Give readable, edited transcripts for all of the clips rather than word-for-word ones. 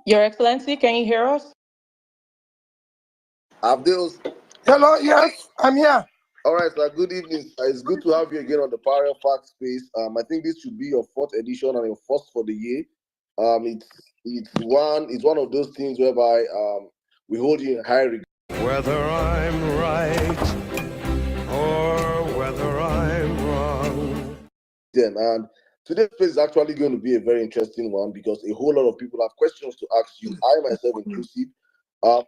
Your Excellency, can you hear us? Abdul. Hello, yes, I'm here. All right, sir. Good evening, sir. It's good to have you again on the Parallel Fact Space. I think this should be your fourth edition and your first for the year. It's one of those things whereby we hold you in high regard. Whether I'm right or whether I'm wrong. And today's space is actually going to be a very interesting one because a whole lot of people have questions to ask you. I myself inclusive. But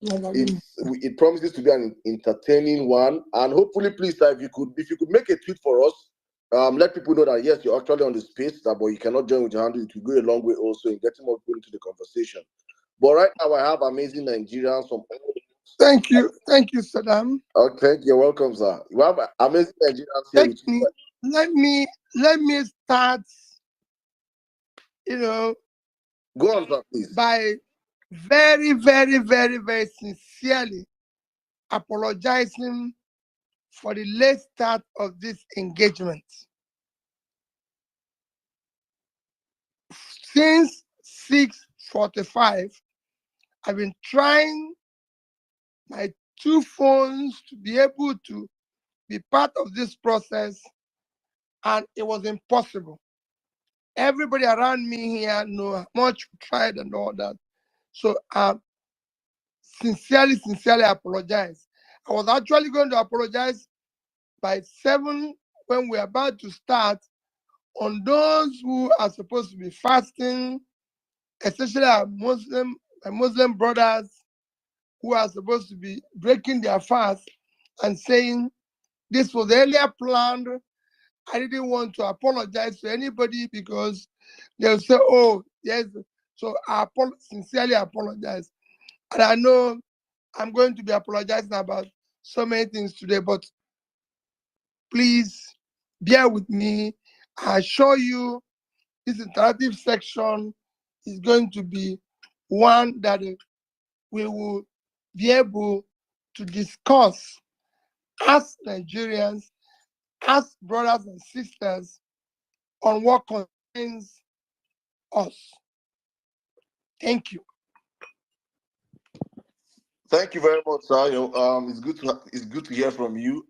it promises to be an entertaining one, and hopefully, please, sir, if you could make a tweet for us, let people know that yes, you're actually on the space, but you cannot join with your handle. It will go a long way also in getting more people into the conversation. But right now, I have amazing Nigerians from all. Thank you, Saddam. Okay, you're welcome, sir. You have amazing Nigerians here with you. Let me start. Go on, sir, please. By very, very, very, very sincerely apologizing for the late start of this engagement. Since 6:45, I've been trying my two phones to be able to be part of this process, and it was impossible. Everybody around me here know how much we tried and all that. So sincerely apologize. I was actually going to apologize by 7 when we're about to start on those who are supposed to be fasting, especially our Muslim brothers who are supposed to be breaking their fast and saying this was earlier planned. I didn't want to apologize to anybody because they'll say, oh, yes. So I sincerely apologize. And I know I'm going to be apologizing about so many things today, but please bear with me. I assure you this interactive section is going to be one that we will be able to discuss as Nigerians, as brothers and sisters, on what concerns us. Thank you. Thank you very much, sir. It's good to hear from you.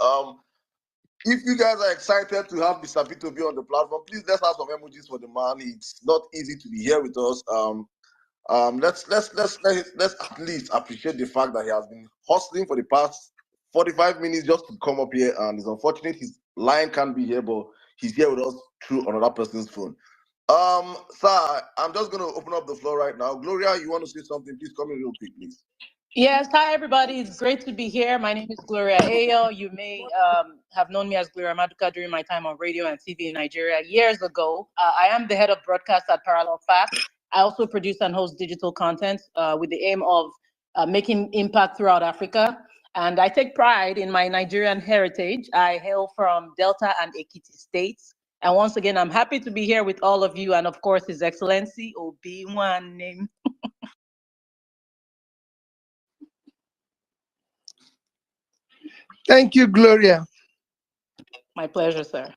If you guys are excited to have Mr. Peter Obi on the platform, please let's have some emojis for the man. It's not easy to be here with us. Let's at least appreciate the fact that he has been hustling for the past 45 minutes just to come up here, and it's unfortunate his line can't be here, but he's here with us through another person's phone. Sir, I'm just gonna open up the floor right now. Gloria, you want to say something? Please come in real quick, please. Yes, hi everybody. It's great to be here. My name is Gloria Ayo. You may have known me as Gloria Maduka during my time on radio and TV in Nigeria years ago. I am the head of broadcast at Parallel Fact. I also produce and host digital content with the aim of making impact throughout Africa. And I take pride in my Nigerian heritage. I hail from Delta and Ekiti states. And once again, I'm happy to be here with all of you and, of course, His Excellency Obi Nwanne. Thank you, Gloria. My pleasure, sir.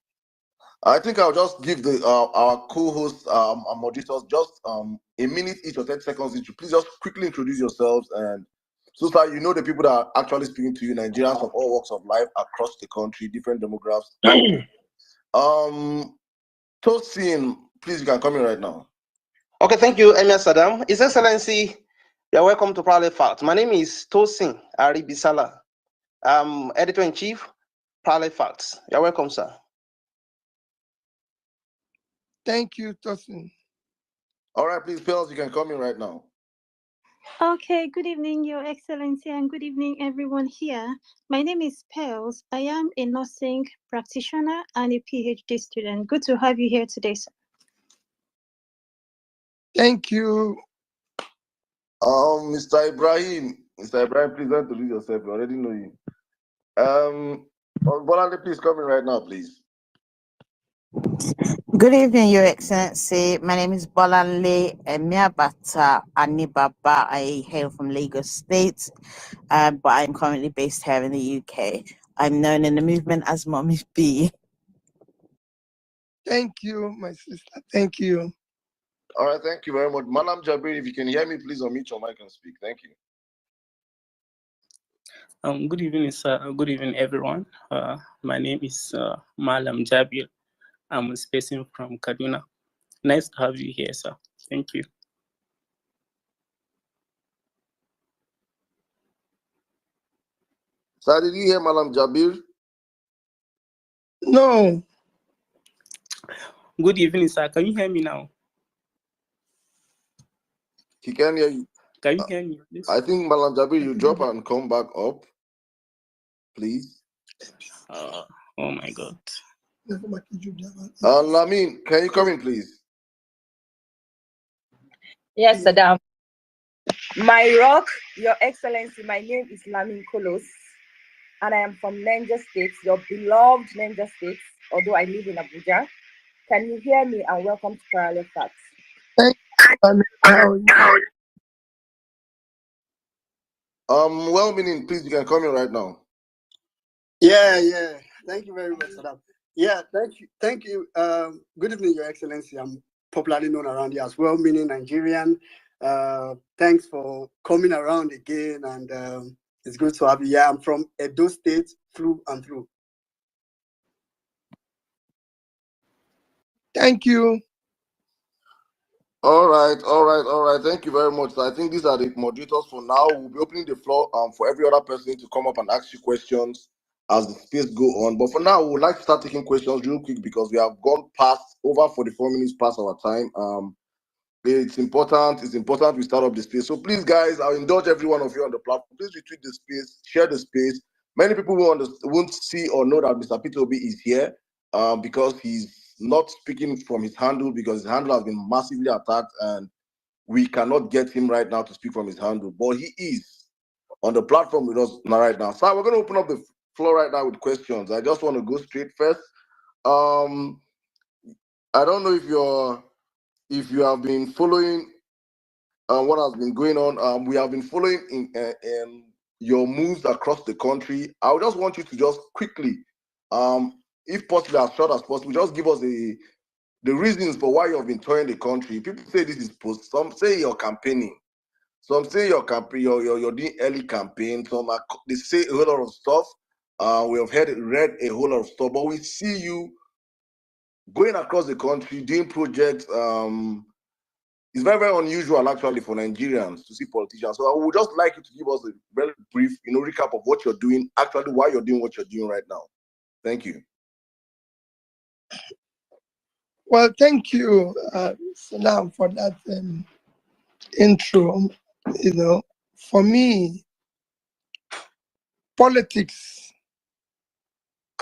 I think I'll just give our co-hosts and moderators just a minute each or 10 seconds each. Please just quickly introduce yourselves, and so that you know the people that are actually speaking to you, Nigerians of all walks of life across the country, different demographics. Tosin, please, you can come in right now. Okay, thank you, Emir Saddam. His Excellency, you're welcome to Parallel Fact. My name is Tosin Aribisala. I'm Editor-in-Chief, Parallel Facts. You're welcome, sir. Thank you, Tosin. All right, please, Pels, you can come in right now. Okay, good evening, Your Excellency, and good evening, everyone here. My name is Pels. I am a nursing practitioner and a PhD student. Good to have you here today, sir. Thank you. Mr. Ibrahim, please don't introduce yourself. We already know you. Bolande, please come in right now, please. Good evening, Your Excellency. My name is Bolanle Emiabata Anibaba. I hail from Lagos State, but I'm currently based here in the UK. I'm known in the movement as Mommy B. Thank you, my sister. Thank you. All right, thank you very much. Malam Jabir, if you can hear me, please unmute your mic and speak. Thank you. Good evening, sir. Good evening, everyone. My name is Malam Jabir. I'm speaking from Kaduna. Nice to have you here, sir. Thank you. Sir, did you hear Malam Jabir? No. Good evening, sir. Can you hear me now? He can hear you. Can you hear me, please? I think Malam Jabir, you drop and come back up, please. Oh my God. Lamin, can you come in, please? Yes, Saddam. My rock, Your Excellency, my name is Lamin Kolos, and I am from Niger State, your beloved Niger State, although I live in Abuja. Can you hear me? And welcome to Parallel Facts. Thank you. Well-meaning, please, you can come in right now. Yeah. Thank you very much, Saddam. Yeah, thank you. Good evening, Your Excellency. I'm popularly known around here as well-meaning Nigerian. Thanks for coming around again, and it's good to have you. Yeah, I'm from Edo State, through and through. Thank you. All right. Thank you very much. I think these are the moderators for now. We'll be opening the floor for every other person to come up and ask you questions as the space go on. But for now, we would like to start taking questions real quick because we have gone past over 44 minutes past our time. It's important we start up the space. So please, guys, I'll indulge every one of you on the platform. Please retweet the space, share the space. Many people won't see or know that Mr. Peter Obi is here because he's not speaking from his handle because his handle has been massively attacked and we cannot get him right now to speak from his handle. But he is on the platform with us right now. So we're going to open up the floor right now with questions. I just want to go straight first. I don't know if you have been following what has been going on. We have been following in your moves across the country. I would just want you to just quickly, if possible, as short as possible, just give us the reasons for why you have been touring the country. People say this is post. Some say you're campaigning. Some say you're doing early campaign. Some they say a whole lot of stuff. We have read a whole lot of stuff, but we see you going across the country doing projects. It's very, very unusual actually for Nigerians to see politicians. So I would just like you to give us a very brief, recap of what you're doing, actually why you're doing what you're doing right now. Thank you. Well, thank you, Salam, for that intro. For me, politics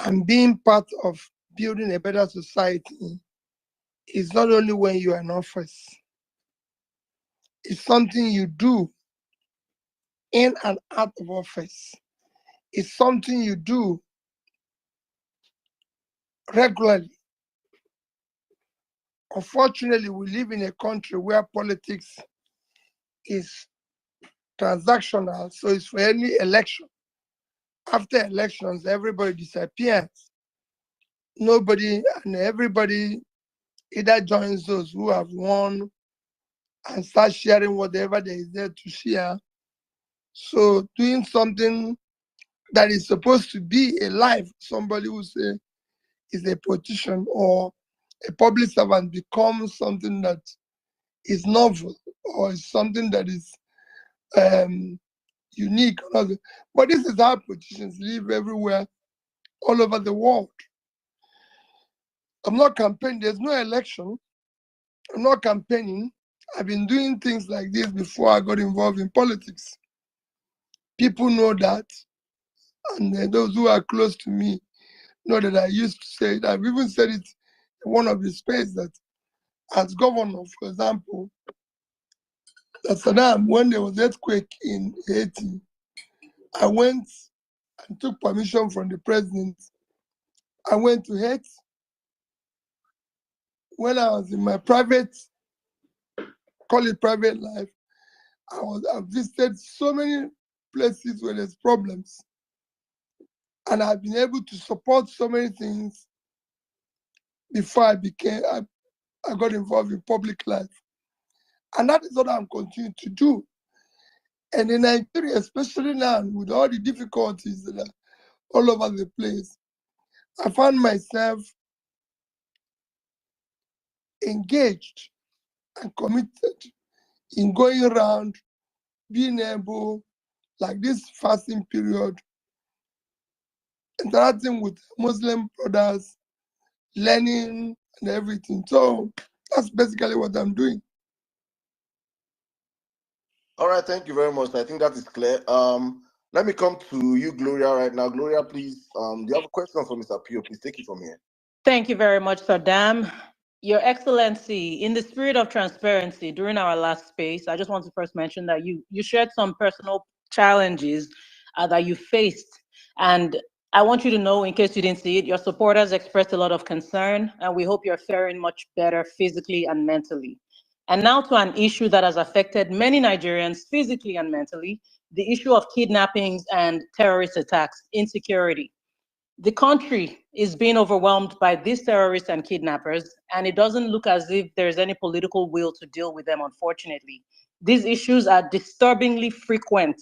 and being part of building a better society is not only when you are in office. It's something you do in and out of office. It's something you do regularly. Unfortunately, we live in a country where politics is transactional, so it's for any election. After elections, everybody disappears. Everybody either joins those who have won and start sharing whatever there is there to share. So doing something that is supposed to be a life, somebody who say is a politician or a public servant becomes something that is novel or is something that is unique. But this is how politicians live everywhere, all over the world. I'm not campaigning. There's no election. I'm not campaigning. I've been doing things like this before I got involved in politics. People know that. And those who are close to me know that I used to say it. I've even said it in one of the spaces that as governor, for example, that Saddam, when there was earthquake in Haiti, I went and took permission from the president. I went to Haiti. When I was in my private, call it private life, I visited so many places where there's problems. And I've been able to support so many things before I got involved in public life. And that is what I'm continuing to do. And in Nigeria, especially now, with all the difficulties that are all over the place, I find myself engaged and committed in going around, being able, like this fasting period, interacting with Muslim brothers, learning and everything. So that's basically what I'm doing. All right, thank you very much. I think that is clear. Let me come to you, Gloria, right now. Gloria, please, do you have a question for Mr. Pio? Please take it from here. Thank you very much, Saddam. Your Excellency, in the spirit of transparency, during our last space, I just want to first mention that you shared some personal challenges that you faced. And I want you to know, in case you didn't see it, your supporters expressed a lot of concern, and we hope you're faring much better physically and mentally. And now to an issue that has affected many Nigerians physically and mentally, the issue of kidnappings and terrorist attacks, insecurity. The country is being overwhelmed by these terrorists and kidnappers, and it doesn't look as if there's any political will to deal with them, unfortunately. These issues are disturbingly frequent,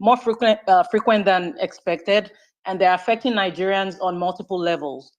more frequent than expected, and they're affecting Nigerians on multiple levels.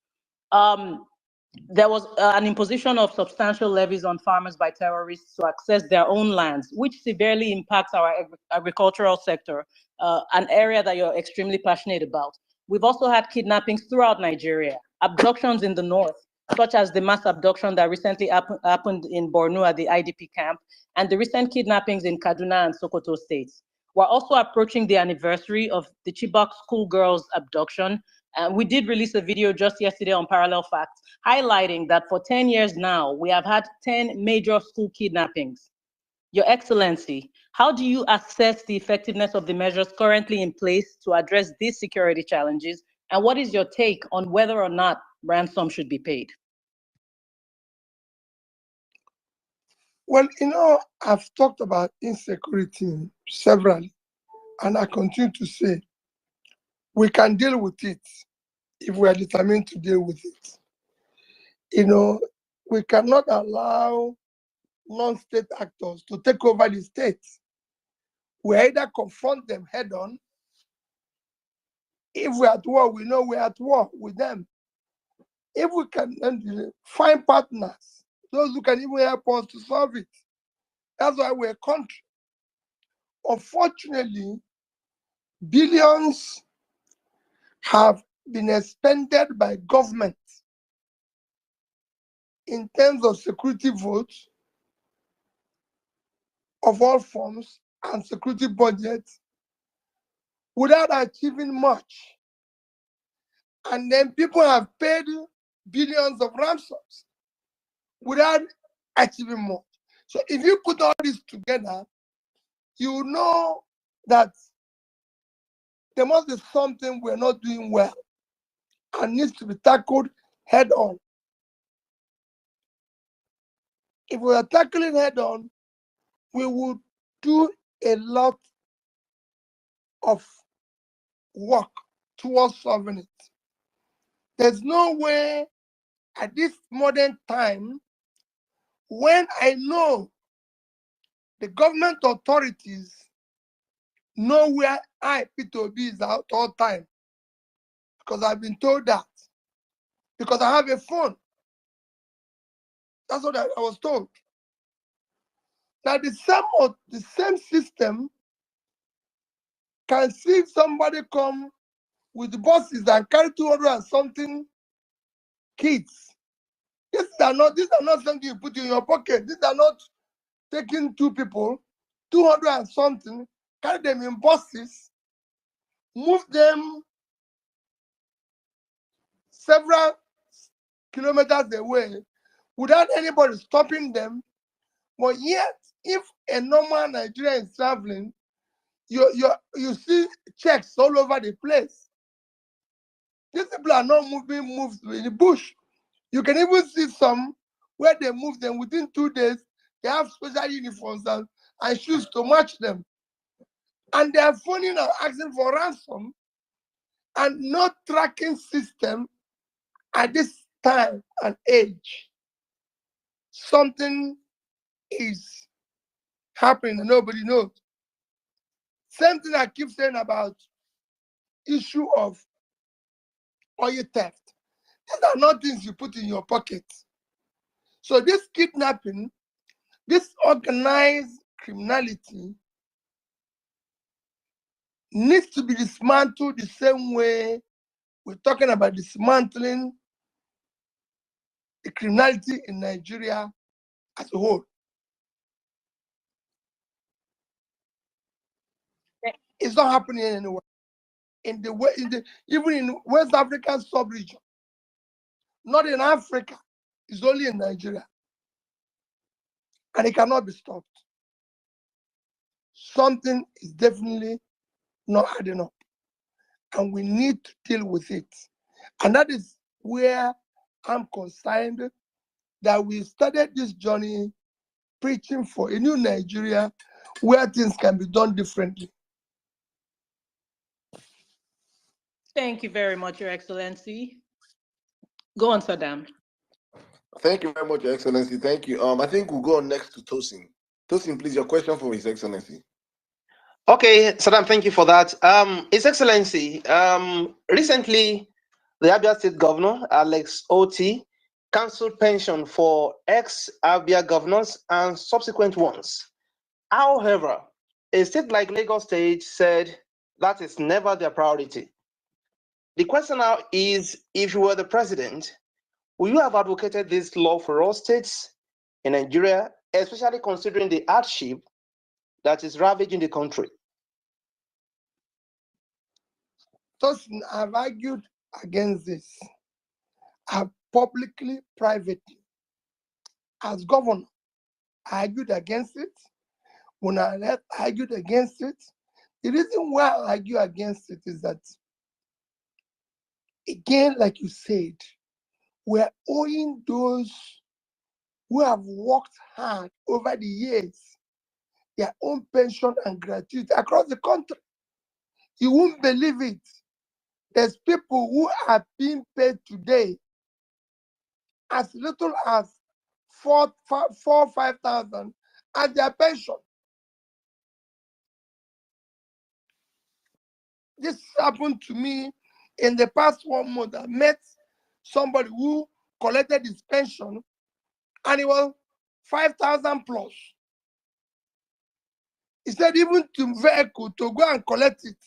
There was an imposition of substantial levies on farmers by terrorists to access their own lands, which severely impacts our agricultural sector, an area that you're extremely passionate about. We've also had kidnappings throughout Nigeria, abductions in the north, such as the mass abduction that recently happened in Borno at the IDP camp, and the recent kidnappings in Kaduna and Sokoto states. We're also approaching the anniversary of the Chibok schoolgirls abduction. And we did release a video just yesterday on Parallel Facts, highlighting that for 10 years now, we have had 10 major school kidnappings. Your Excellency, how do you assess the effectiveness of the measures currently in place to address these security challenges? And what is your take on whether or not ransom should be paid? Well, I've talked about insecurity severally, and I continue to say we can deal with it if we are determined to deal with it. We cannot allow non-state actors to take over the states. We either confront them head on. If we're at war, we know we're at war with them. If we can find partners, those who can even help us to solve it. That's why we're a country. Unfortunately, billions have been expended by government in terms of security votes of all forms and security budgets without achieving much. And then people have paid billions of ransoms without achieving much. So if you put all this together, you know that there must be something we're not doing well and needs to be tackled head on. If we are tackling head on, we would do a lot of work towards solving it. There's no way at this modern time, when I know the government authorities know where Peter Obi is at all time, because I've been told that, because I have a phone. That's what I was told. Now the same system can see somebody come with buses and carry 200 and something kids. These are not something you put in your pocket. These are not taking two people, 200 and something, carry them in buses, move them several kilometers away without anybody stopping them. But yet, if a normal Nigerian is traveling, you see checks all over the place. These people are not being moved in the bush. You can even see some where they move them within 2 days. They have special uniforms and shoes to match them. And they are phoning and asking for ransom and no tracking system at this time and age. Something is happening and nobody knows. Same thing I keep saying about issue of oil theft. These are not things you put in your pocket. So this kidnapping, this organized criminality needs to be dismantled the same way we're talking about dismantling the criminality in Nigeria as a whole. It's not happening anywhere. Even in West African sub-region, not in Africa, it's only in Nigeria. And it cannot be stopped. Something is definitely not adding up. And we need to deal with it. And that is where I'm concerned that we started this journey preaching for a new Nigeria where things can be done differently. Thank you very much, Your Excellency. Go on, Saddam. Thank you very much, Your Excellency. Thank you. I think we'll go on next to Tosin. Tosin, please, your question for His Excellency. Okay, Saddam, thank you for that. His Excellency, recently the Abia State Governor, Alex Oti, cancelled pension for ex-Abia governors and subsequent ones. However, a state like Lagos State said that is never their priority. The question now is, if you were the president, would you have advocated this law for all states in Nigeria, especially considering the hardship that is ravaging the country? Tosin, I've argued against this. I've publicly, privately, as governor, I argued against it. When I left, I argued against it. The reason why I argue against it is that, again, like you said, we're owing those who have worked hard over the years their own pension and gratuity across the country. You won't believe it. There's people who are being paid today as little as 5,000 as their pension. This happened to me in the past 1 month. I met somebody who collected his pension and it was 5,000 plus. He said even to vehicle to go and collect it,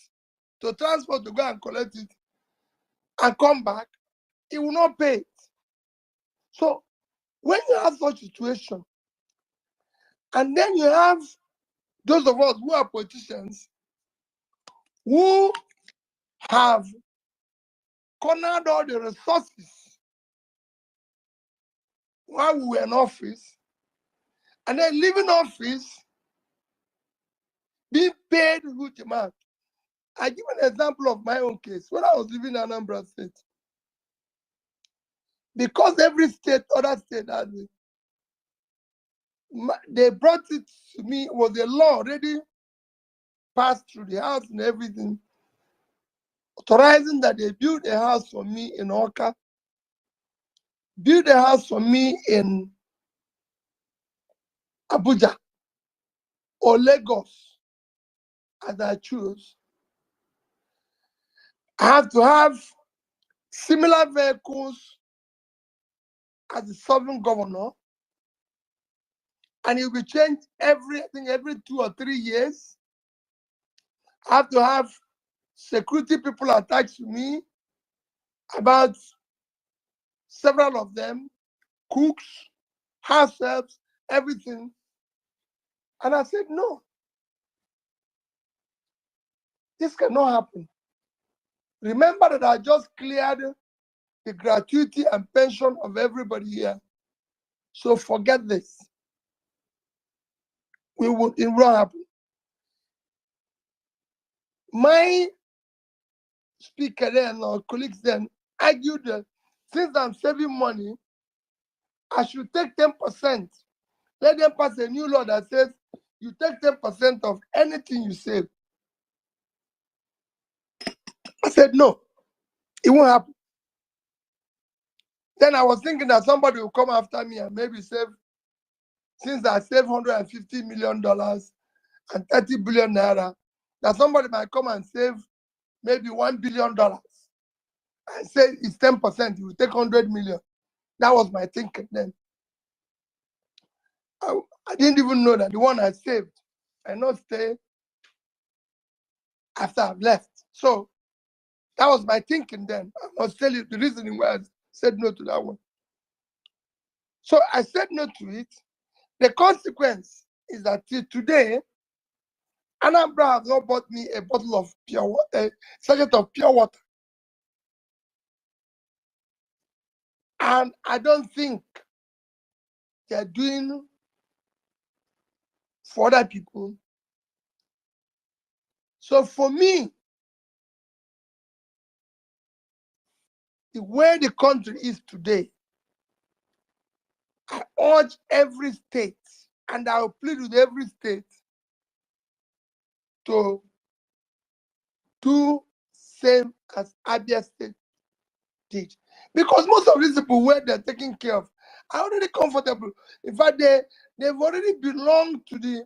to transport to go and collect it and come back, he will not pay it. So when you have such a situation, and then you have those of us who are politicians who have cornered all the resources while we were in office, and then leaving office, being paid huge amount. I give an example of my own case. When I was living in Anambra State, because every state, other state has it, they brought it to me, it was a law already passed through the house and everything, authorizing that they build a house for me in Oka, build a house for me in Abuja or Lagos, as I choose. I have to have similar vehicles as the sovereign governor, and it will be changed every 2 or 3 years. I have to have security people attached to me, about several of them, cooks, house helps, everything. And I said, no, this cannot happen. Remember that I just cleared the gratuity and pension of everybody here. So forget this. It won't happen. My speaker then, or colleagues then, argued that since I'm saving money, I should take 10%. Let them pass a new law that says you take 10% of anything you save. I said, no, it won't happen. Then I was thinking that somebody will come after me and maybe save since I saved $150 million and 30 billion naira, that somebody might come and save maybe $1 billion and say it's 10%, you will take 100 million. That was my thinking then. I didn't even know that the one I saved I not stay after I've left. So that was my thinking then. I must tell you the reasoning why I said no to that one. So I said no to it. The consequence is that till today, Anambra has not bought me a bottle of pure water, a sachet of pure water. And I don't think they're doing for other people. So for me, the way the country is today, I urge every state, and I will plead with every state to do same as Abia State did. Because most of these people where they're taking care of are already comfortable. In fact, they've already belonged to the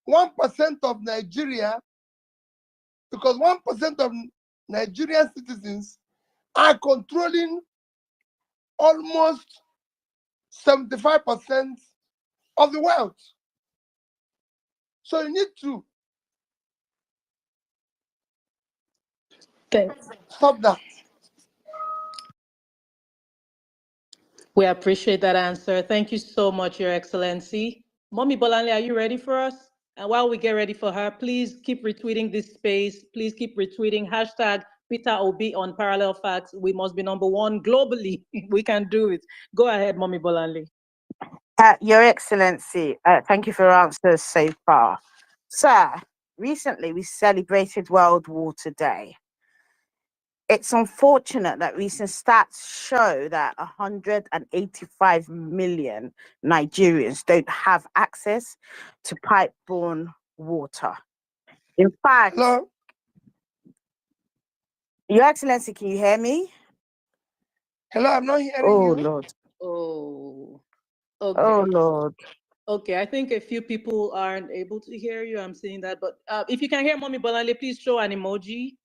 1% of Nigeria, because 1% of Nigerian citizens are controlling almost 75% of the wealth. So you need to stop that. We appreciate that answer. Thank you so much, Your Excellency. Mommy Bolanle, are you ready for us? And while we get ready for her, please keep retweeting this space. Please keep retweeting hashtag Peter Obi on Parallel Facts. We must be #1 globally. We can do it. Go ahead, Mommy Bolanle. Your Excellency, thank you for your answers so far. Sir, recently we celebrated World Water Day. It's unfortunate that recent stats show that 185 million Nigerians don't have access to pipe-borne water. In fact, Hello? Your Excellency, can you hear me? Hello, I'm not hearing Oh, you. Lord. Oh, okay. Oh, Lord. Okay, I think a few people aren't able to hear you. I'm seeing that. But if you can hear Mommy Bolanle, please show an emoji.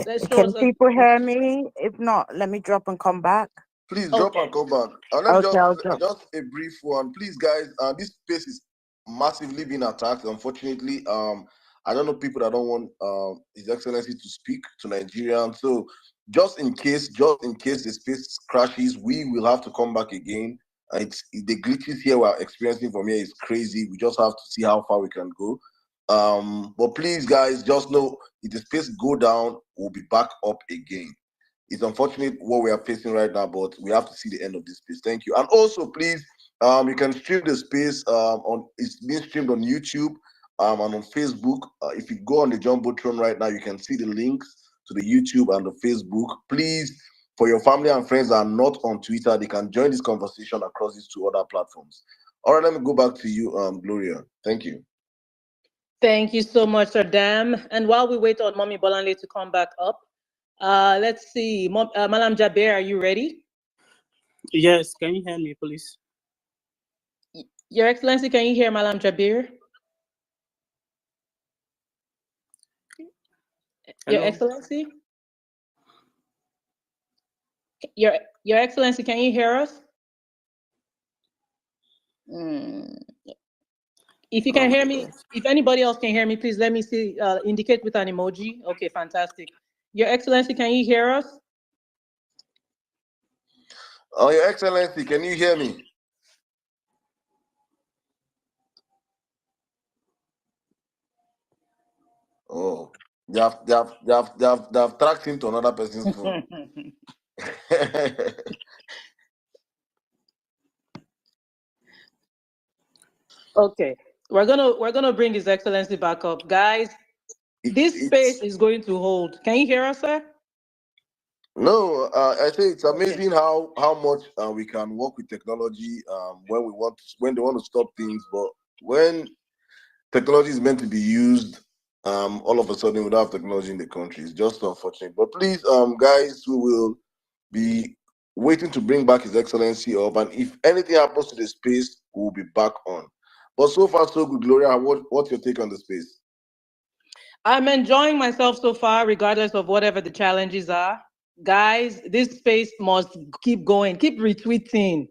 Let's show Can us people hear me? If not, let me drop and come back. Please drop Okay. and come back. And let me Okay, I'll drop. just a brief one. Please, guys, this space is massively being attacked. Unfortunately, I don't know people that don't want His Excellency to speak to Nigerians. So just in case the space crashes, we will have to come back again. It's the glitches here we're experiencing from here is crazy. We just have to see how far we can go. But please, guys, just know if the space go down, we'll be back up again. It's unfortunate what we are facing right now, but we have to see the end of this space. Thank you. And also, please, you can stream the space it's being streamed on YouTube and on Facebook. If you go on the Jumbotron right now, you can see the links to the YouTube and the Facebook. Please, for your family and friends that are not on Twitter, they can join this conversation across these two other platforms. All right, let me go back to you, Gloria. Thank you. Thank you so much, Sir Dam. And while we wait on Mommy Bolanle to come back up, let's see. Malam Jaber, are you ready? Yes, can you hear me, please? Your Excellency, can you hear Malam Jabir? Your Excellency? Your Excellency, can you hear us? If you can hear me, if anybody else can hear me, please let me see, indicate with an emoji. Okay, fantastic. Your Excellency, can you hear us? Oh, Your Excellency, can you hear me? Oh, they have tracked him to another person's phone. Okay, we're gonna bring His Excellency back up, guys. This space is going to hold. Can you hear us, sir? No, I say it's amazing how much we can work with technology when they want to stop things, but when technology is meant to be used, all of a sudden we don't have technology in the country. It's just unfortunate. But please, guys, we will be waiting to bring back His Excellency up. And if anything happens to the space, we'll be back on. But so far, so good. Gloria, what's your take on the space? I'm enjoying myself so far, regardless of whatever the challenges are. Guys, this space must keep going. Keep retweeting.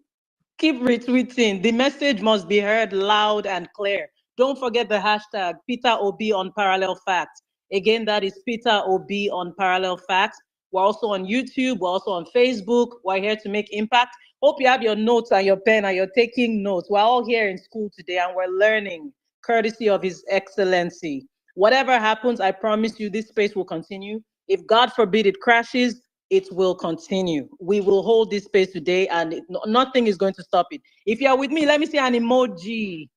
Keep retweeting. The message must be heard loud and clear. Don't forget the hashtag Peter Obi on Parallel Facts. Again, that is Peter Obi on Parallel Facts. We're also on YouTube. We're also on Facebook. We're here to make impact. Hope you have your notes and your pen and you're taking notes. We're all here in school today and we're learning, courtesy of His Excellency. Whatever happens, I promise you this space will continue. If God forbid it crashes, it will continue. We will hold this space today and nothing is going to stop it. If you are with me, let me see an emoji.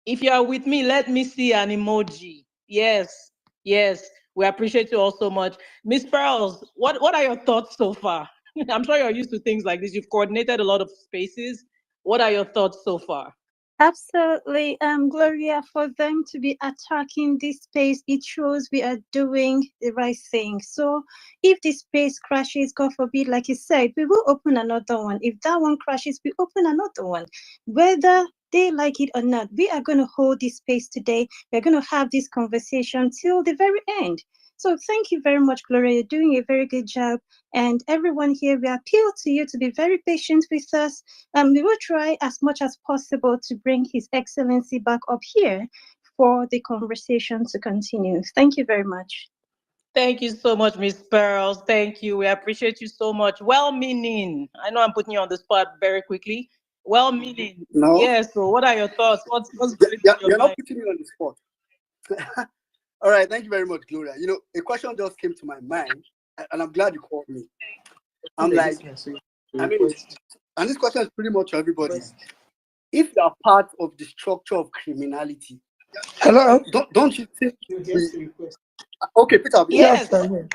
If you are with me, let me see an emoji. Yes, yes. We appreciate you all so much. Miss Pearls, what are your thoughts so far? I'm sure you're used to things like this. You've coordinated a lot of spaces. What are your thoughts so far? Absolutely, Gloria, for them to be attacking this space, it shows we are doing the right thing. So if this space crashes, God forbid, like you said, we will open another one. If that one crashes, we open another one. Whether they like it or not, we are going to hold this space today. We're going to have this conversation till the very end. So thank you very much, Gloria. You're doing a very good job. And everyone here, we appeal to you to be very patient with us. We will try as much as possible to bring His Excellency back up here for the conversation to continue. Thank you very much. Thank you so much, Miss Pearls. Thank you. We appreciate you so much. Well-meaning. I know I'm putting you on the spot very quickly. Well-meaning. No, Yes. So, what are your thoughts? What's going through your you're not mind? putting me on the spot. All right, thank you very much, Gloria. You know, a question just came to my mind, and I'm glad you called me. I'm like, I mean, and this question is pretty much for everybody. If you are part of the structure of criminality, Hello? don't you think okay, Peter, I'll be Yes. Sir.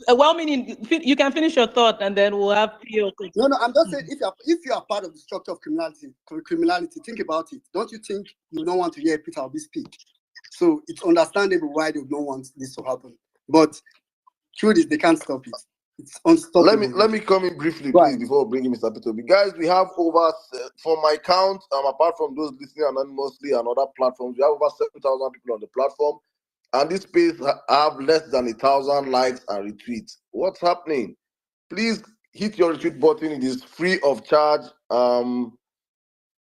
Well-meaning. You can finish your thought, and then we'll have Pio. No, I'm just saying if you are part of the structure of criminality, think about it. Don't you think you don't want to hear Peter Obi speak? So it's understandable why they don't want this to happen. But truth is they can't stop it. It's unstoppable. Let me come in briefly, Go please, ahead. before bringing Mr. Peter Obi. Guys, we have over, from my count, apart from those listening anonymously and other platforms, we have over 7,000 people on the platform. And this page have less than 1,000 likes and retweets. What's happening? Please hit your retweet button. It is free of charge.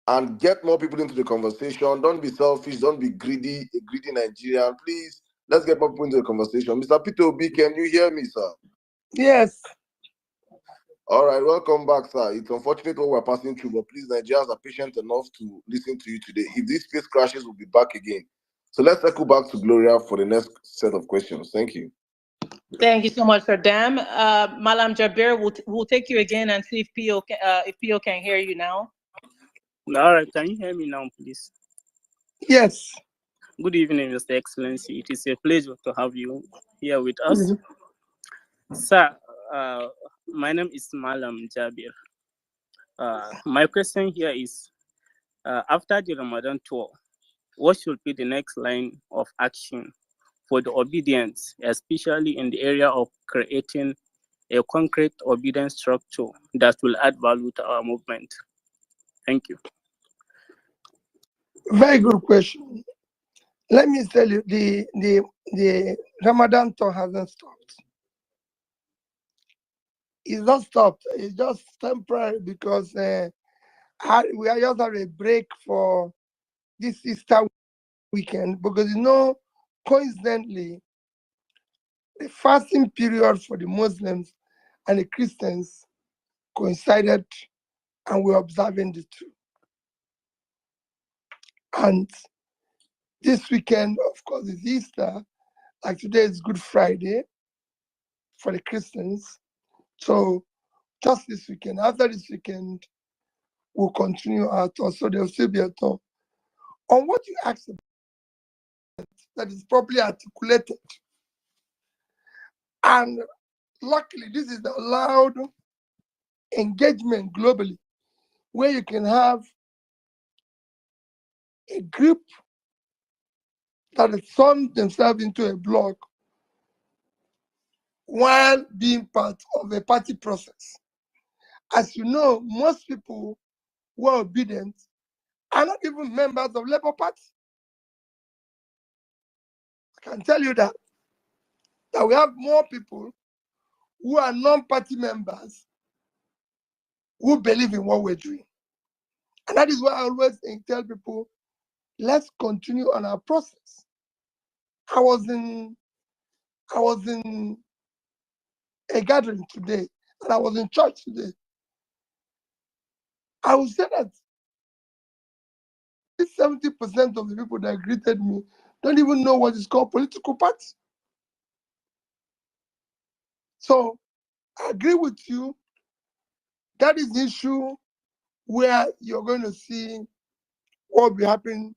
And get more people into the conversation. Don't be selfish. Don't be greedy. A greedy Nigerian. Please, let's get more people into the conversation. Mr. Peter Obi, can you hear me, sir? Yes. All right, welcome back, sir. It's unfortunate what we're passing through, but please, Nigerians are patient enough to listen to you today. If this space crashes, we'll be back again. So let's circle back to Gloria for the next set of questions. Thank you. Thank you so much, Sir Dam. Malam Jabir, we'll take you again and see if Pio can hear you now. All right, can you hear me now, please? Yes. Good evening, Mr. Excellency. It is a pleasure to have you here with us. Sir, my name is Malam Jabir. My question here is, after the Ramadan tour, what should be the next line of action for the obedience, especially in the area of creating a concrete obedience structure that will add value to our movement? Thank you. Very good question. Let me tell you, the Ramadan tour hasn't stopped. It's not stopped. It's just temporary because we are just having a break for this Easter weekend because coincidentally, the fasting period for the Muslims and the Christians coincided, and we're observing the two. And this weekend, of course, is Easter. Like today is Good Friday for the Christians. So just this weekend, after this weekend, we'll continue our tour. So there'll still be a tour. On what you asked about, that is properly articulated. And luckily, this is the allowed engagement globally, where you can have a group that has formed themselves into a block while being part of a party process. As you know, most people who are obedient are not even members of Labour Party. I can tell you that we have more people who are non-party members who believe in what we're doing. And that is why I always tell people, let's continue on our process. I was in a gathering today, and I was in church today. I would say that 70% of the people that greeted me don't even know what is called political party. So I agree with you. That is the issue where you're going to see what will be happening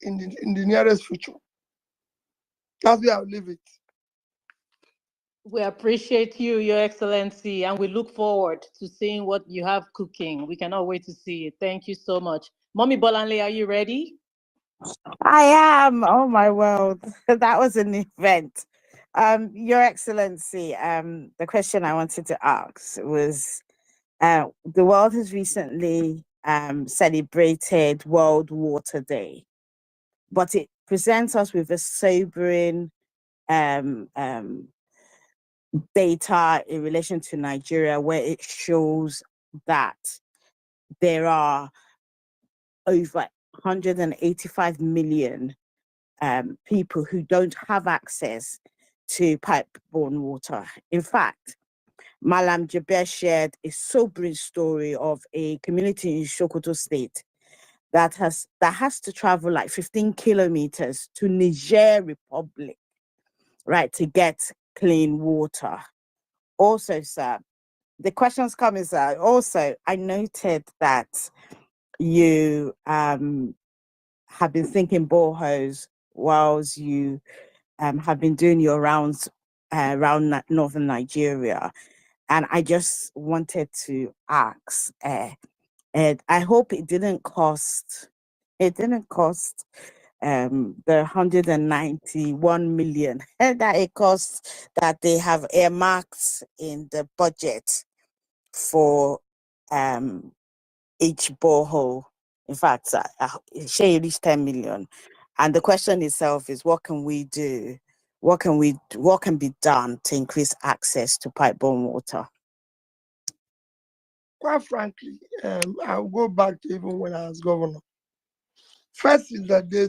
in the nearest future. That's where I'll leave it. We appreciate you, Your Excellency, and we look forward to seeing what you have cooking. We cannot wait to see it. Thank you so much. Mommy Bolanle, are you ready? I am. Oh my world. That was an event. Your Excellency, the question I wanted to ask was the world has recently celebrated World Water Day, but it presents us with a sobering data in relation to Nigeria, where it shows that there are over 185 million people who don't have access to pipe-borne water. In fact, Malam Jaber shared a sobering story of a community in Sokoto State that has to travel like 15 kilometers to Niger Republic, right, to get clean water. Also, sir, the questions coming, sir. Also, I noted that you have been thinking boreholes whilst you have been doing your rounds around northern Nigeria. And I just wanted to ask, and I hope it didn't cost the 191 million that it costs that they have earmarked in the budget for each borehole. In fact, it reached 10 million. And the question itself is, what can we do? What can be done to increase access to pipe-borne water? Quite frankly, I'll go back to even when I was governor. First is that the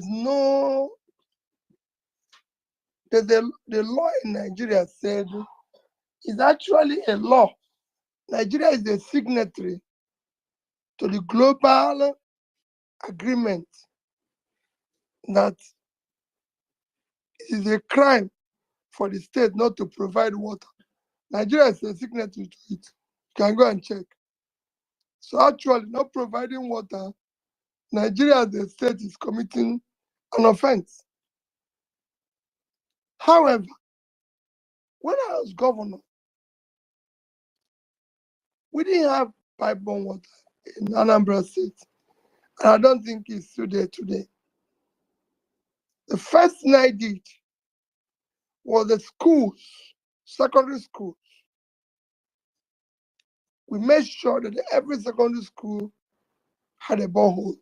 law in Nigeria said it's actually a law. Nigeria is a signatory to the global agreement that it is a crime for the state not to provide water. Nigeria is a signatory to it. You can go and check. So actually, not providing water, Nigeria as a state is committing an offense. However, when I was governor, we didn't have pipe-borne water in Anambra State, and I don't think it's still there today. The first thing I did was the schools, secondary schools. We made sure that every secondary school had a borehole.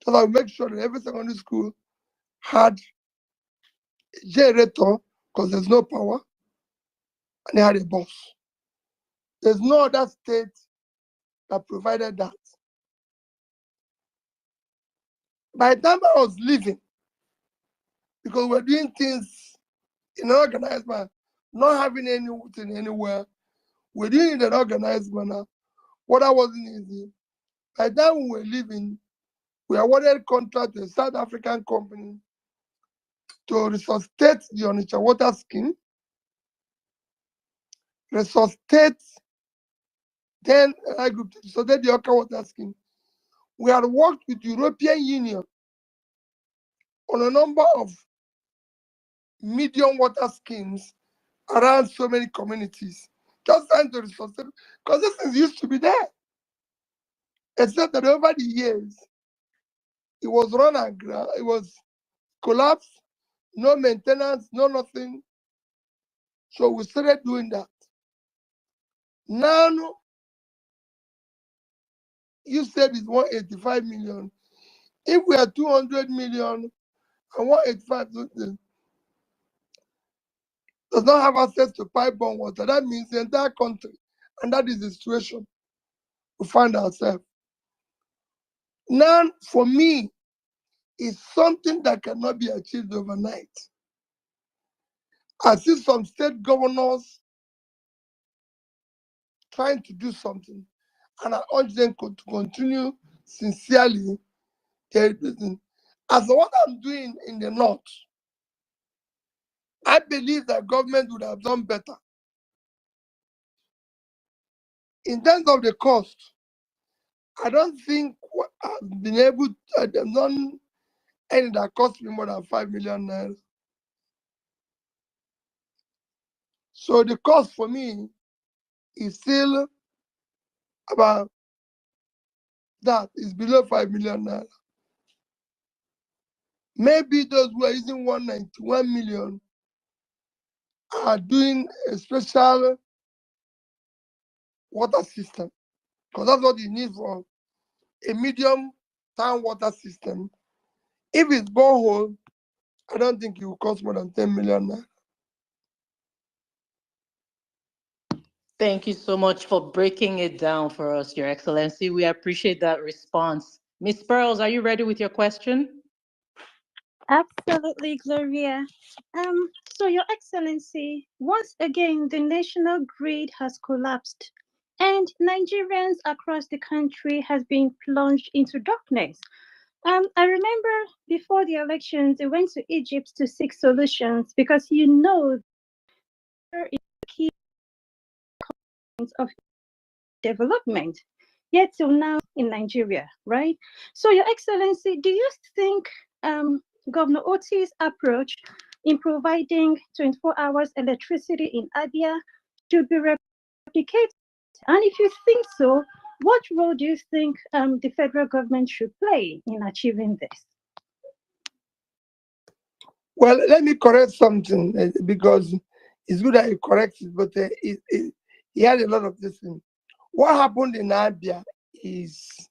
So I make sure that every secondary school had a generator because there's no power, and they had a bus. There's no other state that provided that. By the time I was leaving, because we're doing things in an organized manner, not having anything anywhere, we're doing it in an organized manner. What I wasn't easy. By the time we were leaving, we awarded contract to a South African company to resuscitate the Onitsha water scheme, resuscitate then I group to resuscitate the Oka water scheme. We had worked with the European Union on a number of medium water schemes around so many communities, just trying to resuscitate, because this thing used to be there. Except that over the years, it was run and it was collapsed, no maintenance, no nothing. So we started doing that. Now, you said it's 185 million. If we are 200 million and 185 does not have access to pipe-borne water, that means the entire country, and that is the situation we find ourselves. Now, for me, it's something that cannot be achieved overnight. I see some state governors trying to do something, and I urge them to continue sincerely their business. As for what I'm doing in the north, I believe that government would have done better. In terms of the cost, I don't think I've been able to, I've done any that cost me more than 5 million naira. So the cost for me is still about that, is below 5 million naira. Maybe those who are using 191 million are doing a special water system, because that's what you need for a medium town water system. If it's borehole, I don't think it will cost more than 10 million naira. Thank you so much for breaking it down for us, Your Excellency. We appreciate that response. Ms. Pearls, are you ready with your question? Absolutely, Gloria. So, Your Excellency, once again, the national grid has collapsed, and Nigerians across the country has been plunged into darkness. I remember before the elections, they went to Egypt to seek solutions because you know there is a key of development. Yet till now in Nigeria, right? So, Your Excellency, do you think Governor Oti's approach in providing 24 hours electricity in Abia should be replicated? And if you think so, what role do you think the federal government should play in achieving this? Well, let me correct something because it's good that you correct it, but he had a lot of this thing. What happened in Abia is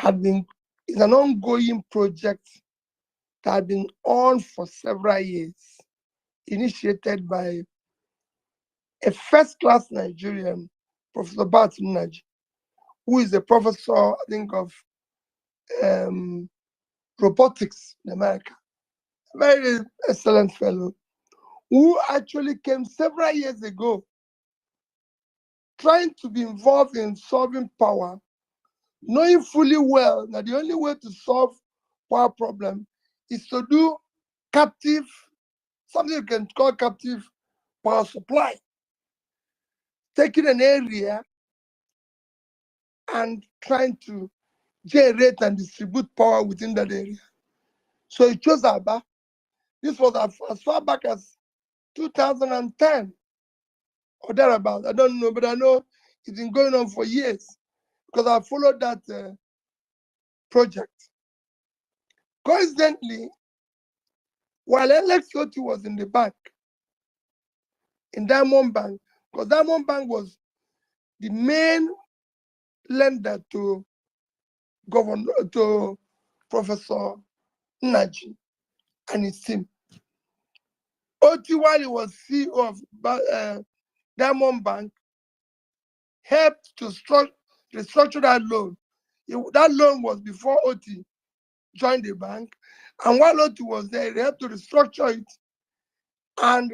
an ongoing project that has been on for several years, initiated by a first-class Nigerian, Professor Batum Naji, who is a professor, I think, of robotics in America. A very excellent fellow, who actually came several years ago trying to be involved in solving power, knowing fully well that the only way to solve power problem is to do captive, something you can call captive power supply. Taking an area and trying to generate and distribute power within that area. So he chose Aba. This was as far back as 2010 or thereabout. I don't know, but I know it's been going on for years because I followed that project. Coincidentally, while Alex Oti was in the bank, in Diamond Bank, because Diamond Bank was the main lender to Professor Naji and his team. Oti, while he was CEO of Diamond Bank, helped to restructure that loan. That loan was before Oti joined the bank, and while Oti was there, he helped to restructure it. And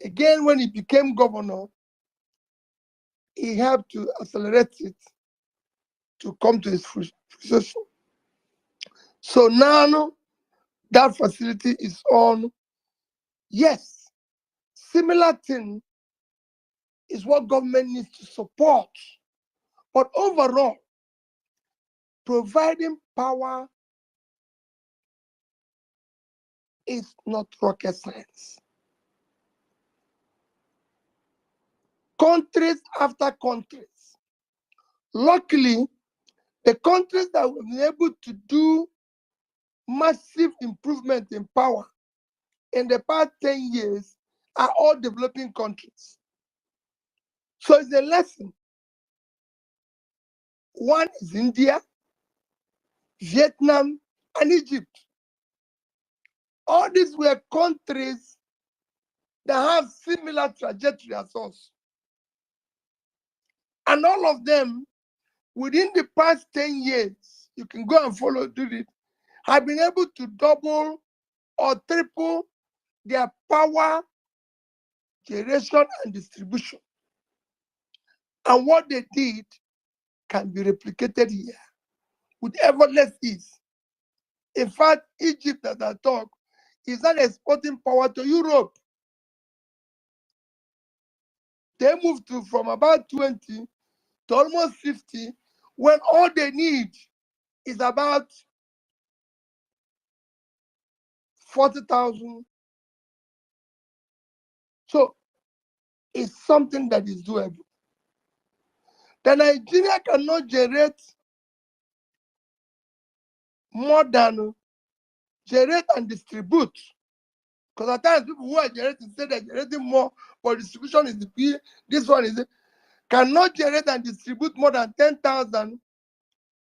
again, when he became governor, he helped to accelerate it to come to his fruition. So now that facility is on. Yes, similar thing is what government needs to support. But overall, providing power is not rocket science. Countries after countries. Luckily, the countries that have been able to do massive improvement in power in the past 10 years are all developing countries. So it's a lesson. One is India, Vietnam, and Egypt. All these were countries that have similar trajectory as us. And all of them, within the past 10 years, you can go and follow do it, have been able to double or triple their power generation and distribution. And what they did can be replicated here with effortless ease. In fact, Egypt, as I talk, is an exporting power to Europe. They moved from about 20 to almost 50 when all they need is about 40,000. So it's something that is doable. The Nigeria cannot generate more than generate and distribute. Because at times people who are generating say they're generating more, but distribution is the key. This one is cannot generate and distribute more than 10,000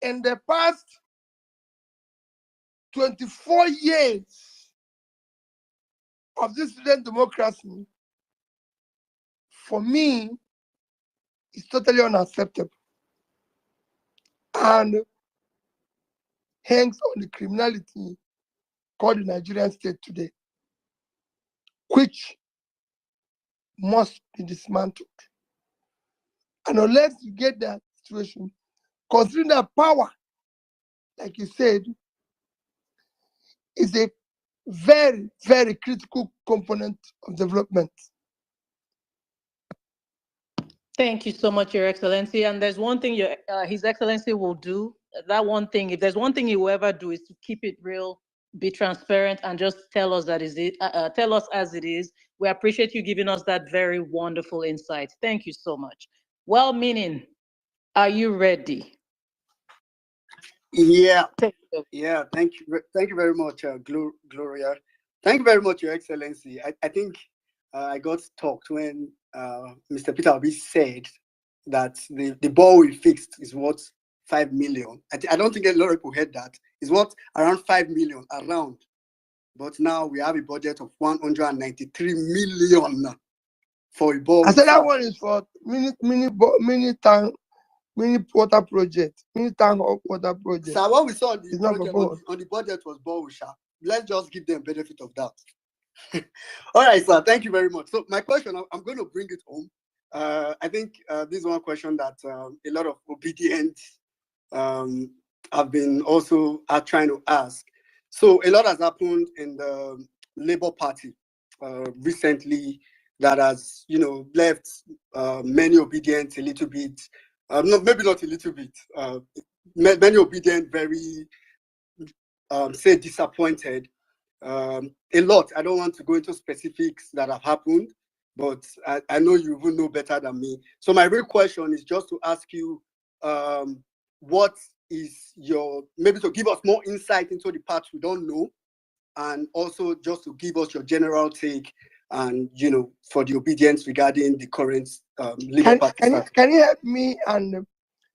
in the past 24 years of this student democracy. For me, it's totally unacceptable and hangs on the criminality called the Nigerian state today, which must be dismantled. And unless you get that situation, considering that power, like you said, is a very, very critical component of development. Thank you so much, Your Excellency. And there's one thing His Excellency will do. That one thing, if there's one thing he will ever do, is to keep it real, be transparent, and just tell us tell us as it is. We appreciate you giving us that very wonderful insight. Thank you so much. Well-meaning, are you ready? Yeah. Yeah. Thank you very much, Gloria. Thank you very much, Your Excellency. I think I got talked when Mr. Peter Obi said that the ball we fixed is worth 5 million. I don't think a lot of people heard that. It's worth around 5 million around. But now we have a budget of 193 million for a ball. I said that one is for mini tank, mini water project, mini tank water project. So what we saw on the budget was ball. Let's just give them benefit of that. All right, sir. Thank you very much. So my question, I'm going to bring it home. I think this is one question that a lot of obedient have been also trying to ask. So a lot has happened in the Labour Party recently that has, left many obedient a little bit. No, maybe not a little bit. Many obedient very, say, disappointed. A lot. I don't want to go into specifics that have happened, but I know you will know better than me. So my real question is just to ask you, what is maybe to give us more insight into the parts we don't know, and also just to give us your general take and, for the obedience regarding the current Labour Party. Can you help me? And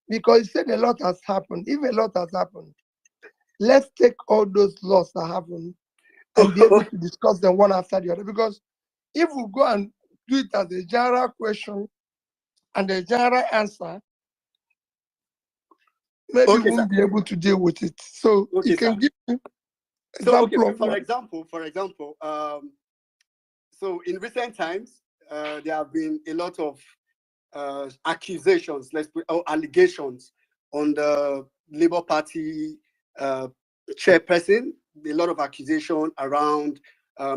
because you said a lot has happened. If a lot has happened, let's take all those laws that happened and be able to discuss them one after the other. Because if we go and do it as a general question and a general answer, maybe we won't be able to deal with it. So you can give me example. For example, so in recent times, there have been a lot of accusations, allegations on the Labour Party chairperson. A lot of accusation around,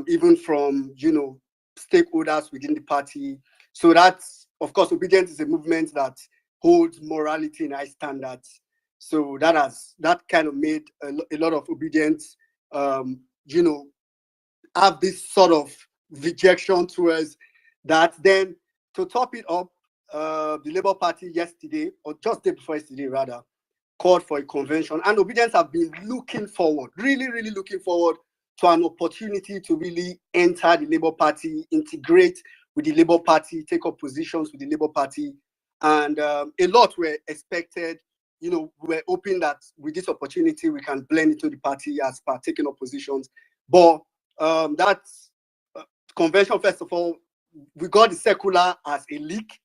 even from stakeholders within the party. So that's, of course, obedience is a movement that holds morality in high standards. So that kind of made a lot of obedience, have this sort of rejection towards that. Then to top it up, the Labour Party yesterday, or just day before yesterday rather, called for a convention, and obedience have been looking forward, really, really looking forward to an opportunity to really enter the Labour Party, integrate with the Labour Party, take up positions with the Labour Party. And a lot were expected. You know, we were hoping that with this opportunity, we can blend into the party as per taking up positions. But that convention, first of all, we got the circular as a leak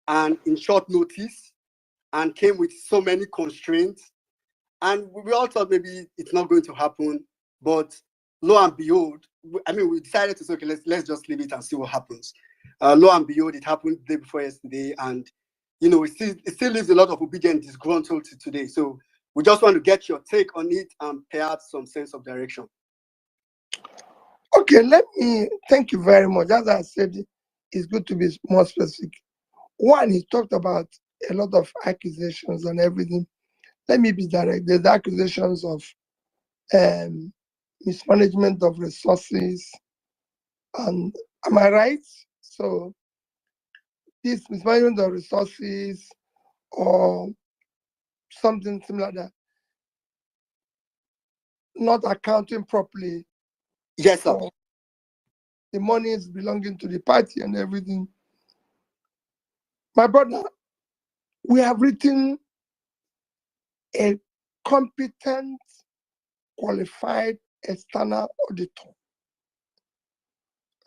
and in short notice, and came with so many constraints. And we all thought maybe it's not going to happen. But lo and behold, I mean, we decided to say, okay, let's just leave it and see what happens. Lo and behold, it happened the day before yesterday. And, you know, it still leaves a lot of obedient disgruntled to today. So we just want to get your take on it and perhaps some sense of direction. Okay, let me thank you very much. As I said, it's good to be more specific. One, he talked about a lot of accusations and everything. Let me be direct. There's accusations of mismanagement of resources. And am I right? So this mismanagement of resources or something similar that not accounting properly. Yes, sir. For the monies belonging to the party and everything. My brother, we have written a competent, qualified external auditor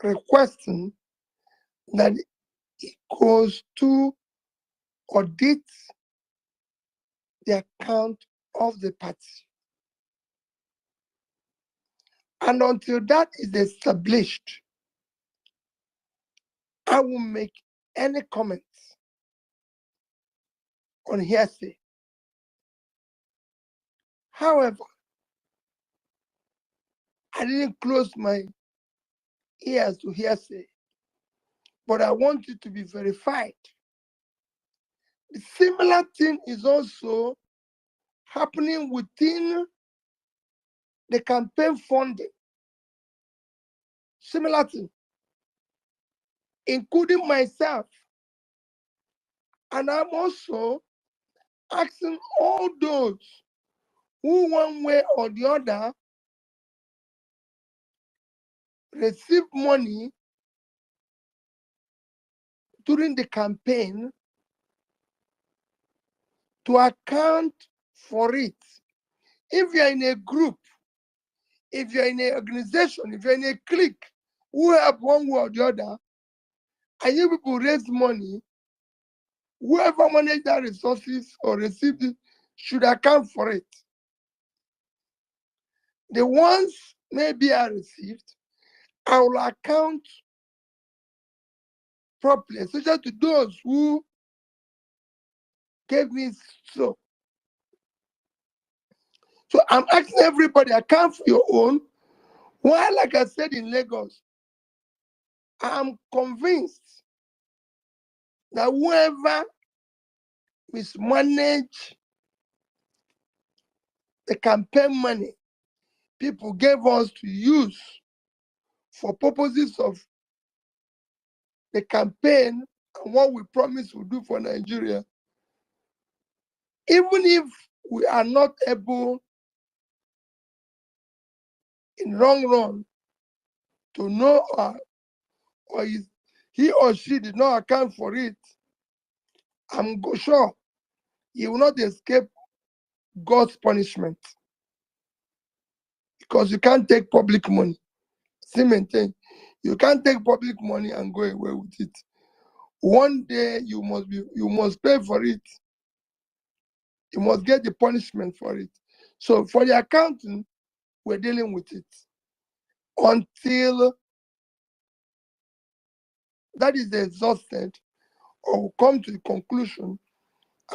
requesting that it goes to audit the account of the party. And until that is established, I will make any comments on hearsay. However, I didn't close my ears to hearsay, but I want it to be verified. The similar thing is also happening within the campaign funding. Similar thing, including myself. And I'm also asking all those who one way or the other receive money during the campaign to account for it. If you're in a group, if you're in an organization, if you're in a clique, who help one way or the other, and you people raise money, whoever manage that resources or received it should account for it. The ones maybe I received, I will account properly, especially to those who gave me so. So I'm asking everybody, account for your own. Why, like I said in Lagos, I'm convinced that whoever mismanage the campaign money people gave us to use for purposes of the campaign and what we promised we'll do for Nigeria, even if we are not able in long run to know or he or she did not account for it, I'm sure he will not escape God's punishment. Because you can't take public money. See, maintain. You can't take public money and go away with it. One day you must pay for it. You must get the punishment for it. So for the accounting, we're dealing with it until that is exhausted or come to the conclusion.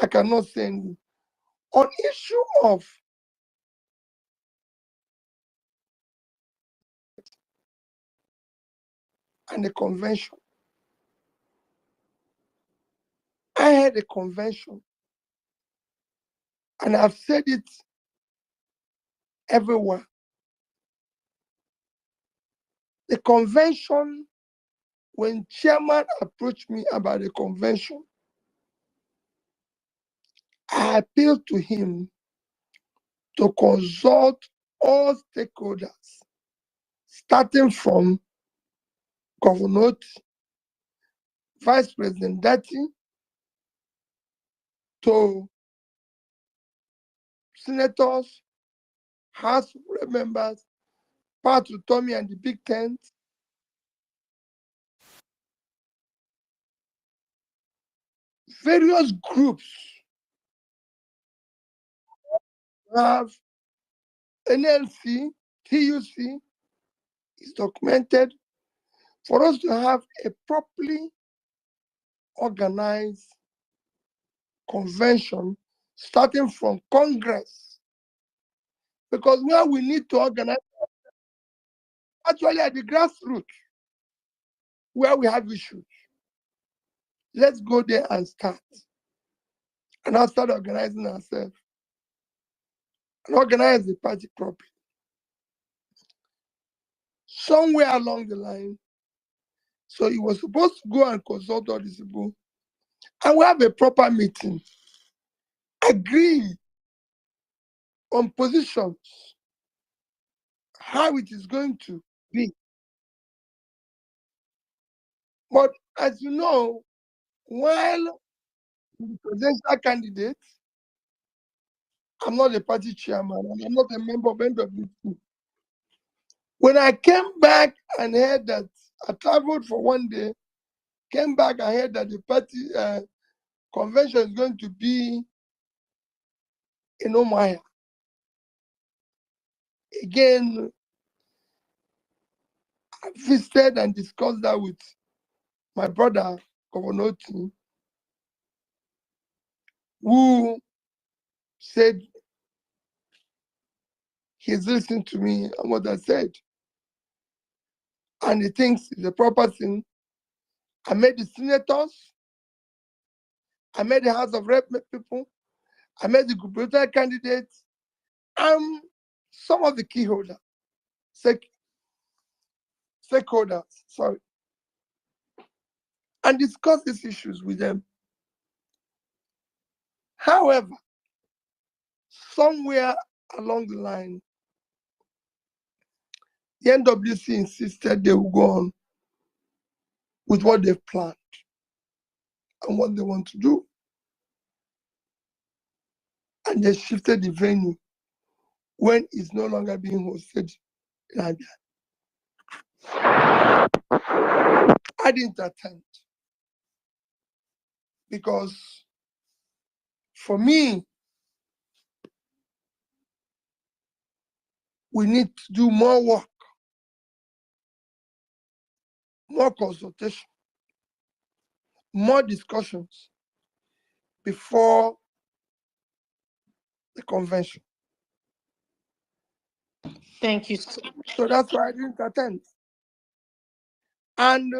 I cannot say anything. On issue of and the convention, I had a convention, and I've said it everywhere. The convention, when chairman approached me about the convention, I appealed to him to consult all stakeholders starting from Governor, Vice President Dati, to senators, House members, part to Tommy and the Big Tent, various groups have NLC, TUC is documented for us to have a properly organized convention starting from Congress. Because where we need to organize, actually at the grassroots, where we have issues. Let's go there and start. And I'll start organizing ourselves and organize the party properly. Somewhere along the line, so he was supposed to go and consult all these people, and we have a proper meeting, agree on positions, how it is going to be. But as you know, while the presidential candidate, I'm not a party chairman, and I'm not a member of NWC. When I came back and heard that, I traveled for one day, came back and heard that the party convention is going to be in Omaya. Again, I visited and discussed that with my brother, Governor T, who said he's listening to me and what I said. And he thinks it's a proper thing. I met the senators, I met the House of Rep people, I met the gubernatorial candidates, and some of the key holders, stakeholders, sorry, and discussed these issues with them. However, somewhere along the line, the NWC insisted they would go on with what they've planned and what they want to do. And they shifted the venue when it's no longer being hosted in Abia. I didn't attend because for me, we need to do more work, more consultation, more discussions before the convention. Thank you. So that's why I didn't attend. And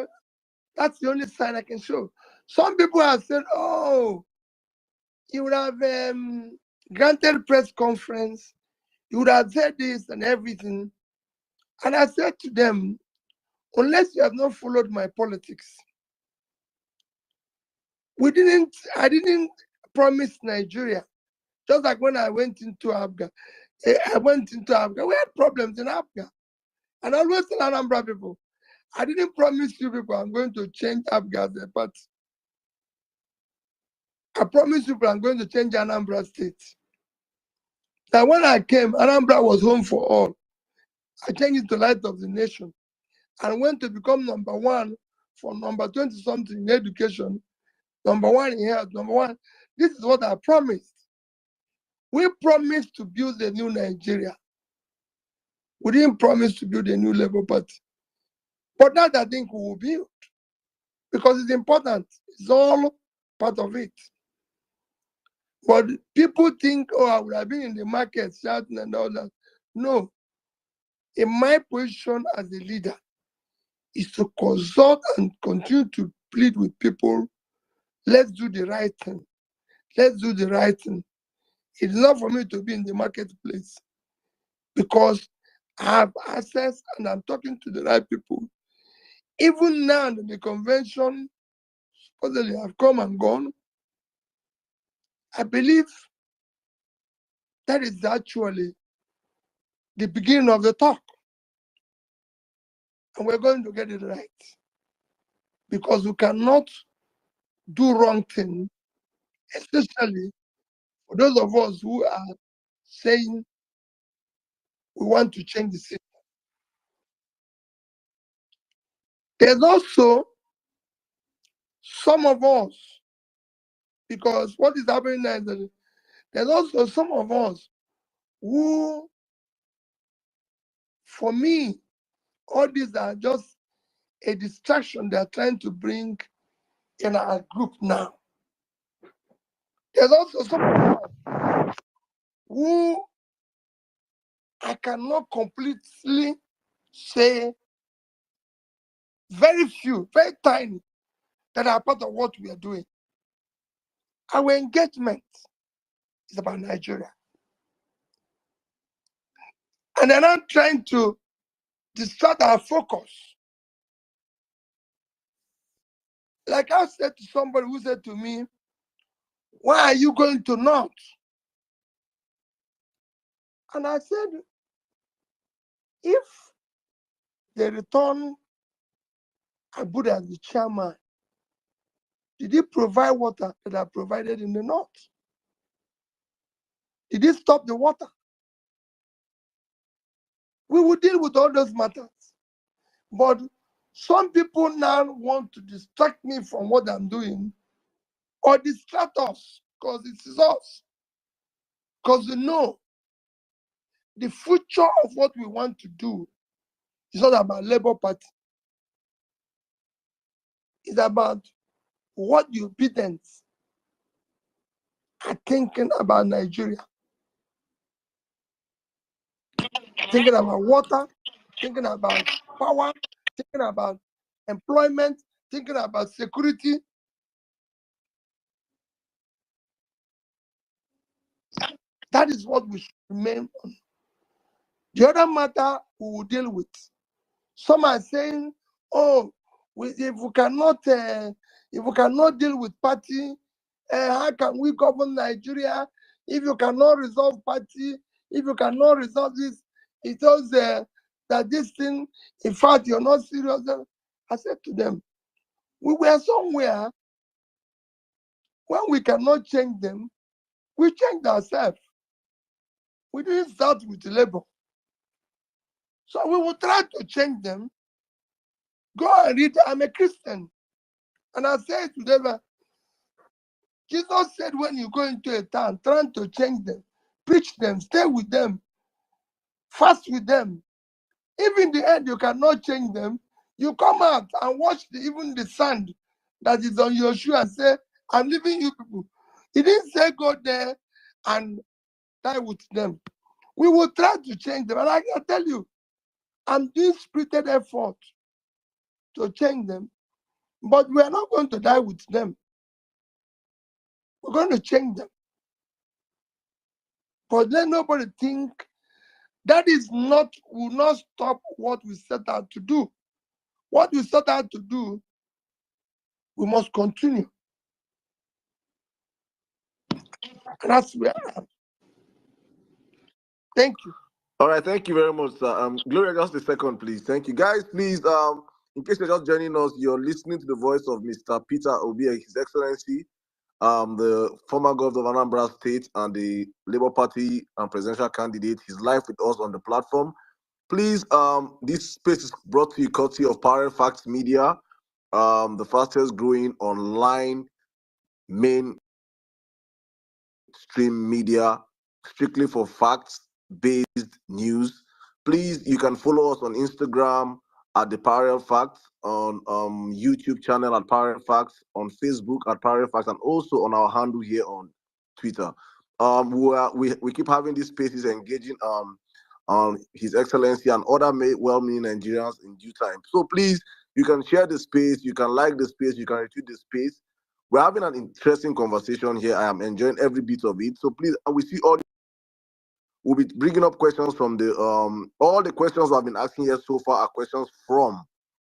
that's the only sign I can show. Some people have said, oh, you would have granted press conference, you would have said this and everything. And I said to them, unless you have not followed my politics, I didn't promise Nigeria. Just like when I went into Abga, we had problems in Abga. And I always tell Anambra people, I didn't promise you people I'm going to change Abga as a party. I promise you people I'm going to change Anambra State. Now when I came, Anambra was home for all. I changed it to Light of the Nation and went to become number one for number 20 something in education, number one in health, number one. This is what I promised. We promised to build a new Nigeria. We didn't promise to build a new Labour Party. But that I think we will build because it's important. It's all part of it. But people think, oh, I would have been in the market shouting and all that. No. In my position as a leader is to consult and continue to plead with people. Let's do the right thing. Let's do the right thing. It's not for me to be in the marketplace because I have access and I'm talking to the right people. Even now that the convention supposedly have come and gone, I believe that is actually the beginning of the talk. and we're going to get it right. Because we cannot do wrong thing, especially for those of us who are saying we want to change the system. There's also some of us, because what is happening now is that there's also some of us who, for me, all these are just a distraction they're trying to bring in our group now. There's also some of us who I cannot completely say, very few, very tiny, that are part of what we are doing. Our engagement is about Nigeria. And they're not trying to distract our focus. Like I said to somebody who said to me, why are you going to North? And I said, if they return Abu as the chairman, did he provide water that are provided in the North? Did he stop the water? We will deal with all those matters. But some people now want to distract me from what I'm doing or distract us because it is us. Because you know, the future of what we want to do is not about Labour Party. It's about what the Obedience are thinking about Nigeria. Thinking about water, thinking about power, thinking about employment, thinking about security. That is what we should remain on. The other matter we will deal with. Some are saying, oh, if we cannot deal with party, how can we govern Nigeria? If you cannot resolve party, if you cannot resolve this, it tells that this thing, in fact, you're not serious. I said to them, we were somewhere when we cannot change them, we changed ourselves. We didn't start with Labour. So we will try to change them. Go and read, I'm a Christian. And I said to them, Jesus said when you go into a town, trying to change them, preach them, stay with them, fast with them. If in the end you cannot change them, you come out and wash even the sand that is on your shoe and say, I'm leaving you people. He didn't say go there and die with them. We will try to change them. And I can tell you, I'm doing spirited effort to change them, but we are not going to die with them. We're going to change them. But let nobody think that will not stop what we set out to do. What we set out to do, we must continue. And that's where I am. Thank you. All right, thank you very much, sir. Gloria, just a second, please. Thank you, guys. Please, in case you're just joining us, you're listening to the voice of Mr. Peter Obi, His Excellency, the former governor of Anambra State and the Labour Party and presidential candidate. He's live with us on the platform. Please, this space is brought to you courtesy of Power Facts Media, the fastest growing online mainstream media, strictly for facts-based news. Please, you can follow us on Instagram at the Parallel Facts, on YouTube channel at Parallel Facts, on Facebook at Parallel Facts, and also on our handle here on Twitter. We keep having these spaces engaging His Excellency and other well-meaning Nigerians in due time. So please, you can share the space, you can like the space, you can retweet the space. We're having an interesting conversation here. I am enjoying every bit of it. So please, we see all. We'll be bringing up questions from the all the questions I've been asking here so far are questions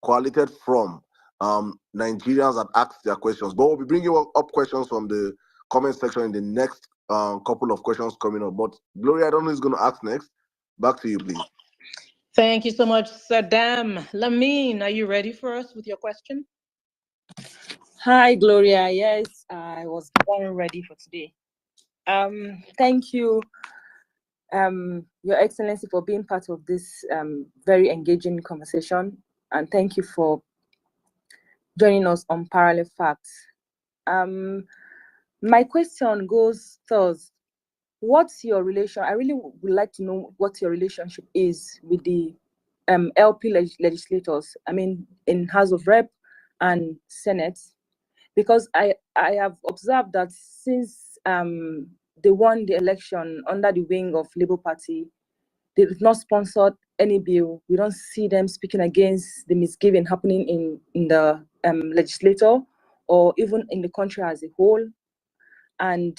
collated from Nigerians that asked their questions. But we'll be bringing up questions from the comment section in the next couple of questions coming up. But Gloria, I don't know who's going to ask next. Back to you, please. Thank you so much, Saddam. Lamine, are you ready for us with your question? Hi, Gloria. Yes, I was born ready for today. Thank you, Your Excellency, for being part of this very engaging conversation, and thank you for joining us on Parallel Facts. My question goes thus: what's your relation? I really would like to know what your relationship is with the LP legislators. I mean, in House of Rep and Senate, because I have observed that since they won the election under the wing of Labour Party, they've not sponsored any bill. We don't see them speaking against the misgiving happening in the legislature or even in the country as a whole. And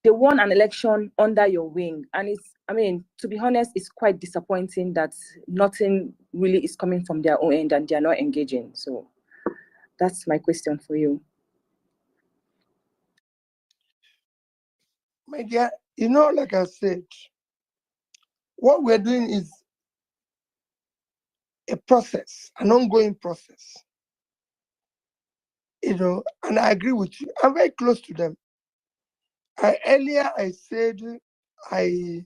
they won an election under your wing. And it's, I mean, to be honest, it's quite disappointing that nothing really is coming from their own end and they're not engaging. So that's my question for you. My dear, you know, like I said, what we're doing is a process, an ongoing process. You know, and I agree with you. I'm very close to them. Earlier I said I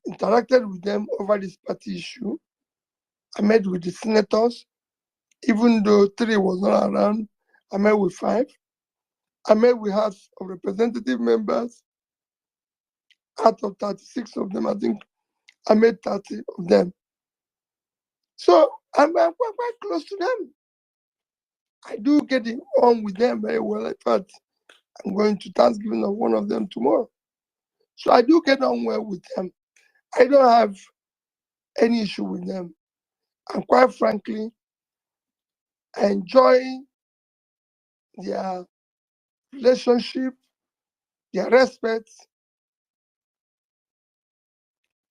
interacted with them over this party issue. I met with the senators, even though 3 was not around. I met with 5. I met with House of Representative members. Out of 36 of them, I think I met 30 of them. So I'm quite close to them. I do get on with them very well. In fact, I'm going to Thanksgiving of one of them tomorrow. So I do get on well with them. I don't have any issue with them. And quite frankly, I enjoy their relationship, their respect,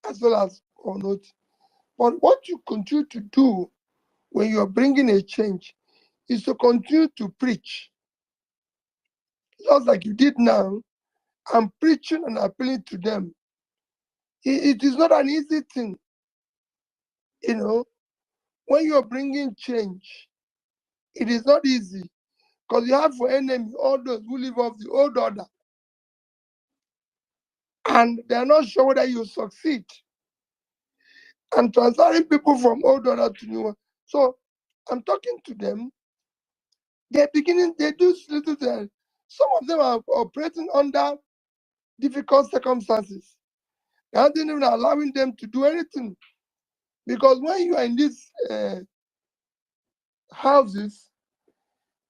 as well as or not. But what you continue to do when you are bringing a change is to continue to preach. Just like you did now, I'm preaching and appealing to them. It is not an easy thing. You know, when you're bringing change, it is not easy because you have for enemy all those who live off the old order and they're not sure whether you succeed. And transferring people from old order to new one. So I'm talking to them. They're beginning, they do little things. Some of them are operating under difficult circumstances. They aren't even allowing them to do anything. Because when you are in these houses,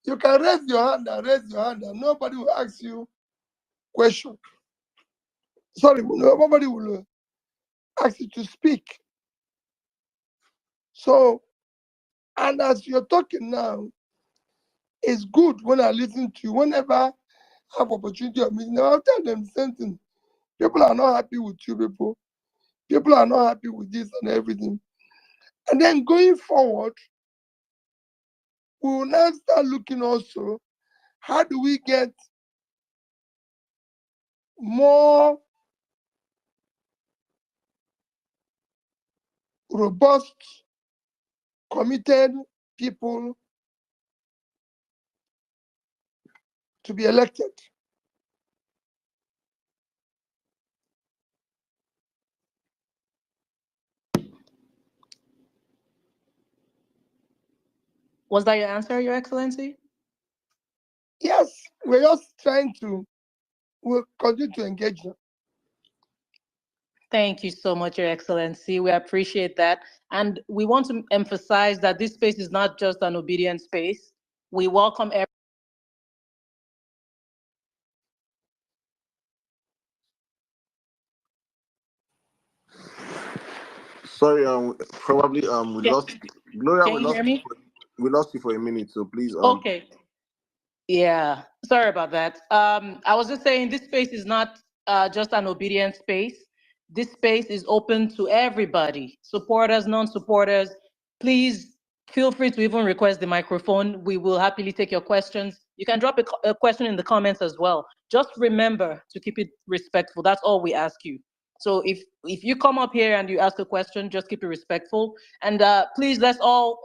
you can raise your hand and nobody will ask you question. Sorry, nobody will ask you to speak. So, and as you're talking now, it's good when I listen to you. Whenever I have opportunity of meeting them, I'll tell them the same thing. People are not happy with you people. People are not happy with this and everything. And then going forward, we will now start looking also, how do we get more robust, committed people to be elected. Was that your answer, Your Excellency? Yes, we're just trying to, we'll continue to engage them. Thank you so much, Your Excellency. We appreciate that. And we want to emphasize that this space is not just an obedient space. We welcome everyone. Sorry, probably we Can, lost Gloria. can you hear me? We lost you for a minute, so please Okay. Yeah, sorry about that. I was just saying this space is not just an obedient space. This space is open to everybody, supporters, non-supporters. Please feel free to even request the microphone. We will happily take your questions. You can drop a question in the comments as well. Just remember to keep it respectful. That's all we ask you. So if you come up here and you ask a question, just keep it respectful. And please, let's all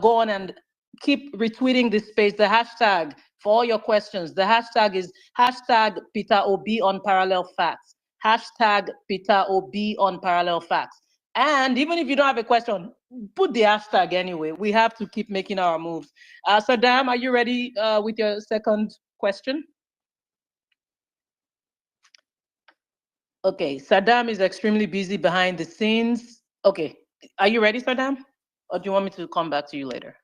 go on and keep retweeting this space. The hashtag for all your questions. The hashtag is hashtag Peter Obi on parallel facts. Hashtag Peter Obi on parallel facts. And even if you don't have a question, put the hashtag anyway. We have to keep making our moves. Saddam, are you ready with your second question? Okay, Saddam is extremely busy behind the scenes. Okay, are you ready, Saddam? Or do you want me to come back to you later?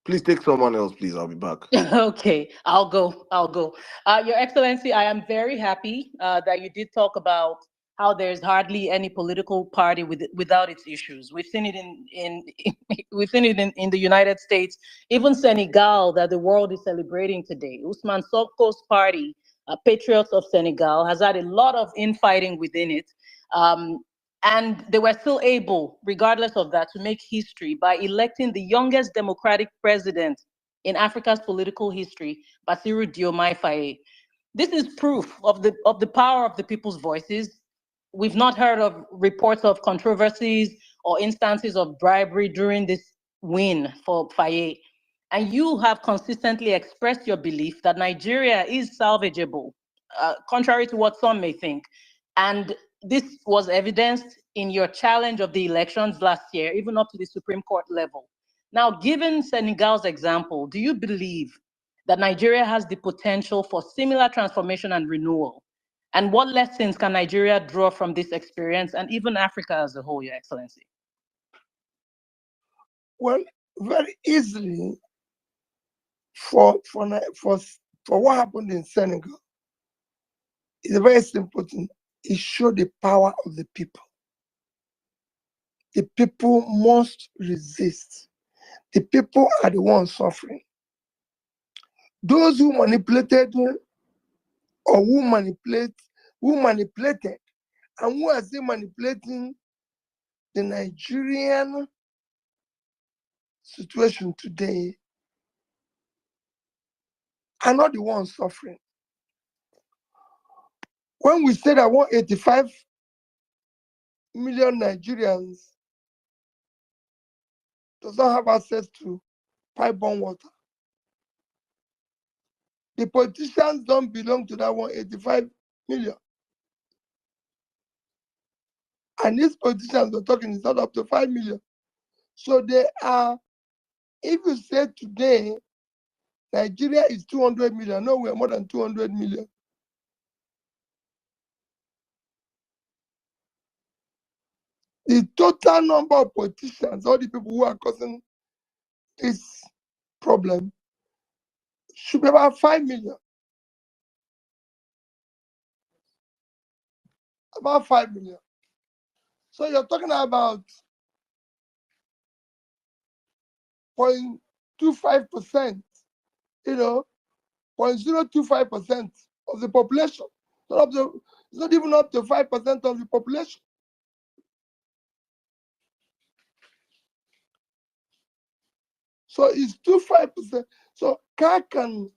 Please take someone else, please. I'll be back. Okay, I'll go. Your Excellency, I am very happy that you did talk about how there's hardly any political party without its issues. We've seen it we've seen it in the United States, even Senegal, that the world is celebrating today. Ousmane Sonko's party, Patriots of Senegal, has had a lot of infighting within it. And they were still able, regardless of that, to make history by electing the youngest democratic president in Africa's political history, Bassirou Diomaye Faye. This is proof of the power of the people's voices. We've not heard of reports of controversies or instances of bribery during this win for Faye. And you have consistently expressed your belief that Nigeria is salvageable, contrary to what some may think. And this was evidenced in your challenge of the elections last year, even up to the Supreme Court level. Now, given Senegal's example, do you believe that Nigeria has the potential for similar transformation and renewal? And what lessons can Nigeria draw from this experience and even Africa as a whole, Your Excellency? Well, very easily for what happened in Senegal, it's a very simple thing. It showed the power of the people. The people must resist. The people are the ones suffering. Those who manipulated or who manipulated, and who are still manipulating the Nigerian situation today are not the ones suffering. When we say that 185 million Nigerians does not have access to pipe-borne water, the politicians don't belong to that 185 million. And these politicians we're talking is not up to 5 million. So they are, if you say today, Nigeria is 200 million, no, we're more than 200 million. The total number of politicians, all the people who are causing this problem, should be about 5 million. About 5 million. So you're talking about 0.25%, 0.025% of the population. It's not even up to 5% of the population. So it's 25%. So can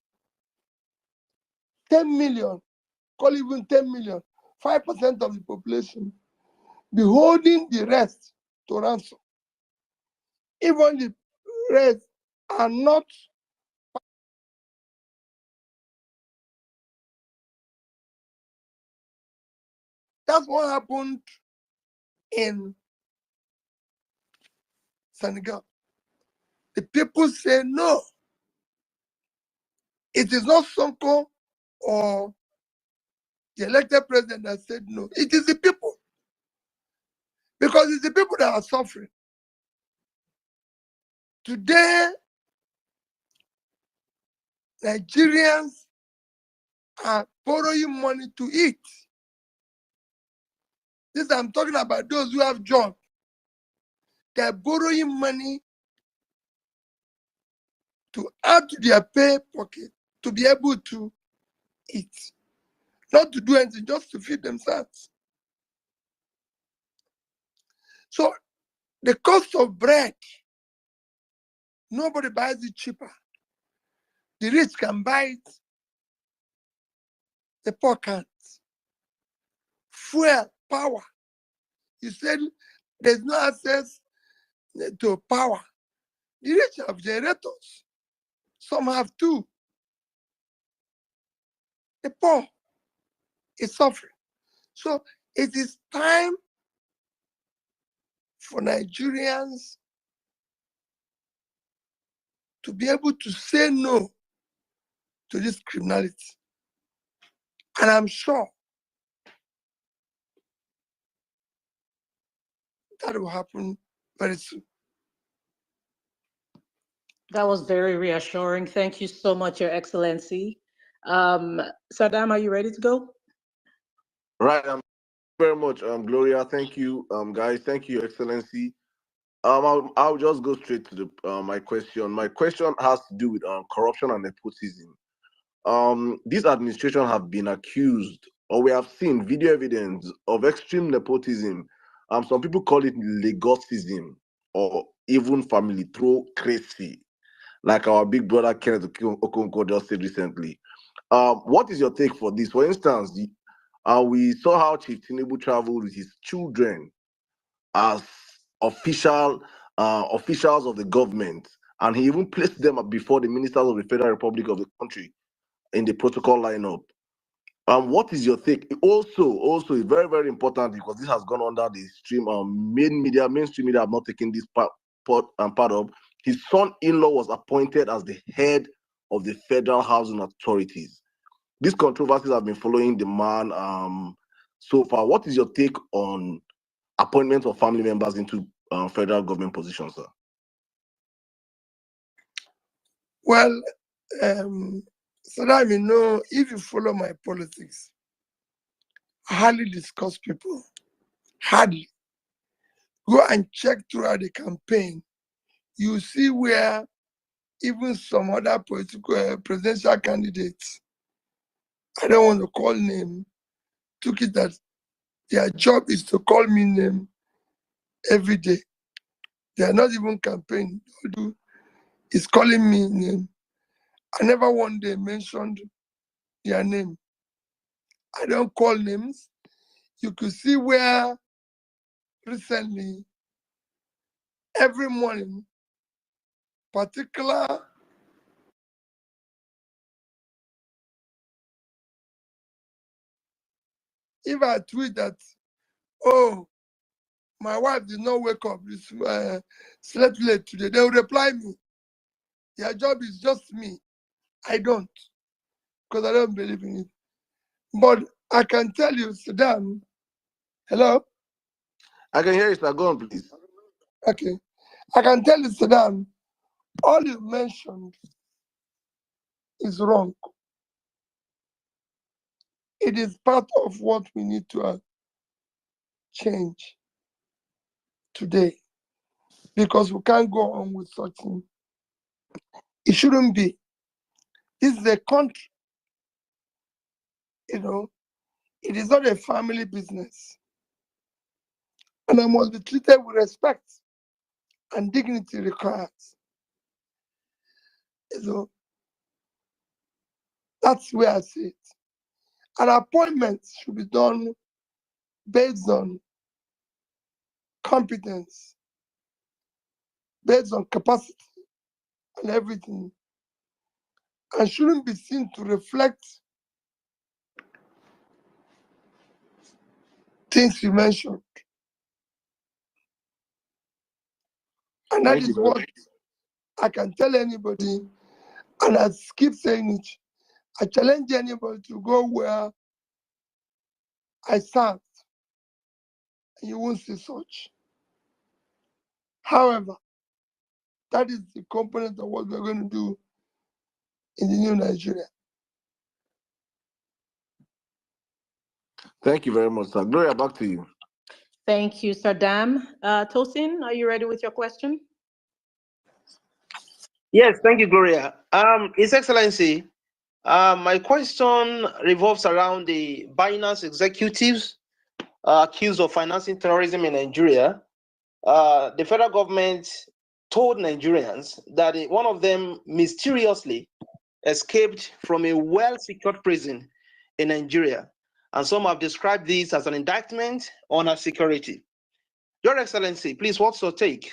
10 million, call even 10 million, 5% of the population, be holding the rest to ransom. Even the rest are not. That's what happened in Senegal. The people say no. It is not Sonko or the elected president that said no. It is the people. Because it's the people that are suffering. Today, Nigerians are borrowing money to eat. This I'm talking about those who have jobs. They're borrowing money to add to their pay pocket to be able to eat. Not to do anything, just to feed themselves. So the cost of bread, nobody buys it cheaper. The rich can buy it, the poor can't. fuel, power. You said there's no access to power. The rich have generators. Some have two. The poor is suffering. So it is time for Nigerians to be able to say no to this criminality. And I'm sure that will happen very soon. That was very reassuring. Thank you so much, Your Excellency. Saddam, are you ready to go? Right. Very much, Gloria. Thank you, guys. Thank you, Your Excellency. I'll just go straight to the my question. My question has to do with corruption and nepotism. This administration have been accused, or we have seen video evidence of extreme nepotism. Some people call it Lagosism, or even family crazy, like our big brother Kenneth Okonkwo just said recently. What is your take for this? For instance, we saw how Chief Tinubu traveled with his children as officials of the government, and he even placed them before the ministers of the Federal Republic of the country in the protocol lineup. What is your take? Also, it's very, very important because this has gone under the stream. Mainstream media have not taken this part of. His son-in-law was appointed as the head of the Federal Housing Authorities. These controversies have been following the man so far. What is your take on appointment of family members into federal government positions, sir? Well, so that you know, if you follow my politics, I hardly discuss people. Hardly. Go and check throughout the campaign. You see where even some other political presidential candidates, I don't want to call name, took it that their job is to call me name every day. They are not even campaigning. All do is calling me name. I never one day mentioned their name. I don't call names. You could see where recently, every morning, particular if I tweet that, oh, my wife did not wake up, slept late today, they will reply me. Their job is just me. I don't, because I don't believe in it. But I can tell you, Saddam, hello? I can hear you, sir. Go on, please. Okay. I can tell you, Saddam, all you mentioned is wrong. It is part of what we need to change today, because we can't go on with such thing. It shouldn't be. This is a country, you know, it is not a family business. And I must be treated with respect and dignity required. You know, that's where I see it. An appointment should be done based on competence, based on capacity and everything, and shouldn't be seen to reflect things you mentioned. And that is what I can tell anybody, and I keep saying it. I challenge anybody to go where I served, and you won't see such. However, that is the component of what we're going to do in the new Nigeria. Thank you very much, sir. Gloria, back to you. Thank you, Saddam. Tosin, are you ready with your question? Yes, thank you, Gloria. His Excellency, my question revolves around the Binance executives accused of financing terrorism in Nigeria. The federal government told Nigerians that one of them mysteriously escaped from a well-secured prison in Nigeria. and some have described this as an indictment on our security. Your Excellency, please, what's your take?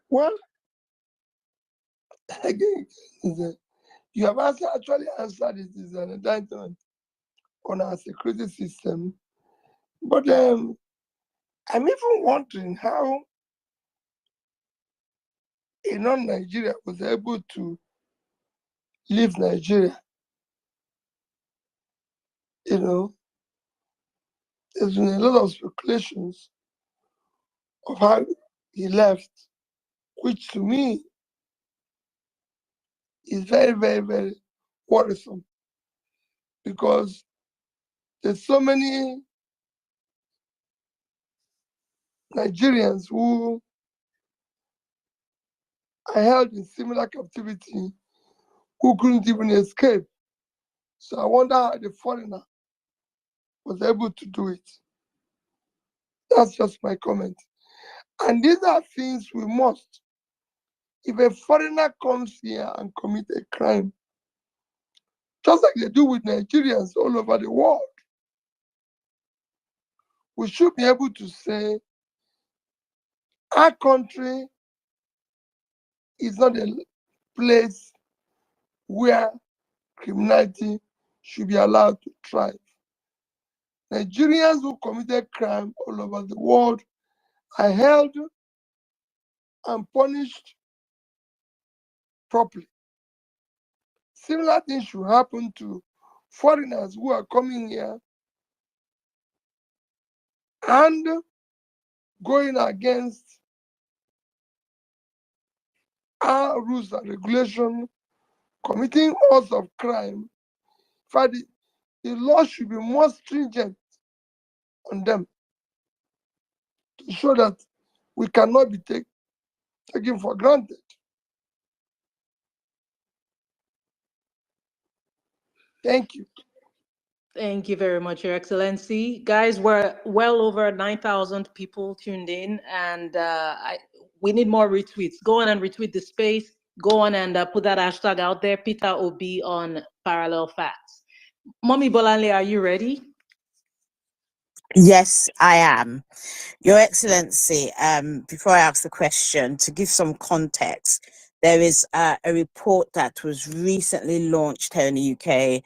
Well, again, you have actually answered it is an indictment on our security system. But I'm even wondering how a non-Nigeria was able to leave Nigeria. You know, there's been a lot of speculations of how he left, which to me is very, very, very worrisome, because there's so many Nigerians who are held in similar captivity who couldn't even escape. So I wonder how the foreigner was able to do it. That's just my comment. And these are things we must. If a foreigner comes here and commits a crime, just like they do with Nigerians all over the world, we should be able to say our country is not a place where criminality should be allowed to thrive. Nigerians who committed crime all over the world are held and punished properly. Similar things should happen to foreigners who are coming here and going against our rules and regulations, committing acts of crime. In fact, the law should be more stringent on them to show that we cannot be taken for granted. Thank you. Thank you very much, Your Excellency. Guys, we're well over 9,000 people tuned in, and we need more retweets. Go on and retweet the space. Go on and put that hashtag out there, Peter Obi on Parallel Facts. Mommy Bolanle, are you ready? Yes, I am. Your Excellency, before I ask the question, to give some context, there is a report that was recently launched here in the UK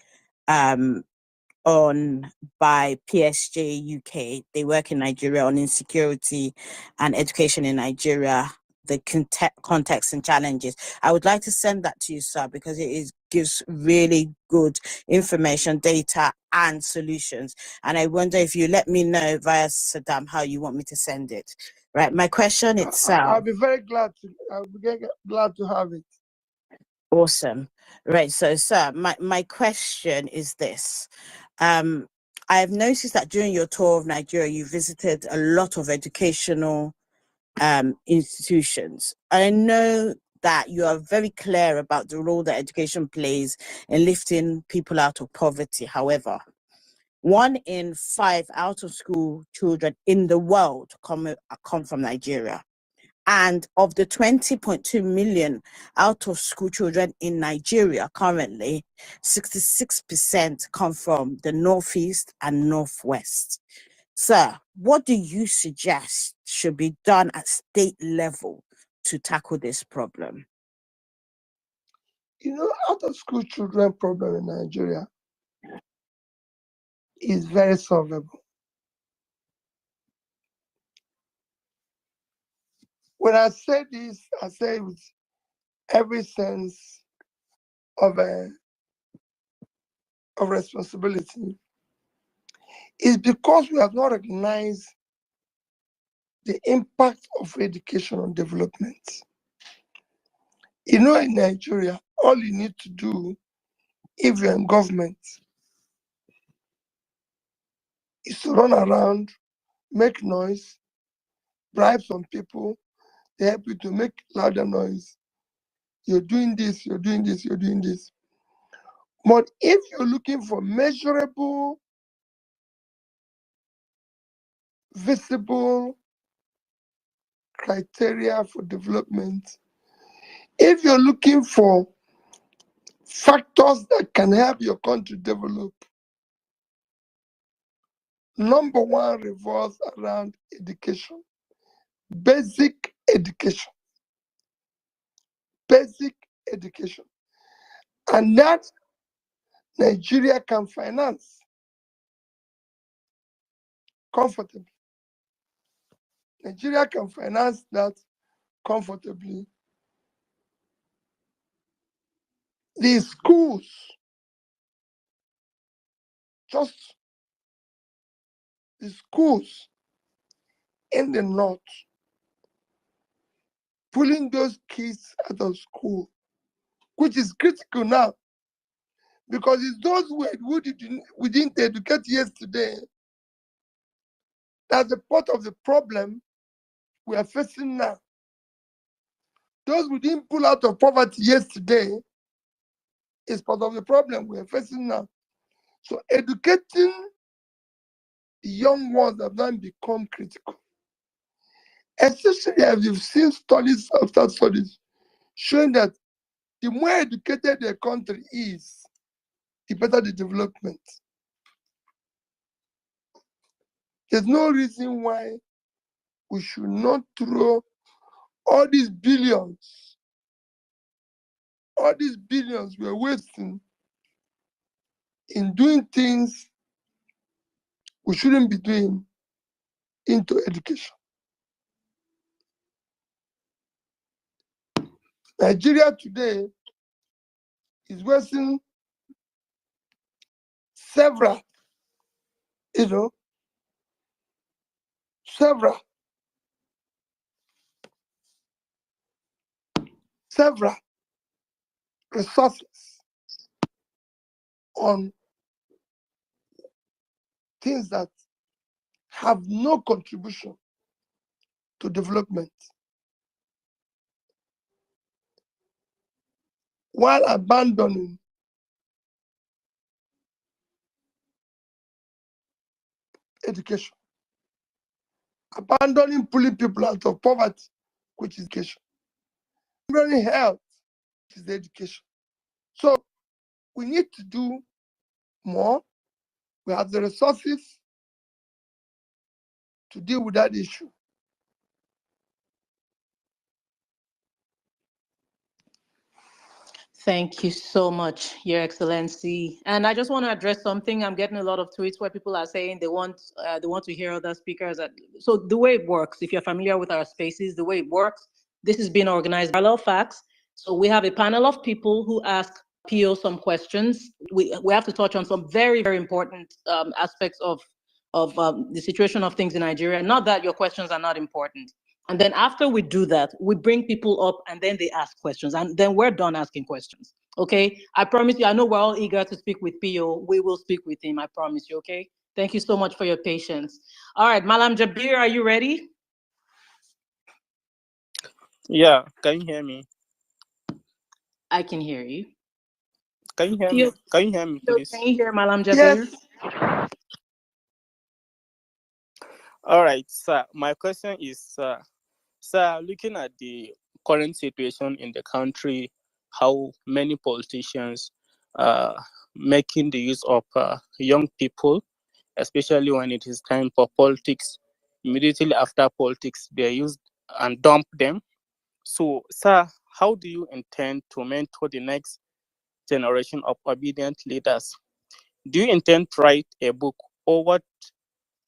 by PSG UK. They work in Nigeria on insecurity and education in Nigeria, the context and challenges. I would like to send that to you, sir, because it gives really good information, data, and solutions. And I wonder if you let me know via Saddam how you want me to send it. Right. My question itself. I'll be very glad to. I'll be glad to have it. Awesome. Right. So, sir, my question is this. I've noticed that during your tour of Nigeria, you visited a lot of educational institutions. I know that you are very clear about the role that education plays in lifting people out of poverty. However, 1 in 5 out-of-school children in the world come from Nigeria. And of the 20.2 million out-of-school children in Nigeria currently, 66% come from the Northeast and Northwest. Sir, what do you suggest should be done at state level to tackle this problem? You know, out-of-school children problem in Nigeria is very solvable. When I say this, I say it with every sense of responsibility. It's because we have not recognized the impact of education on development. You know, in Nigeria, all you need to do if you're in government is to run around, make noise, bribe some people, they help you to make louder noise. You're doing this, you're doing this, you're doing this. But if you're looking for measurable, visible criteria for development, if you're looking for factors that can help your country develop, number one revolves around education, basic education, basic education. And that Nigeria can finance comfortably. Nigeria can finance that comfortably. The schools, just the schools in the north, pulling those kids out of school, which is critical now, because it's those we didn't educate yesterday that's the part of the problem we are facing now. Those we didn't pull out of poverty yesterday is part of the problem we are facing now. So educating the young ones have now become critical. Especially as you've seen studies after studies showing that the more educated the country is, the better the development. There's no reason why we should not throw all these billions we're wasting in doing things we shouldn't be doing into education. Nigeria today is wasting several resources on things that have no contribution to development, while abandoning education, abandoning pulling people out of poverty, which is education, abandoning health, which is education. So we need to do more. We have the resources to deal with that issue. Thank you so much, Your Excellency. And I just want to address something. I'm getting a lot of tweets where people are saying they want to hear other speakers. So the way it works, if you're familiar with our spaces, the way it works, this is being organized by Parallel Facts. So we have a panel of people who ask PO some questions. We have to touch on some very, very important aspects of the situation of things in Nigeria. Not that your questions are not important. And then after we do that, we bring people up and then they ask questions. And then we're done asking questions. Okay. I promise you, I know we're all eager to speak with PO. We will speak with him. I promise you. Okay. Thank you so much for your patience. All right. Malam Jabir, are you ready? Yeah, can you hear me? I can hear you. Can you hear me? Can you hear me, please? Can you hear Malam Jabir? Yes. All right, sir. My question is, sir, looking at the current situation in the country, how many politicians making the use of young people, especially when it is time for politics, immediately after politics, they use and dump them. So, sir, how do you intend to mentor the next generation of obedient leaders? Do you intend to write a book or what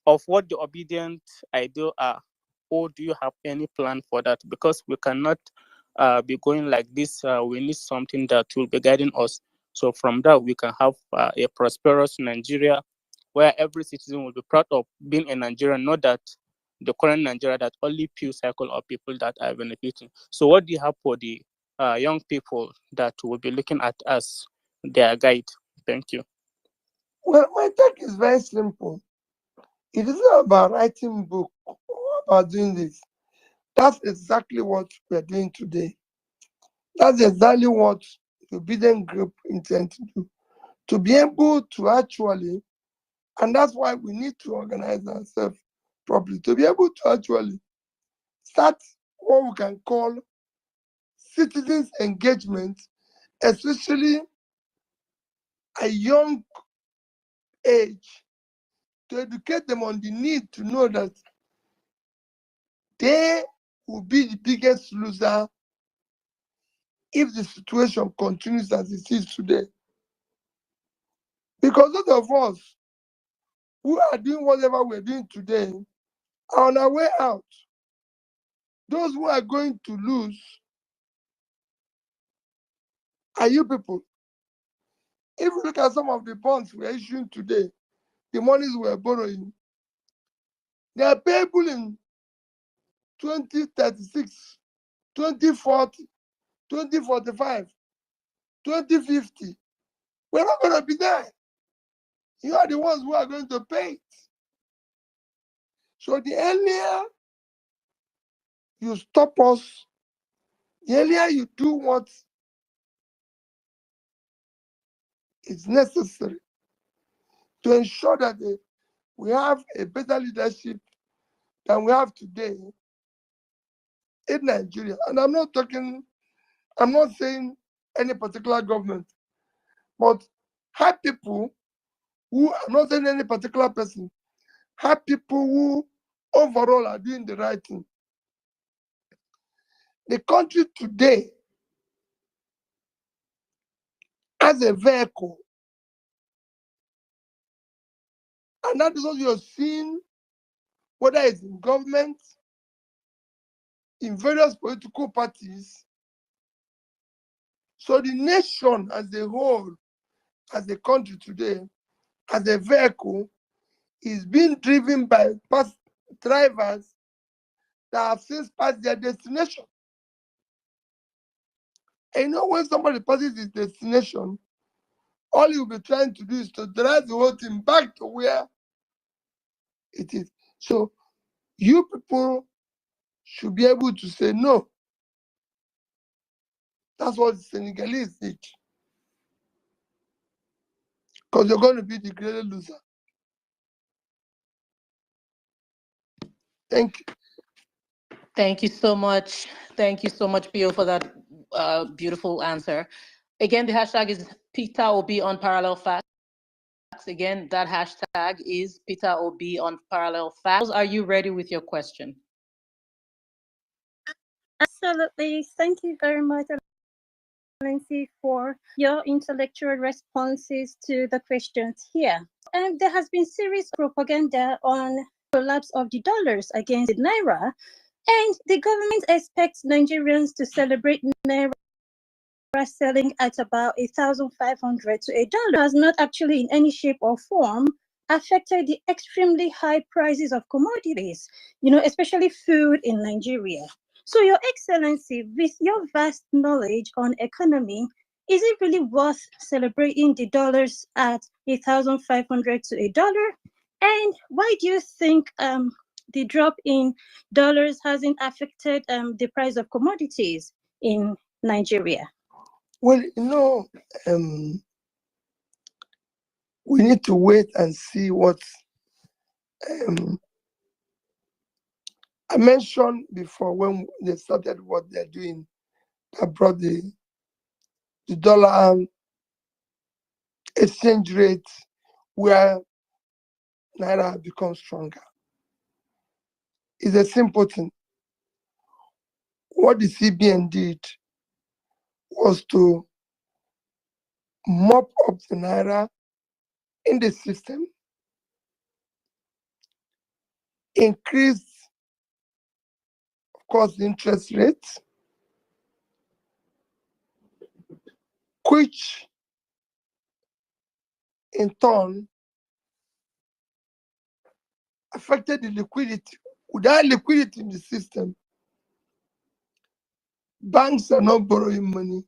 the obedient ideal are, or do you have any plan for that? Because we cannot be going like this. We need something that will be guiding us. So from that, we can have a prosperous Nigeria where every citizen will be proud of being a Nigerian, not that the current Nigeria that only few cycle of people that are benefiting. So what do you have for the young people that will be looking at us, their guide? Thank you. Well, my take is very simple. It isn't about writing book or about doing this. That's exactly what we're doing today. That's exactly what the obedient group intend to do. To be able to actually, and that's why we need to organize ourselves properly, to be able to actually start what we can call citizens engagement, especially a young age, to educate them on the need to know that they will be the biggest loser if the situation continues as it is today. Because those of us who are doing whatever we're doing today are on our way out. Those who are going to lose are you people. If you look at some of the bonds we're issuing today, the monies we're borrowing, they are payable in 2036, 2040, 2045, 2050. We're not going to be there. You are the ones who are going to pay it. So the earlier you stop us, the earlier you do what is necessary to ensure that we have a better leadership than we have today in Nigeria. And I'm not saying any particular government, but have people who, I'm not saying any particular person, have people who overall are doing the right thing. The country today has a vehicle, and that is what you're seeing, whether it's in government, in various political parties. So the nation as a whole, as a country today, as a vehicle, is being driven by past drivers that have since passed their destination. And you know, when somebody passes his destination, all you'll be trying to do is to drive the whole thing back to where it is. So you people should be able to say no. That's what the Senegalese did. Because you're going to be the greatest loser. Thank you. Thank you so much. Thank you so much, Pio, for that beautiful answer. Again, the hashtag is Peter Obi on Parallel Facts. Again, that hashtag is Peter Obi on Parallel Facts. Are you ready with your question? Absolutely. Thank you very much, Excellency, for your intellectual responses to the questions here. And there has been serious propaganda on collapse of the dollars against the naira, and the government expects Nigerians to celebrate naira selling at about 1,500 to $1 has not actually in any shape or form affected the extremely high prices of commodities, especially food in Nigeria. So, Your Excellency, with your vast knowledge on economy, is it really worth celebrating the dollars at 1,500 to $1? And why do you think the drop in dollars hasn't affected the price of commodities in Nigeria? Well, we need to wait and see what I mentioned before when they started what they're doing that brought the dollar exchange rate where naira becomes stronger. It's a simple thing. What the CBN did was to mop up the naira in the system, increase, of course, the interest rates, which in turn affected the liquidity. Without liquidity in the system, banks are not borrowing money.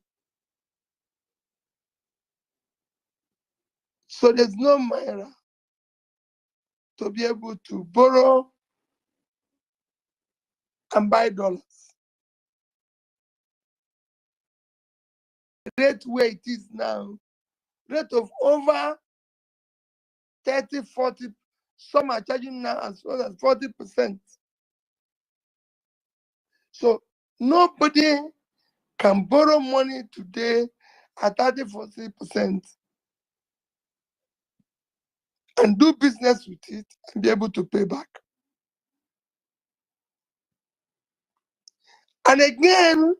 So there's no naira to be able to borrow and buy dollars. The rate where it is now, rate of over 30, 40, some are charging now as well as 40%. So nobody can borrow money today at 30, 40%. and do business with it and be able to pay back. And again,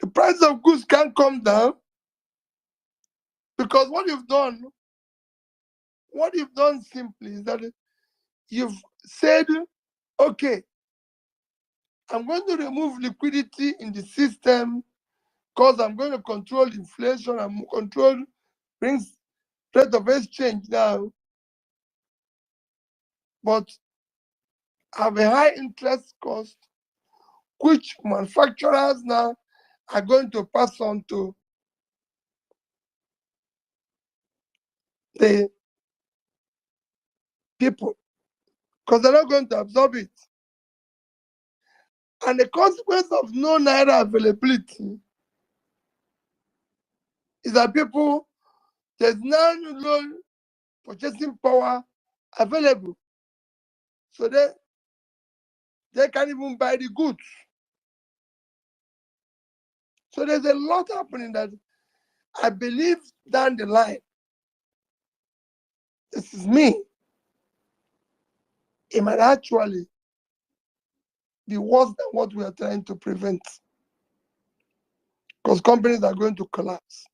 the price of goods can't come down because what you've done simply is that you've said, okay, I'm going to remove liquidity in the system because I'm going to control inflation and control brings rate of exchange now. But have a high interest cost, which manufacturers now are going to pass on to the people because they're not going to absorb it. And the consequence of no naira availability is that people, there's now no purchasing power available. So they can't even buy the goods. So there's a lot happening that I believe down the line, this is me, it might actually be worse than what we are trying to prevent. Because companies are going to collapse.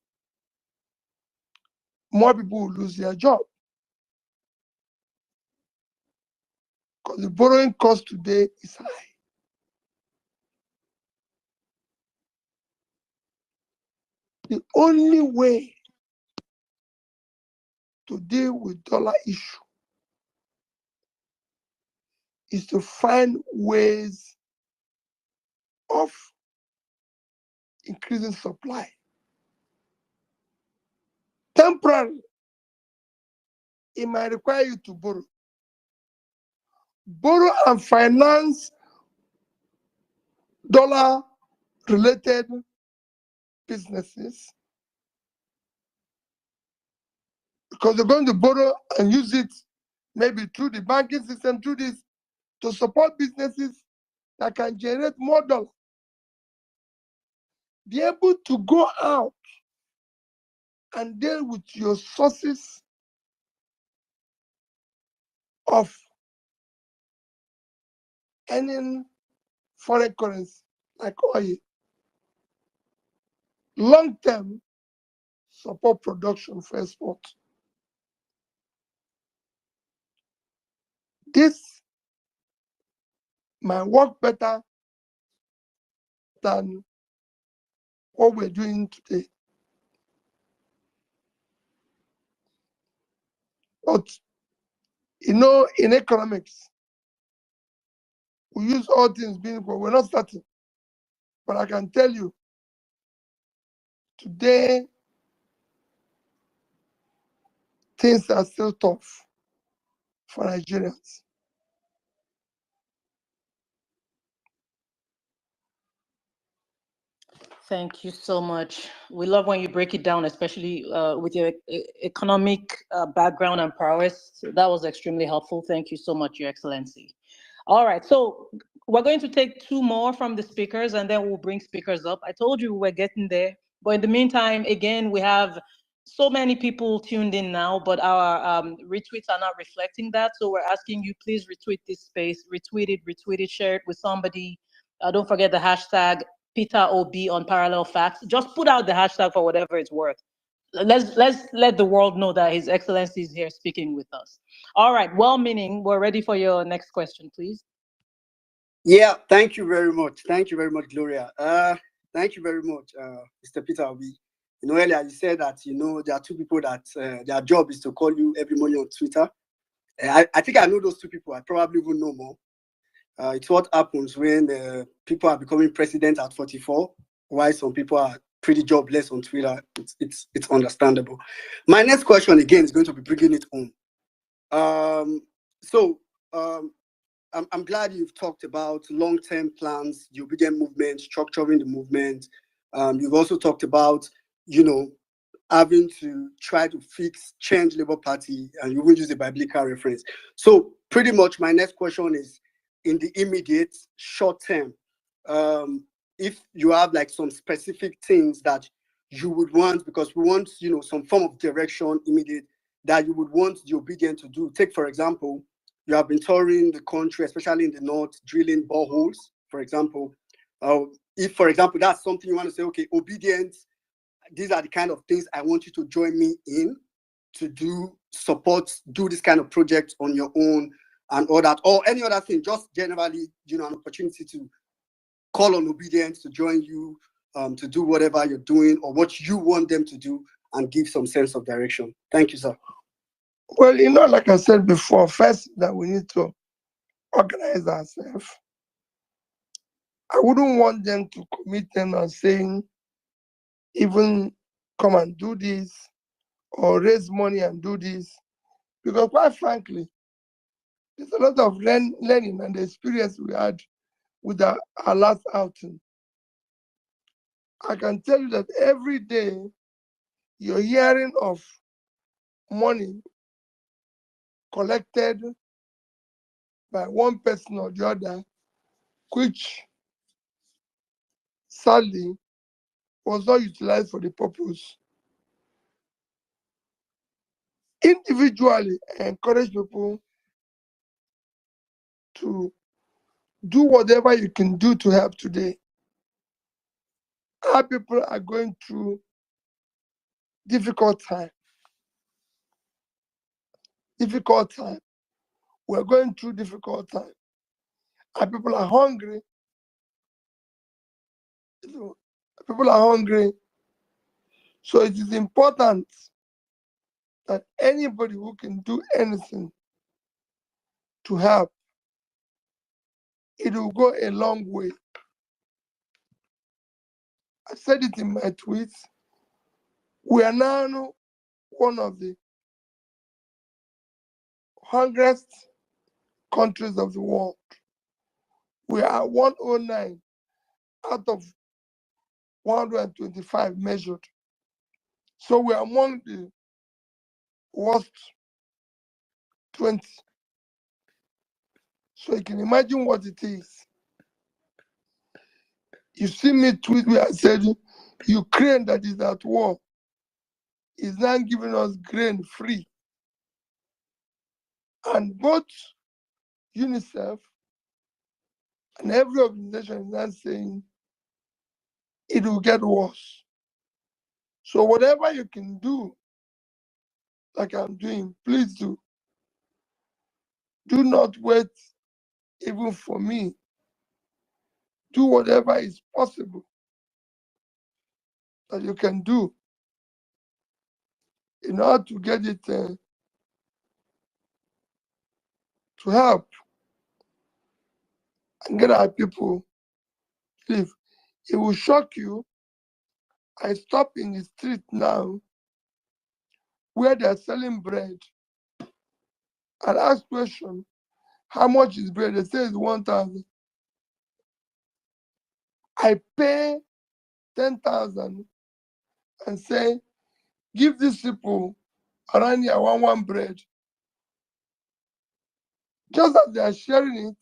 More people will lose their job. Because the borrowing cost today is high. The only way to deal with dollar issue is to find ways of increasing supply. Temporarily, it might require you to borrow. Borrow and finance dollar-related businesses because they're going to borrow and use it maybe through the banking system, through this, to support businesses that can generate more dollars. Be able to go out and deal with your sources of earning foreign currency, like oil. Long-term, support production for export. This might work better than what we're doing today. But, you know, in economics, we use all things being equal. We're not certain. But I can tell you, today, things are still tough for Nigerians. Thank you so much. We love when you break it down, especially with your economic background and prowess. That was extremely helpful. Thank you so much, Your Excellency. All right, so we're going to take two more from the speakers and then we'll bring speakers up. I told you we're getting there. But in the meantime, again, we have so many people tuned in now, but our retweets are not reflecting that. So we're asking you, please retweet this space, retweet it, share it with somebody. Don't forget the hashtag Peter Obi on Parallel Facts. Just put out the hashtag for whatever it's worth. Let's let the world know that His Excellency is here speaking with us. All right, well-meaning, we're ready for your next question, please. Yeah, thank you very much. Thank you very much, Gloria. Thank you very much, Mr. Peter Obi. You know, earlier you said that, you know, there are two people that their job is to call you every morning on Twitter. I think I know those two people. I probably even know more. It's what happens when people are becoming president at 44, while some people are pretty jobless on Twitter. It's understandable. My next question again is going to be bringing it home. I'm glad you've talked about long-term plans, the obedient movement, structuring the movement. You've also talked about, you know, having to try to change Labour Party, and you will use a biblical reference. So pretty much my next question is, in the immediate short term, if you have like some specific things that you would want, because we want, you know, some form of direction immediate, that you would want the obedient to do. Take, for example, you have been touring the country, especially in the north, drilling boreholes, for example. If, for example, that's something you want to say, okay, obedient, these are the kind of things I want you to join me in to do this kind of project on your own and all that, or any other thing, just generally, an opportunity to call on obedience to join you, to do whatever you're doing or what you want them to do and give some sense of direction. Thank you, sir. Well, like I said before, first that we need to organize ourselves. I wouldn't want them to commit them on saying, even come and do this or raise money and do this. Because quite frankly, there's a lot of learning and the experience we had with our last outing. I can tell you that every day you're hearing of money collected by one person or the other, which sadly was not utilized for the purpose. Individually, I encourage people to do whatever you can do to help today. Our people are going through difficult time. We're going through difficult time. Our people are hungry. People are hungry. So it is important that anybody who can do anything to help, it will go a long way. I said it in my tweets. We are now one of the hungriest countries of the world. We are 109 out of 125 measured. So we are among the worst 20. So you can imagine what it is. You see me tweet where I said Ukraine that is at war is now giving us grain free. And both UNICEF and every organization is now saying it will get worse. So whatever you can do, like I'm doing, please do. Do not wait even for me. Do whatever is possible that you can do in order to get it to help and get our people to live. It will shock you. I stop in the street now where they're selling bread. I ask question, how much is bread? They say it's 1,000. I pay 10,000 and say, give these people around here one bread. Just as they are sharing it,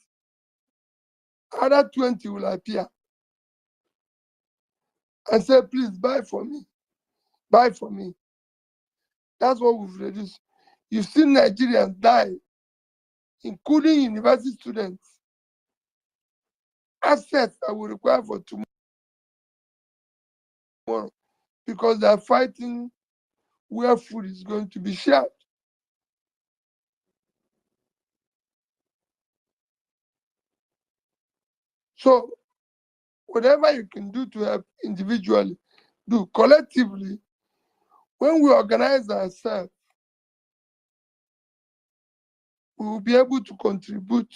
other 20 will appear and say, please buy for me. Buy for me. That's what we've reduced. You've seen Nigerians die, including university students. Assets that we require for tomorrow because they are fighting where food is going to be shared. So whatever you can do to help individually, do. Collectively, when we organize ourselves, we will be able to contribute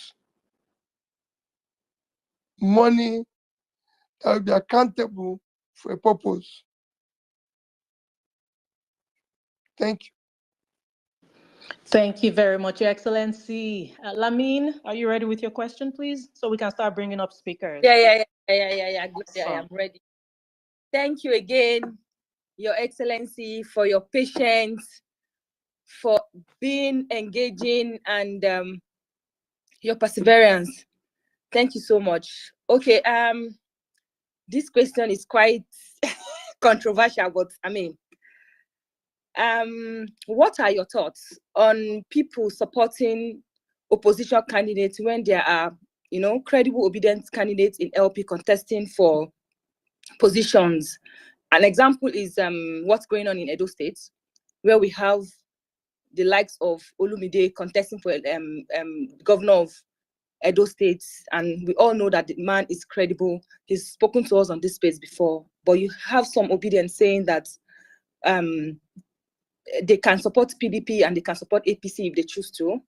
money that will be accountable for a purpose. Thank you. Thank you very much, Your Excellency. Lamine, are you ready with your question, please? So we can start bringing up speakers. Yeah. I am ready. Thank you again, Your Excellency, for your patience, for being engaging, and your perseverance. Thank you so much. Okay, this question is quite controversial, but I mean, What are your thoughts on people supporting opposition candidates when there are, credible, obedient candidates in LP contesting for positions? An example is what's going on in Edo State, where we have the likes of Olumide contesting for governor of Edo State, and we all know that the man is credible. He's spoken to us on this space before, but you have some obedience saying that they can support PDP and they can support APC if they choose to.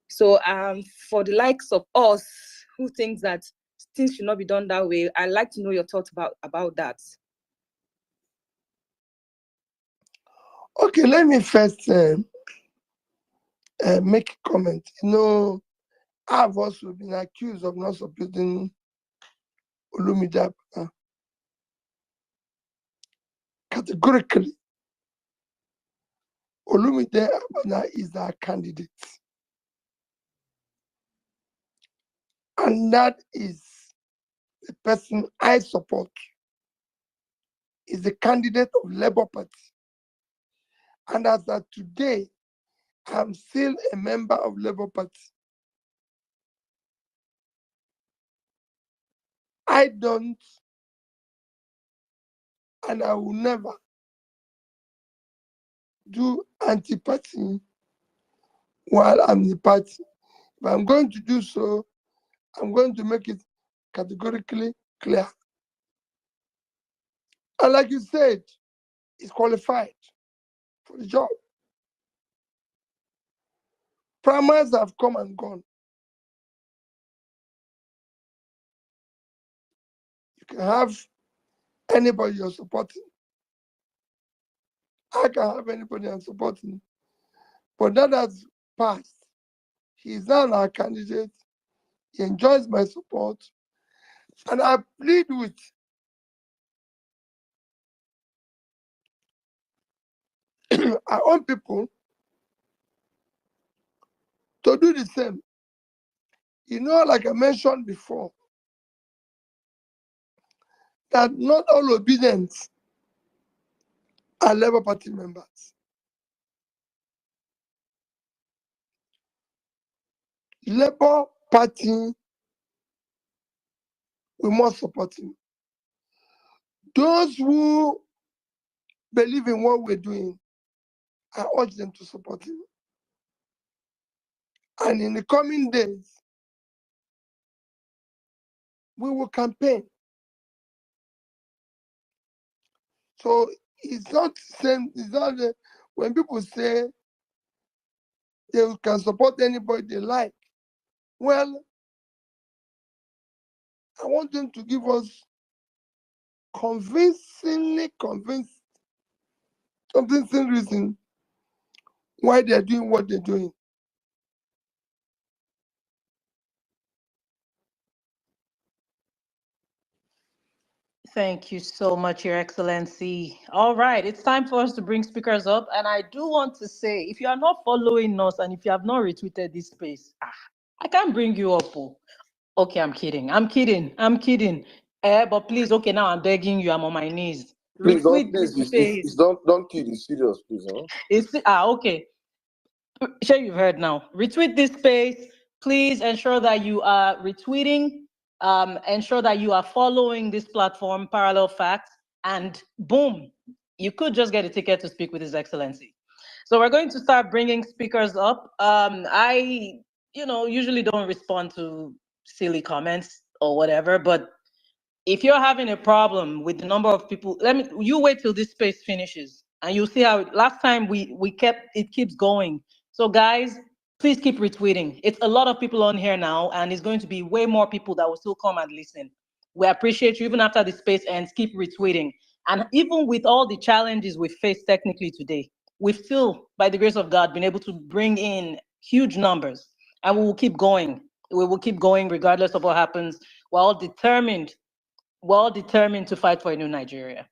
So for the likes of us who think that things should not be done that way, I'd like to know your thoughts about that. Okay, let me first make a comment. I've also been accused of not supporting Olumide categorically. Olumide is our candidate. And that is the person I support. Is the candidate of Labour Party. And as of today, I'm still a member of Labour Party. I don't, and I will never do anti-party while I'm in the party. If I'm going to do so, I'm going to make it categorically clear. And like you said, he's qualified for the job. Primaries have come and gone. You can have anybody you're supporting. I can have anybody I'm supporting. But that has passed. He is now our candidate. He enjoys my support. And I plead with our own people to do the same. Like I mentioned before, that not all obedience are Labour Party members. Labour Party, we must support him. Those who believe in what we're doing, I urge them to support him. And in the coming days, we will campaign. So it's not same. It's not when people say they can support anybody they like. Well, I want them to give us convincing reason why they're doing what they're doing. Thank you so much, Your Excellency. All right, it's time for us to bring speakers up. And I do want to say, if you are not following us and if you have not retweeted this space, I can't bring you up. Okay, I'm kidding. But please, okay, now I'm begging you, I'm on my knees. Please Retweet don't, this please, space. don't kid, it's serious, please. Huh? Okay. Sure, you've heard now. Retweet this space. Please ensure that you are retweeting. Ensure that you are following this platform, Parallel Facts, and boom, you could just get a ticket to speak with His Excellency. So we're going to start bringing speakers up. I, usually don't respond to silly comments or whatever, but if you're having a problem with the number of people, you wait till this space finishes and you'll see how last time it keeps going. So guys, please keep retweeting. It's a lot of people on here now, and it's going to be way more people that will still come and listen. We appreciate you. Even after the space ends, keep retweeting. And even with all the challenges we face technically today, we've still, by the grace of God, been able to bring in huge numbers, and we will keep going. We will keep going regardless of what happens. We're all determined to fight for a new Nigeria.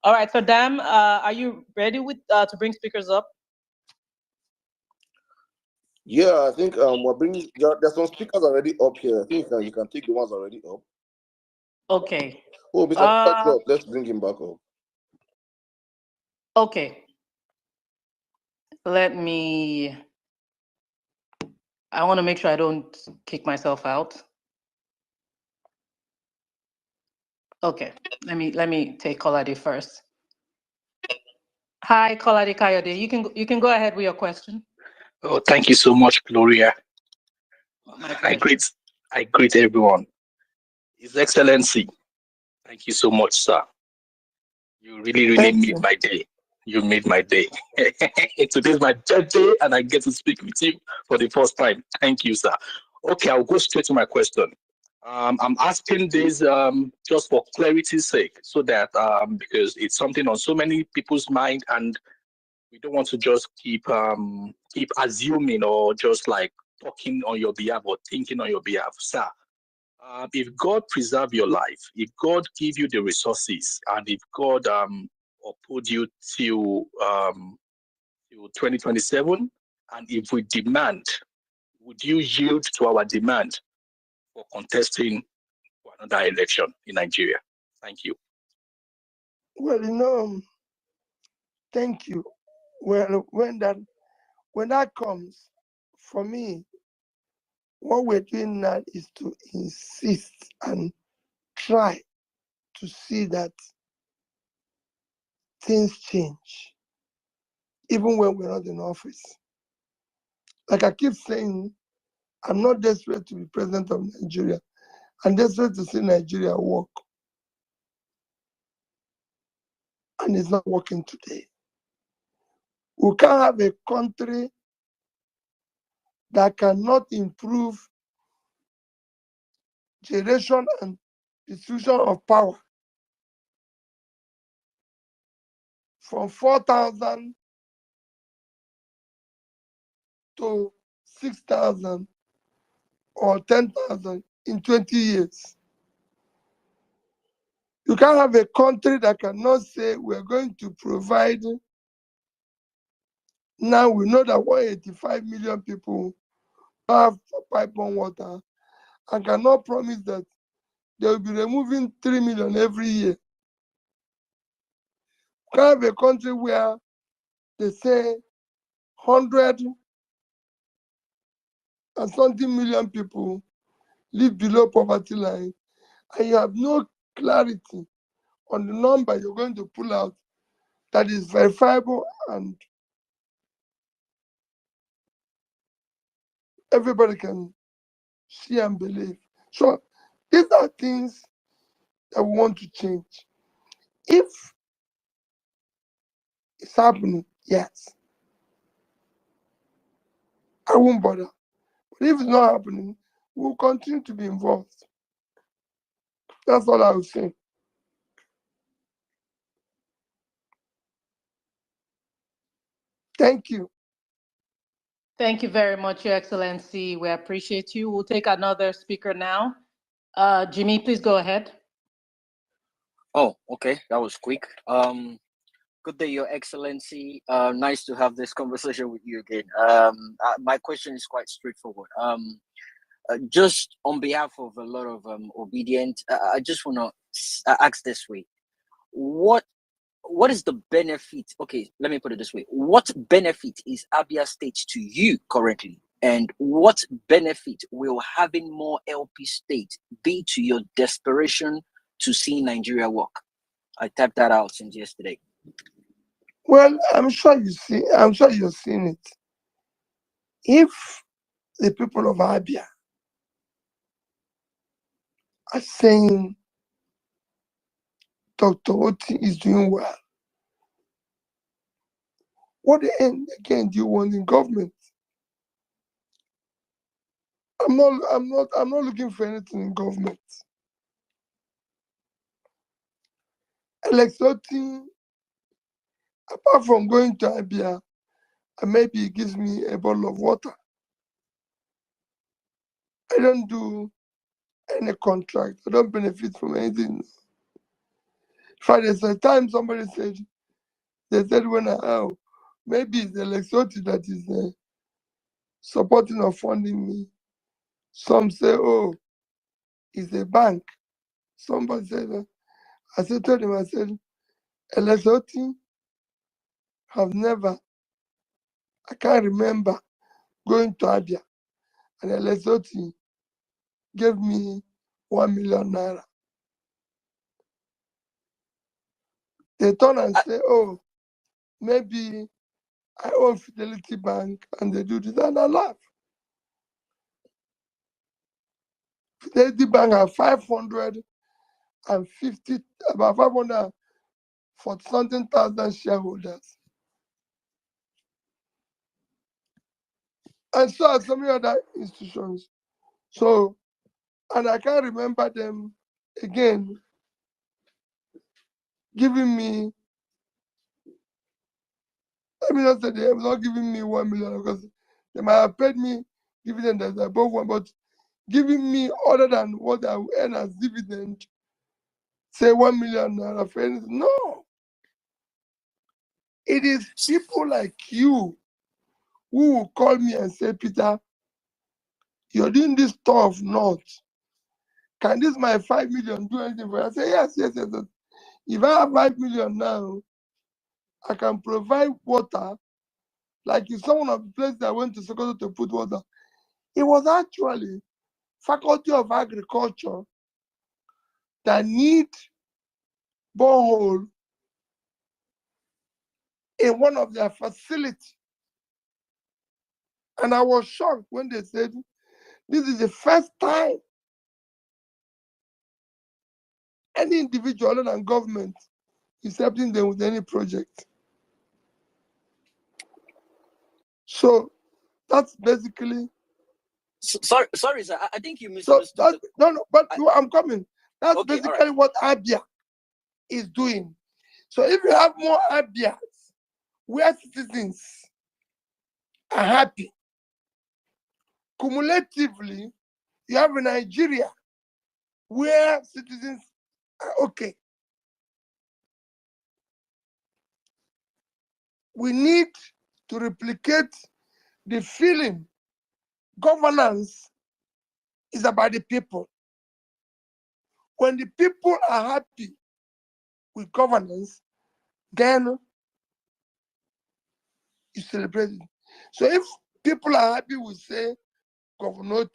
All right, so Dam, are you ready to bring speakers up? Yeah, I think we're bringing. There's some speakers already up here. I think you can take the ones already up. Okay. Oh, Mr. Let's bring him back up. Okay. Let me, I want to make sure I don't kick myself out. Okay, let me take Kolade first. Hi, Kolade Kayode. You can go ahead with your question. Oh, thank you so much, Gloria. My I pleasure. greet everyone. His Excellency, thank you so much, sir. You really Thank made you. my day. You made my day. Today's my third day, and I get to speak with you for the first time. Thank you, sir. Okay, I'll go straight to my question. I'm asking this just for clarity's sake, so that because it's something on so many people's mind, and we don't want to just keep assuming or just like talking on your behalf or thinking on your behalf, sir. If God preserve your life, if God give you the resources, and if God uphold you till 2027, and if we demand, would you yield to our demand for contesting for another election in Nigeria? Thank you. Well, thank you. Well, when that comes, for me, what we're doing now is to insist and try to see that things change, even when we're not in office. Like I keep saying, I'm not desperate to be president of Nigeria. I'm desperate to see Nigeria work. And it's not working today. We can't have a country that cannot improve generation and distribution of power from 4,000 to 6,000 or 10,000 in 20 years. You can't have a country that cannot say we're going to provide. Now we know that 185 million people have pipe-on water and cannot promise that they will be removing 3 million every year. You can't have a country where they say 100 and something million people live below poverty line, and you have no clarity on the number you're going to pull out that is verifiable and everybody can see and believe. So these are things that we want to change. If it's happening, yes, I won't bother. But if it's not happening, we'll continue to be involved. That's all I would say. Thank you. Thank you very much, Your Excellency. We appreciate you. We'll take another speaker now. Jimmy, please go ahead. Oh, okay. That was quick. Good day, Your Excellency. Nice to have this conversation with you again. My question is quite straightforward. Just on behalf of a lot of obedient, I just want to ask this way: what is the benefit? Okay, let me put it this way: what benefit is Abia State to you currently, and what benefit will having more LP state be to your desperation to see Nigeria work? I tapped that out since yesterday. Well, I'm sure you're seeing it. If the people of Abia are saying Dr. Oti is doing well, what end again do you want in government? I'm not looking for anything in government. Alex Oti, apart from going to Abia, and maybe he gives me a bottle of water. I don't do any contract. I don't benefit from anything. In fact, there's a time somebody said, when maybe it's Alex Oti that is supporting or funding me. Some say, oh, it's a bank. Somebody said that. I told him, I said, Alex Oti have never I can't remember going to Abia and Lesotho gave me 1 million naira. They turn and say, oh, maybe I own Fidelity Bank, and they do this, and I laugh. Fidelity Bank have 550, about 540 something thousand shareholders. And so are so many other institutions. So, and I can't remember them again giving me, let me not say they have not giving me 1 million because they might have paid me dividend that's above one, but giving me other than what I will earn as dividend, say 1 million naira for anything. No. It is people like you who will call me and say, Peter, you're doing this stuff not. Can this my 5 million do anything for you? I say, yes, yes, yes, yes. If I have 5 million now, I can provide water. Like in some of the places I went to Sokoto to put water, it was actually Faculty of Agriculture that need borehole in one of their facilities. And I was shocked when they said, this is the first time any individual other than government is helping them with any project. So that's basically. Sorry, sir. I think you misunderstood. But I'm coming. That's okay, basically what Abia is doing. So if you have more Abias where citizens are happy, cumulatively, you have a Nigeria where citizens are okay. We need to replicate the feeling governance is about the people. When the people are happy with governance, then you celebrate it. So if people are happy with, say, governor,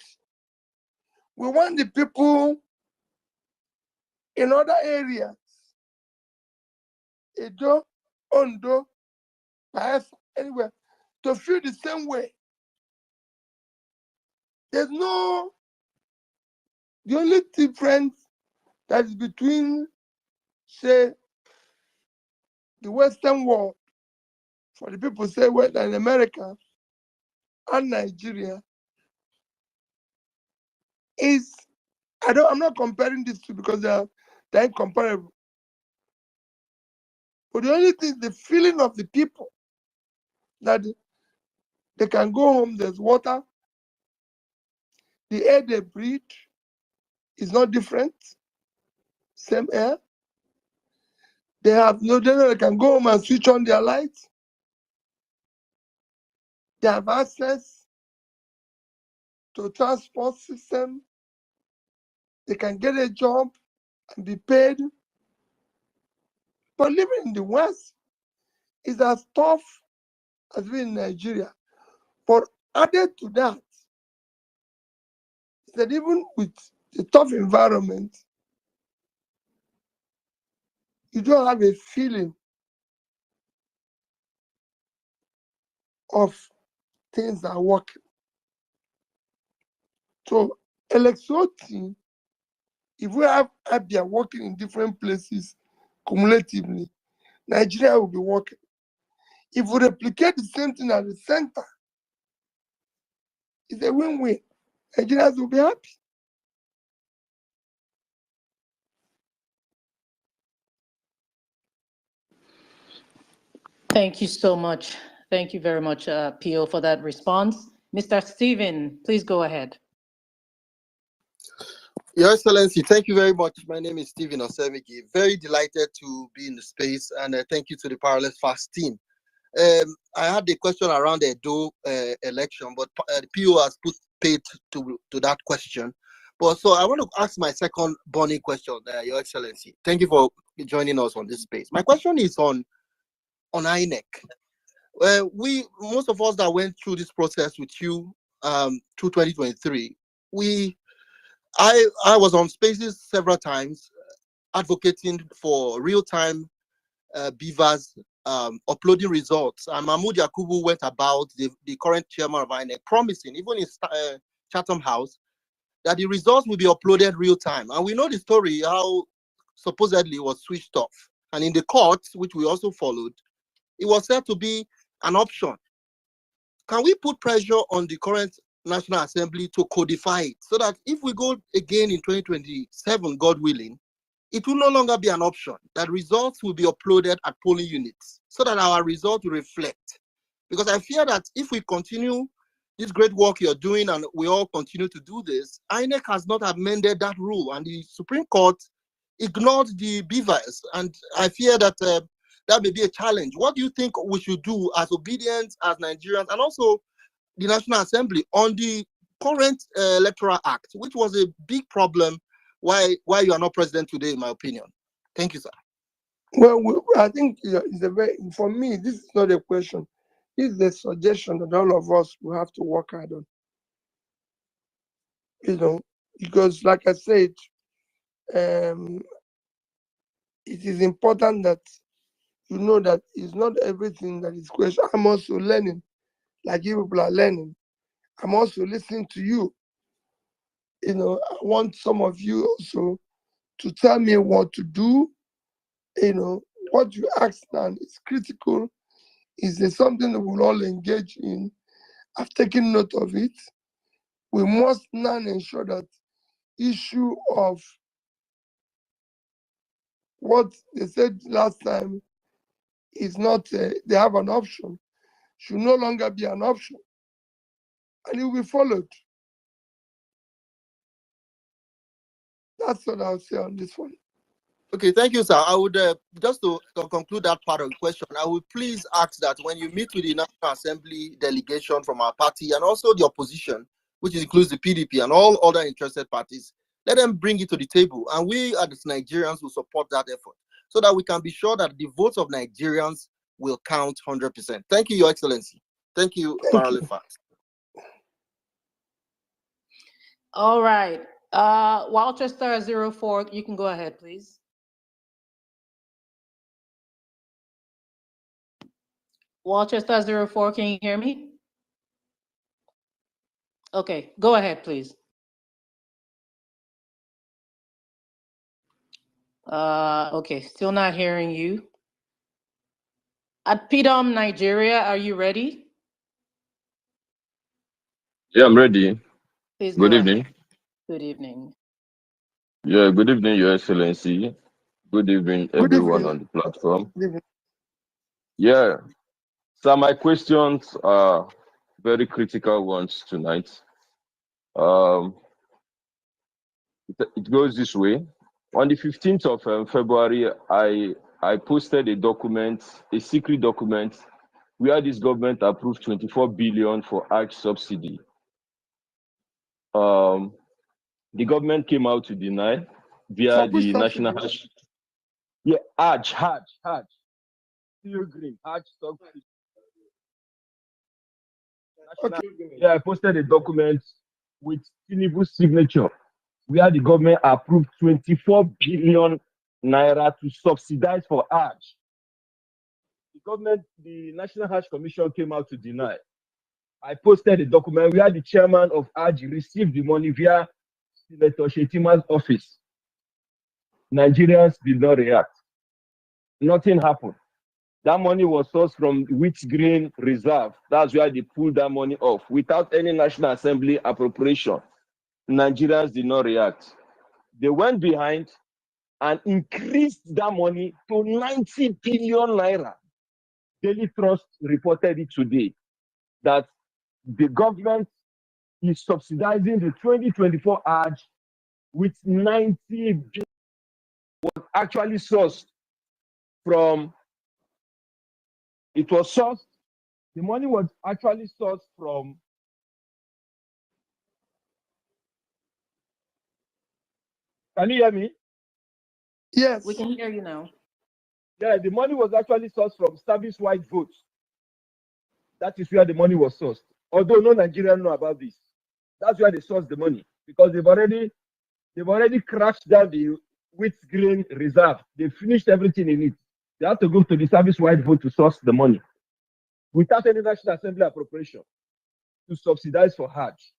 we want the people in other areas, Edo, Ondo, Bayelsa, anywhere, to feel the same way. The only difference that is between, say, the Western world, for the people say Western America and Nigeria, is, I'm not comparing these two because they're incomparable. But the only thing, the feeling of the people that they can go home, there's water, the air they breathe is not different, same air. They have no data, they can go home and switch on their lights. They have access to transport system. They can get a job and be paid. But living in the West is as tough as being in Nigeria. But added to that, is that even with the tough environment, you don't have a feeling of things are working. So, electricity, if we have Abia working in different places cumulatively, Nigeria will be working. If we replicate the same thing at the center, it's a win-win. Nigerians will be happy. Thank you so much. Thank you very much, Pio, for that response. Mr. Stephen, please go ahead. Your Excellency, thank you very much. My name is Stephen Osemigi. Very delighted to be in the space, and thank you to the Parallel Fast team. I had a question around the Edo election, but the PO has put paid to that question. But so I want to ask my second burning question, Your Excellency. Thank you for joining us on this space. My question is on INEC. Most of us that went through this process with you through 2023, I was on Spaces several times advocating for real-time beavers uploading results. And Mahmoud Yakubu went about, the current chairman of INEC, promising, even in Chatham House, that the results will be uploaded real time. And we know the story, how supposedly it was switched off. And in the courts, which we also followed, it was said to be an option. Can we put pressure on the current National Assembly to codify it so that if we go again in 2027, God willing, it will no longer be an option, that results will be uploaded at polling units so that our results will reflect? Because I fear that if we continue this great work you're doing and we all continue to do this, INEC has not amended that rule and the Supreme Court ignored the beavers. And I fear that that may be a challenge. What do you think we should do as obedience, as Nigerians, and also the National Assembly on the current Electoral Act, which was a big problem why you are not president today, in my opinion? Thank you, sir. Well, I think it's a very, for me, this is not a question. It's a suggestion that all of us will have to work hard on. Because like I said, it is important that you know that it's not everything that is question. I'm also learning, like you people are learning. I'm also listening to you. I want some of you also to tell me what to do. What you asked now is critical. Is there something that we'll all engage in? I've taken note of it. We must now ensure that issue of what they said last time is not, they have an option, should no longer be an option. And it will be followed. That's what I'll say on this one. Okay, thank you, sir. I would just to conclude that part of the question, I would please ask that when you meet with the National Assembly delegation from our party and also the opposition, which includes the PDP and all other interested parties, let them bring it to the table, and we as Nigerians will support that effort so that we can be sure that the votes of Nigerians will count 100%. Thank you, Your Excellency. Thank you, Paralefa. All right. Walchester 04, you can go ahead, please. Walchester 04, can you hear me? Okay, go ahead, please. Okay, still not hearing you. At PDOM, Nigeria, are you ready? Yeah, I'm ready. Please Good go evening. ahead. Good evening. Yeah, good evening, Your Excellency. Good evening, everyone on the platform. Good evening. Yeah, so my questions are very critical ones tonight. It goes this way. On the 15th of February, I posted a document, a secret document, where this government approved 24 billion for Hajj subsidy. The government came out to deny via the National Hajj. Yeah, Hajj. Pilgrim, Hajj subsidy. Okay. Yeah, I posted a document with Tinubu's signature where the government approved 24 billion naira to subsidize for Hajj. The National Hajj Commission came out to deny. I posted a document where the chairman of Hajj received the money via Senator Shetima's office. Nigerians did not react. Nothing happened. That money was sourced from Wheat Green Reserve. That's where they pulled that money off without any National Assembly appropriation. Nigerians did not react. They went behind and increased that money to 90 billion naira. Daily Trust reported it today that the government is subsidizing the 2024 Hajj with 90 billion. Was actually sourced from, the money was actually sourced from, can you hear me? Yes. We can hear you now. Yeah, the money was actually sourced from service-wide votes. That is where the money was sourced. Although no Nigerian know about this. That's where they source the money because they've already crashed down the wheat grain reserve. They finished everything in it. They have to go to the service-wide vote to source the money without any National Assembly appropriation to subsidize for Hajj.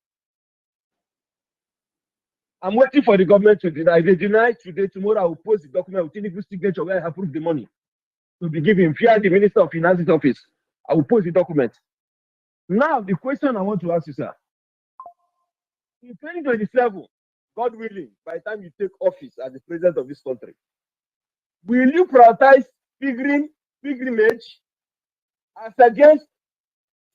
I'm waiting for the government to deny. If they deny today, tomorrow I will post the document with Tinubu's signature where I approve the money to be given via the Minister of Finance's office. I will post the document. Now, the question I want to ask you, sir. In 2027, God willing, by the time you take office as the president of this country, will you prioritize pilgrimage as against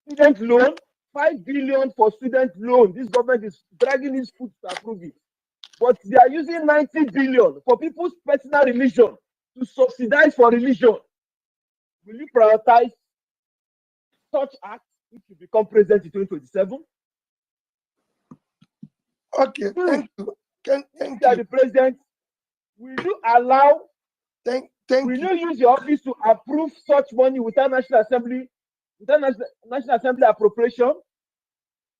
student loan? 5 billion for student loan. This government is dragging his foot to approve it. But they are using 90 billion for people's personal religion to subsidize for religion. Will you prioritize such acts if you become president in 2027? Okay, thank you. Thank you. The president, will you allow? Thank will you use your office to approve such money without National Assembly, National Assembly appropriation?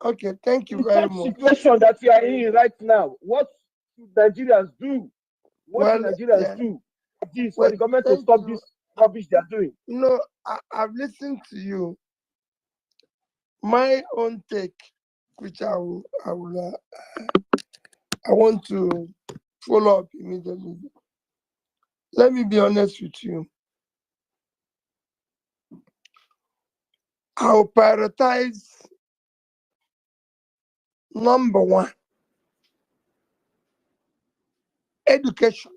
Okay, thank you in very such much. Situation that we are in right now, what should Nigerians do? What should Nigerians do? This for the government to stop this rubbish they are doing. No, I've listened to you. My own take, which I want to follow up immediately. Let me be honest with you. I'll prioritize number one, education.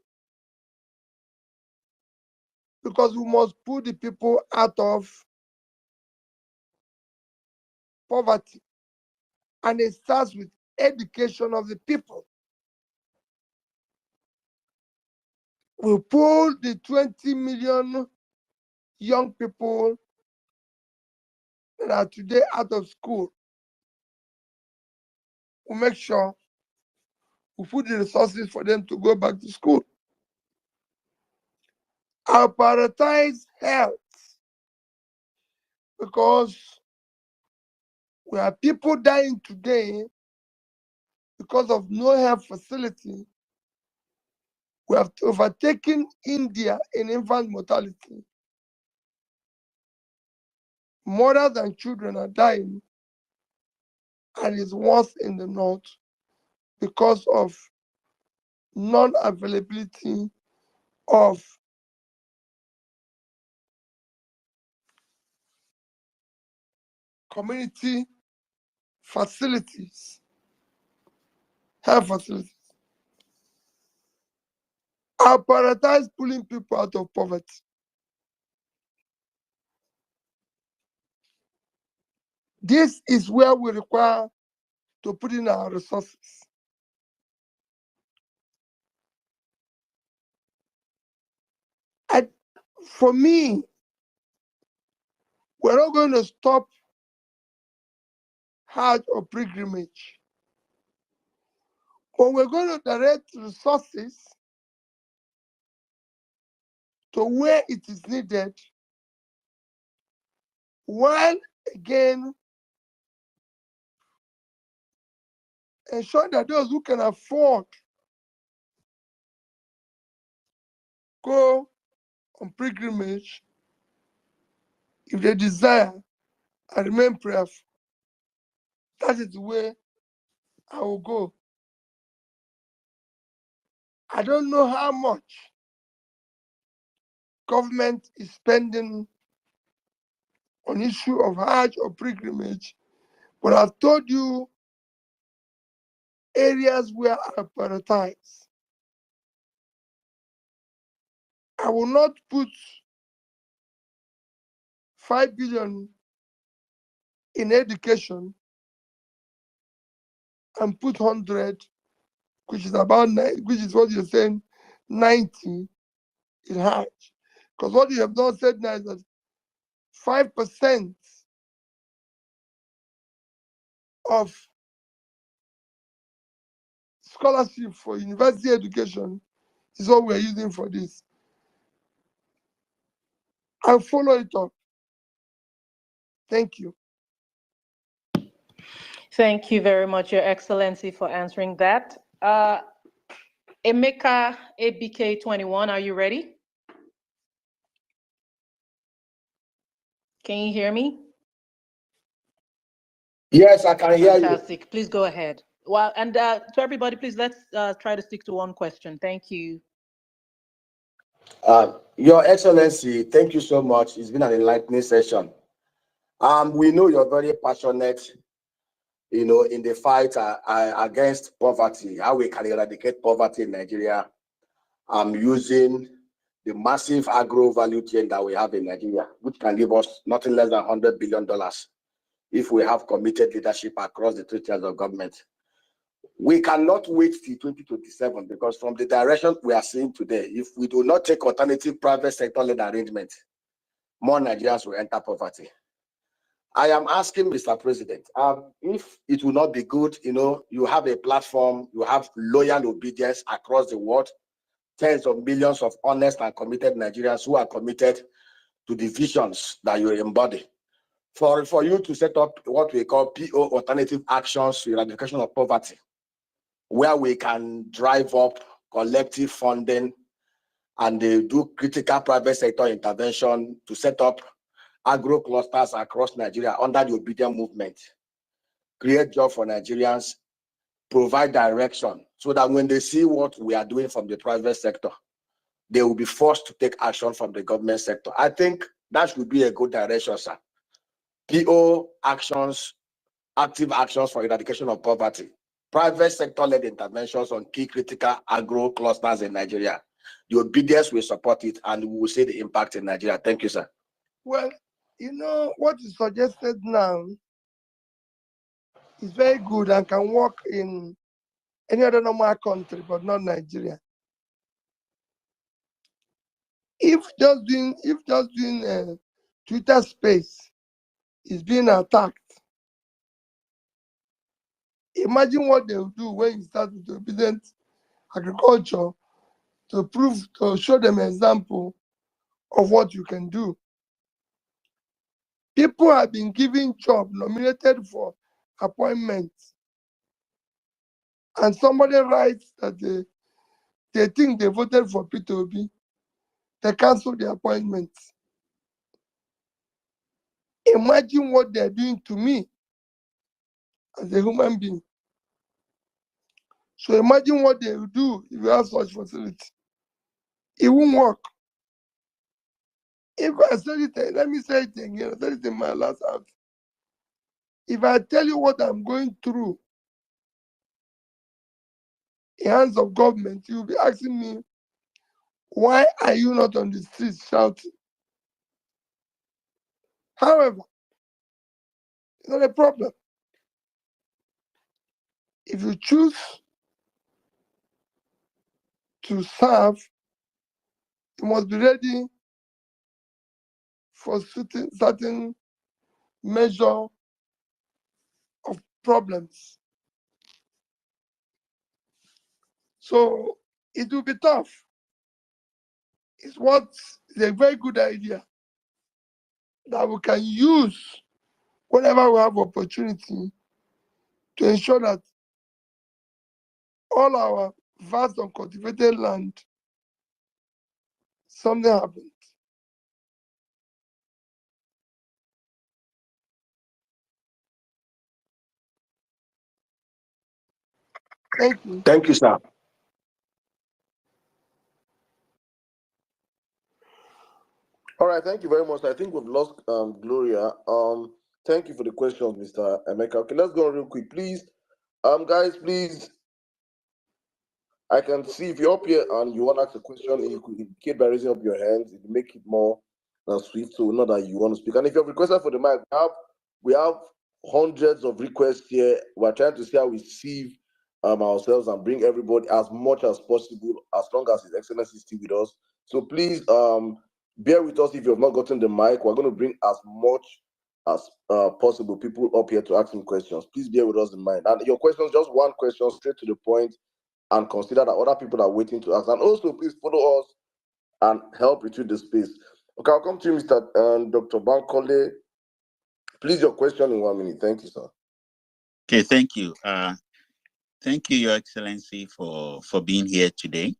Because we must put the people out of poverty. And it starts with education of the people. We pull the 20 million young people that are today out of school. We make sure we put the resources for them to go back to school. I'll prioritize health because we have people dying today because of no health facility. We have overtaken India in infant mortality. Mothers and children are dying, and it's worse in the north because of non-availability of community facilities, health facilities. I prioritize pulling people out of poverty. This is where we require to put in our resources. For me, we're not going to stop Hajj or pilgrimage, but we're going to direct resources to where it is needed, while again ensure that those who can afford go on pilgrimage, if they desire, and remain prayerful. That is the way I will go. I don't know how much government is spending on issue of Hajj or pilgrimage, but I've told you areas where I prioritize. I will not put 5 billion in education and put 100, which is about which is what you're saying, 90 in Hajj. Because what you have not said now is that 5% of scholarship for university education is what we're using for this. I'll follow it up. Thank you. Thank you very much, Your Excellency, for answering that. Emeka ABK21, are you ready? Can you hear me? Yes, I can hear you. Fantastic. Please go ahead. Well, and to everybody, please let's try to stick to one question. Thank you. Your Excellency, thank you so much. It's been an enlightening session. We know you're very passionate, in the fight against poverty, how we can eradicate poverty in Nigeria, using the massive agro value chain that we have in Nigeria, which can give us nothing less than $100 billion if we have committed leadership across the 3 tiers of government. We cannot wait till 2027 because from the direction we are seeing today, if we do not take alternative private sector-led arrangement, more Nigerians will enter poverty. I am asking Mr. President, if it will not be good, you have a platform, you have loyal obedience across the world, tens of millions of honest and committed Nigerians who are committed to the visions that you embody. For you to set up what we call PO alternative actions to eradication of poverty, where we can drive up collective funding and do critical private sector intervention to set up agro clusters across Nigeria under the obedient movement, create jobs for Nigerians, provide direction so that when they see what we are doing from the private sector, they will be forced to take action from the government sector. I think that should be a good direction, sir. PO actions, active actions for eradication of poverty, private sector-led interventions on key critical agro clusters in Nigeria. The obedience will support it and we will see the impact in Nigeria. Thank you, sir. Well, what is suggested now is very good and can work in any other normal country, but not Nigeria. If just doing Twitter space is being attacked, imagine what they will do when you start with obedient agriculture to show them an example of what you can do. People have been given job nominated for appointments, and somebody writes that they think they voted for Peter Obi. They cancel the appointments. Imagine what they're doing to me as a human being. So imagine what they will do if you have such facility. It won't work. If I said it, let me say it again. I said it in my last house. If I tell you what I'm going through in hands of government, you'll be asking me, why are you not on the streets shouting? However, it's not a problem. If you choose to serve, you must be ready for certain measure of problems. So it will be tough. It's a very good idea that we can use whenever we have opportunity to ensure that all our vast uncultivated land, something happens. Thank you. Thank you, sir. All right, thank you very much. I think we've lost Gloria. Thank you for the question, Mr. Emeka. Okay, let's go real quick, please. Guys, please. I can see if you're up here and you want to ask a question, you could indicate by raising up your hands. It will make it more sweet, so know that you want to speak. And if you have requested for the mic, we have hundreds of requests here. We're trying to see how we sieve ourselves and bring everybody as much as possible, as long as His Excellency is still with us. So please bear with us if you have not gotten the mic. We're going to bring as much as possible people up here to ask him questions. Please bear with us in mind. And your questions, just one question, straight to the point, and consider that other people are waiting to ask. And also, please follow us and help retweet the space. Okay, I'll come to you, Mr. Dr. Bankole. Please, your question in 1 minute. Thank you, sir. Okay, thank you. Thank you, Your Excellency, for being here today.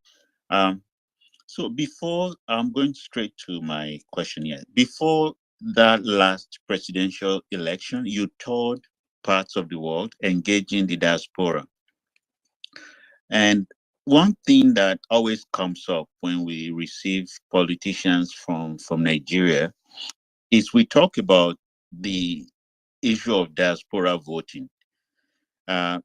So before I'm going straight to my question here. Before that last presidential election, you toured parts of the world engaging the diaspora. And one thing that always comes up when we receive politicians from Nigeria is we talk about the issue of diaspora voting. Uh,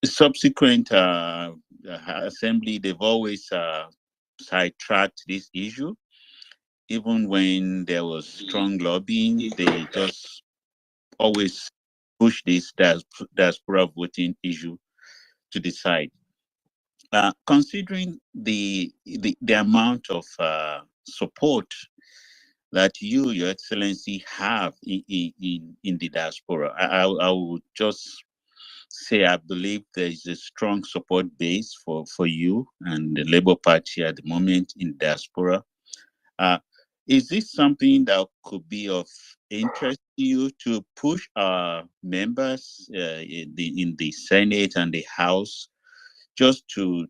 Subsequent assembly, they've always sidetracked this issue. Even when there was strong lobbying, they just always push this diaspora voting issue to the side. Considering the amount of support that you, Your Excellency, have in the diaspora, I would just say I believe there is a strong support base for you and the Labour Party at the moment in diaspora. Uh, is this something that could be of interest to you to push our members in the Senate and the House just to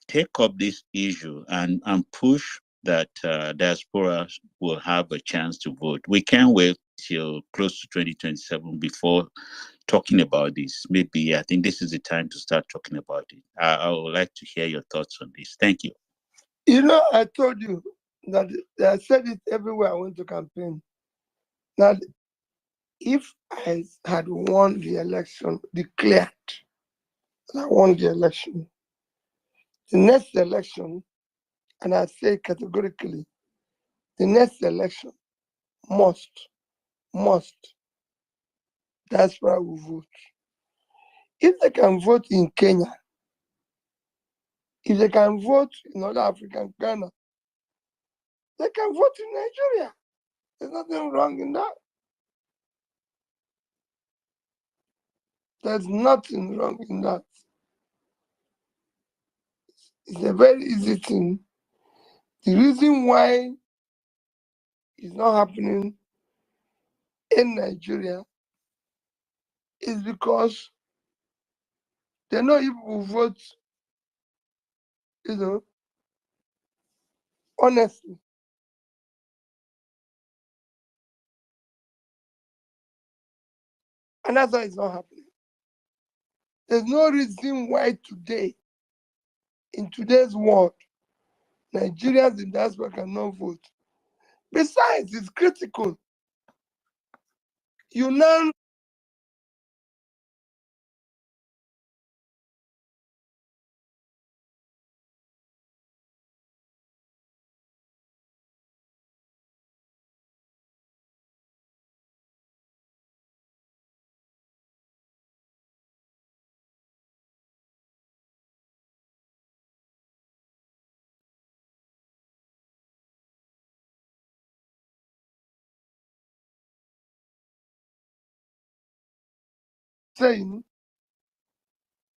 take up this issue and push that diaspora will have a chance to vote? We can't wait till close to 2027 before talking about this. Maybe I think this is the time to start talking about it. I would like to hear your thoughts on this. Thank you. You know, I told you that I said it everywhere I went to campaign. That if I had won the election, declared that I won the election, the next election, and I say categorically, the next election must, diaspora will vote. If they can vote in Kenya, if they can vote in other African Ghana, they can vote in Nigeria. There's nothing wrong in that. There's nothing wrong in that. It's a very easy thing. The reason why it's not happening in Nigeria is because they know if we vote, honestly. And that's why it's not happening. There's no reason why today, in today's world, Nigerians in diaspora cannot vote. Besides, it's critical. You now saying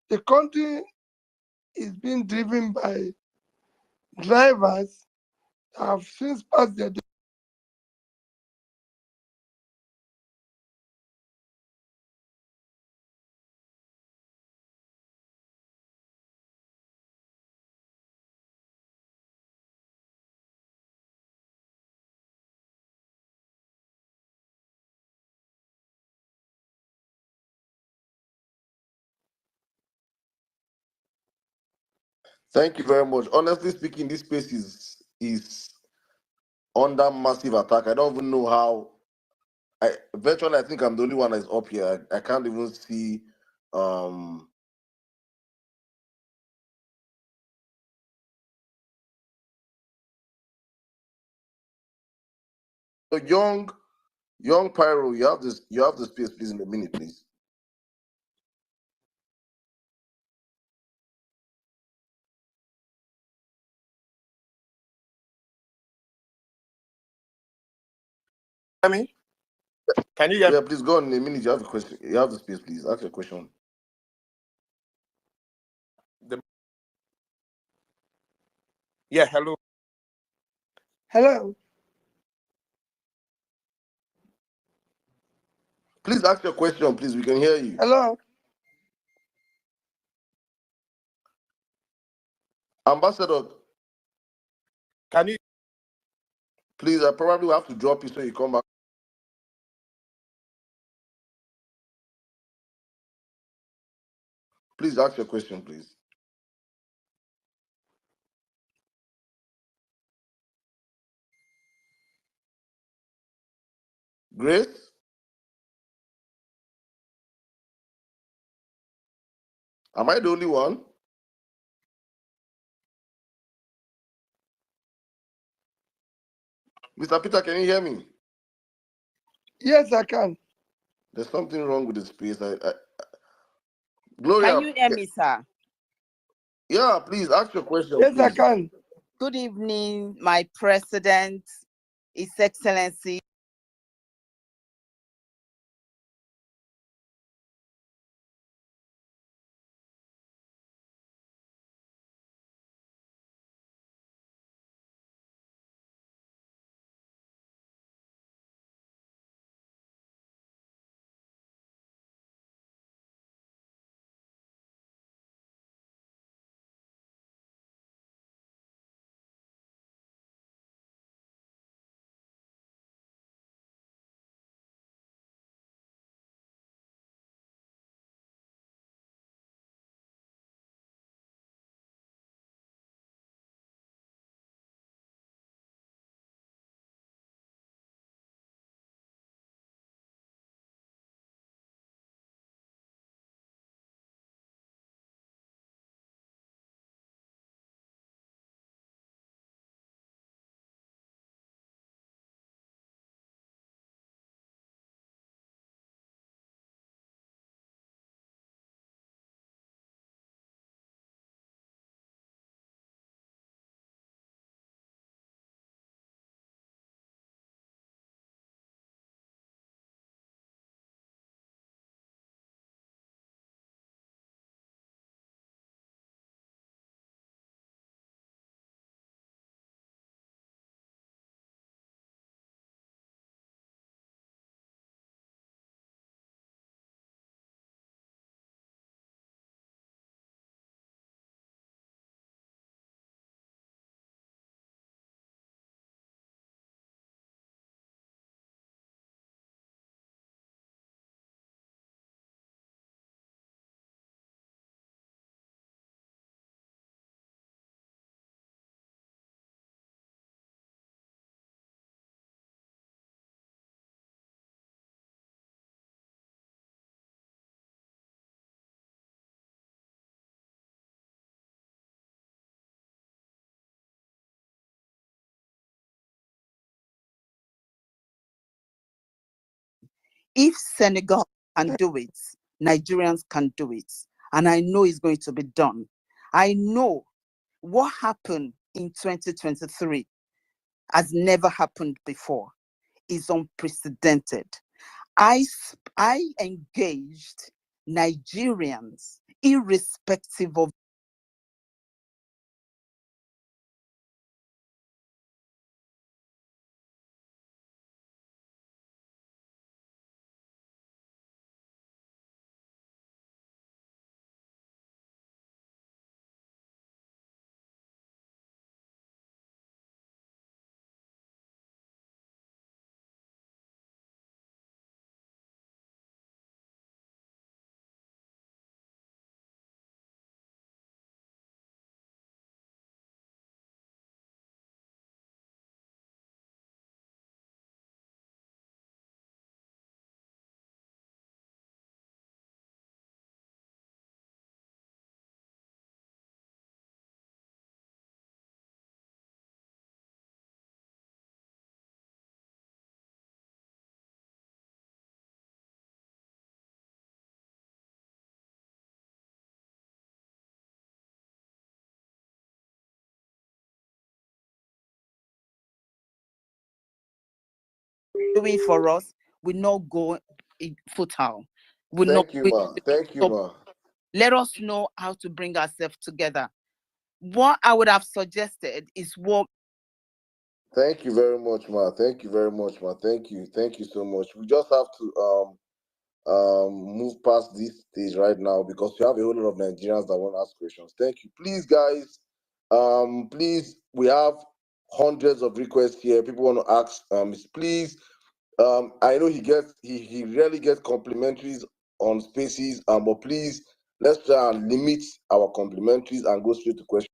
the country is being driven by drivers that have since passed their Thank you very much. Honestly speaking, this space is under massive attack. I don't even know how. I think I'm the only one that's up here. I can't even see. So young Pyro, you have this. You have the space, please, in a minute, please. Hear me? Can you hear me? Yeah, please go on in a minute. You have a question. You have the space, please. Ask your question. Yeah, hello. Hello. Please ask your question, please. We can hear you. Hello. Ambassador, Can you? please, I probably will have to drop you so you come back. Please ask your question, please. Grace? Am I the only one? Mr. Peter, can you hear me? Yes, I can. There's something wrong with the space. Gloria. Can you hear me, sir? Yeah, please ask your question, Yes, please. I can. Good evening, my president, His Excellency. If Senegal can do it, Nigerians can do it. And I know it's going to be done. I know what happened in 2023 has never happened before. It's unprecedented. I engaged Nigerians, irrespective of doing for us, we not go futile. We not. Thank you, ma. Thank you, ma. Let us know how to bring ourselves together. What I would have suggested is what. Thank you very much, ma. Thank you very much, ma. Thank you. Thank you so much. We just have to move past this stage right now because we have a whole lot of Nigerians that want to ask questions. Thank you. Please, guys, please, we have hundreds of requests here. People want to ask. Please, I know he rarely gets complimentaries on spaces, but please, let's try and limit our complimentaries and go straight to questions.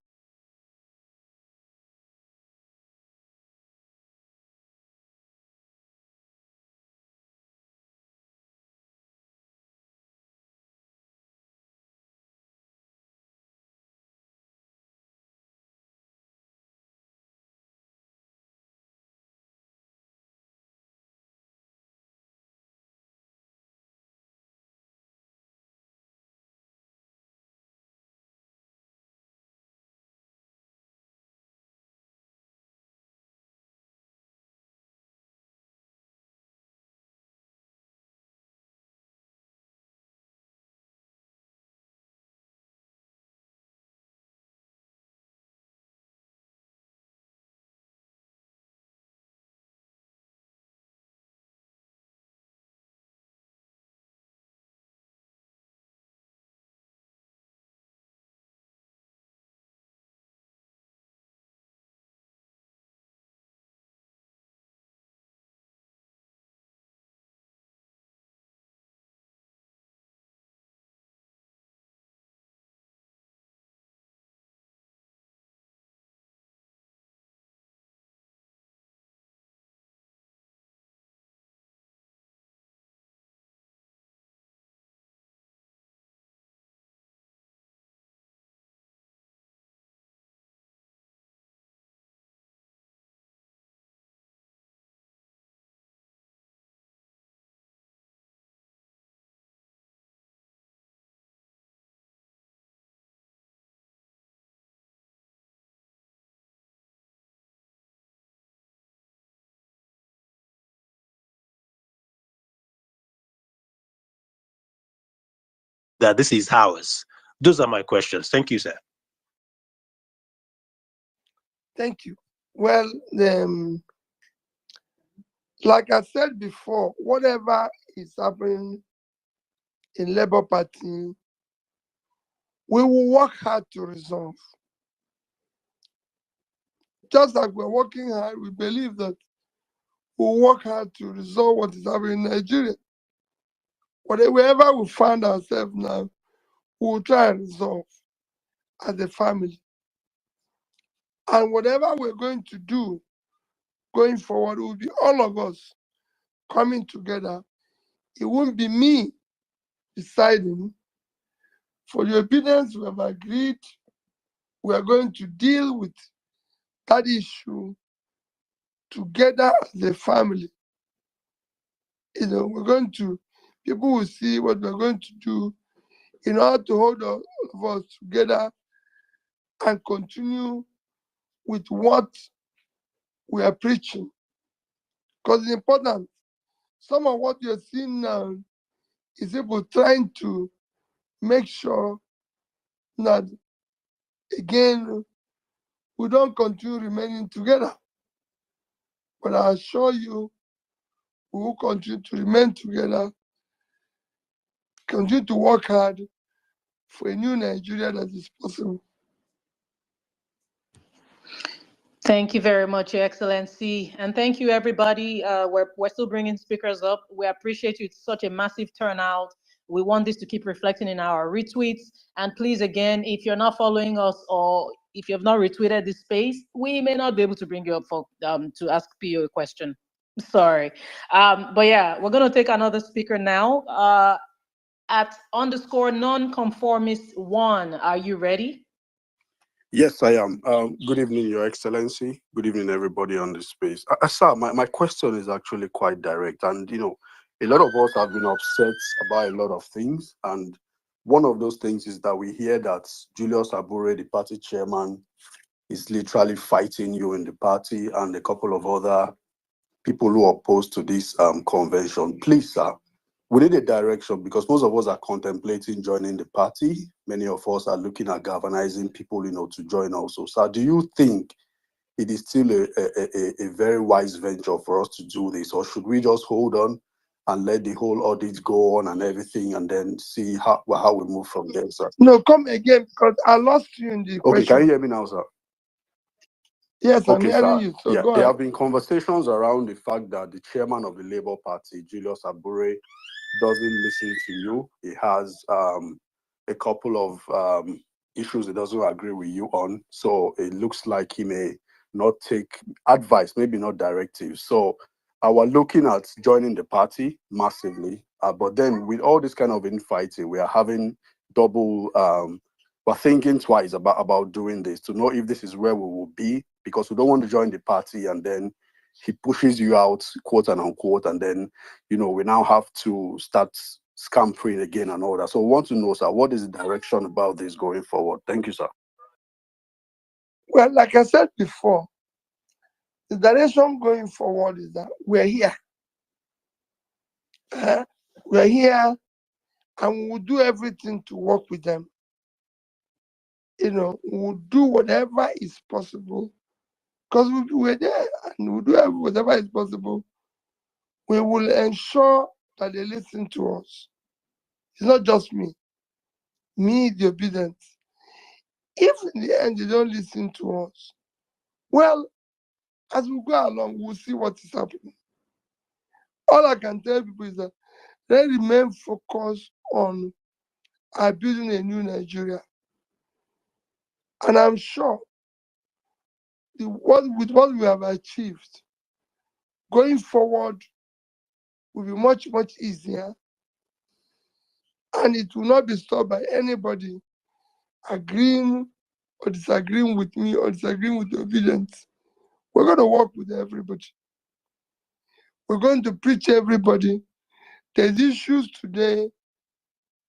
That this is ours? Those are my questions. Thank you, sir. Thank you. Well, like I said before, whatever is happening in Labour Party, we will work hard to resolve. Just like we're working hard, we believe that we'll work hard to resolve what is happening in Nigeria. Wherever we find ourselves now, we'll try and resolve as a family. And whatever we're going to do going forward, it will be all of us coming together. It won't be me deciding. For the obedience, we have agreed we are going to deal with that issue together as a family. We're going to, people will see what we're going to do in order to hold all of us together and continue with what we are preaching. Because it's important. Some of what you're seeing now is people trying to make sure that, again, we don't continue remaining together. But I assure you, we will continue to remain together, continue to work hard for a new Nigeria that is possible. Thank you very much, Your Excellency. And thank you, everybody. We're still bringing speakers up. We appreciate you. It's such a massive turnout. We want this to keep reflecting in our retweets. And please, again, if you're not following us or if you have not retweeted this space, we may not be able to bring you up for to ask PO a question. Sorry. But yeah, we're going to take another speaker now. At _nonconformist1, are you ready? Yes, I am. Good evening, Your Excellency. Good evening, everybody on this space. Sir, my question is actually quite direct. And, a lot of us have been upset about a lot of things. And one of those things is that we hear that Julius Abure, the party chairman, is literally fighting you in the party and a couple of other people who are opposed to this convention. Please, sir, we need a direction because most of us are contemplating joining the party. Many of us are looking at galvanizing people, to join also. So do you think it is still a very wise venture for us to do this, or should we just hold on and let the whole audit go on and everything, and then see how we move from there, sir? No, come again, because I lost you in the Okay, can you question. hear me now, sir? Yes, I'm Okay, hearing sir. you. So Yeah, go there ahead. have been conversations around the fact that the chairman of the Labour Party, Julius Abure, doesn't listen to you. He has a couple of issues he doesn't agree with you on. So it looks like he may not take advice, maybe not directives. So I was looking at joining the party massively. But then with all this kind of infighting, we are having double, we're thinking twice about doing this to know if this is where we will be, because we don't want to join the party and then he pushes you out, quote and unquote, and then, you know, we now have to start scampering again and all that. So I want to know, sir, what is the direction about this going forward? Thank you, sir. Well, like I said before, the direction going forward is that we're here. We're here, and we'll do everything to work with them. You know, we'll do whatever is possible, because we're there, and we'll do whatever is possible. We will ensure that they listen to us. It's not just me, the obedient. If in the end they don't listen to us, well, as we go along, we'll see what is happening. All I can tell people is that they remain focused on building a new Nigeria. And I'm sure with what we have achieved, going forward will be much, much easier. And it will not be stopped by anybody agreeing or disagreeing with me or disagreeing with the obedience. We're going to work with everybody. We're going to preach everybody. There's issues today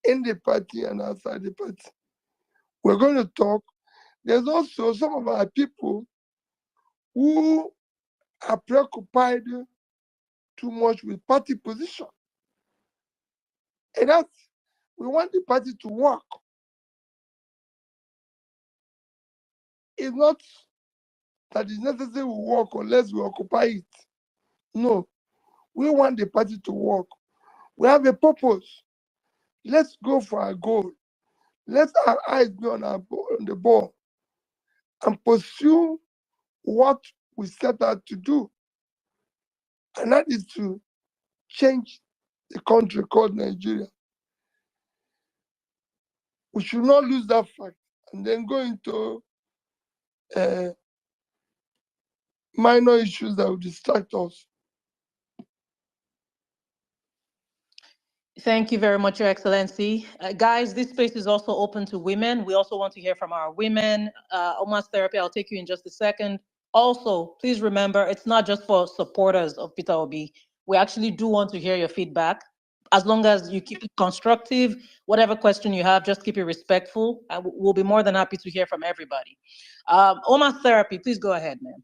in the party and outside the party. We're going to talk. There's also some of our people who are preoccupied too much with party position. And that's, we want the party to work. It's not that it's necessary we work unless we occupy it. No, we want the party to work. We have a purpose. Let's go for our goal. Let our eyes be on the ball and pursue what we set out to do. And that is to change the country called Nigeria. We should not lose that fact and then go into minor issues that will distract us. Thank you very much, Your Excellency. Guys, this space is also open to women. We also want to hear from our women. Oma's Therapy, I'll take you in just a second. Also, please remember, it's not just for supporters of Peter Obi. We actually do want to hear your feedback. As long as you keep it constructive, whatever question you have, just keep it respectful. We'll be more than happy to hear from everybody. Oma's Therapy, please go ahead, ma'am.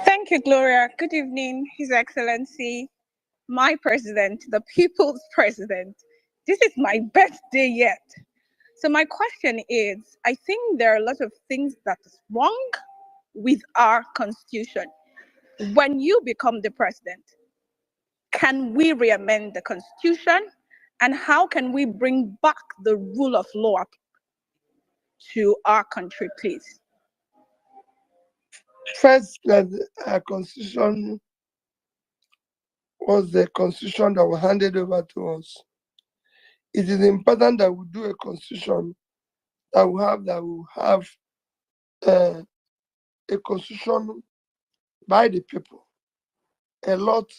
Thank you, Gloria. Good evening, His Excellency, my president, the people's president. This is my best day yet. So my question is, I think there are a lot of things that is wrong with our constitution. When you become the president, can we re-amend the constitution? And how can we bring back the rule of law to our country, please? First, that our constitution was the constitution that was handed over to us. It is important that we do a constitution that will have a constitution by the people. A lot,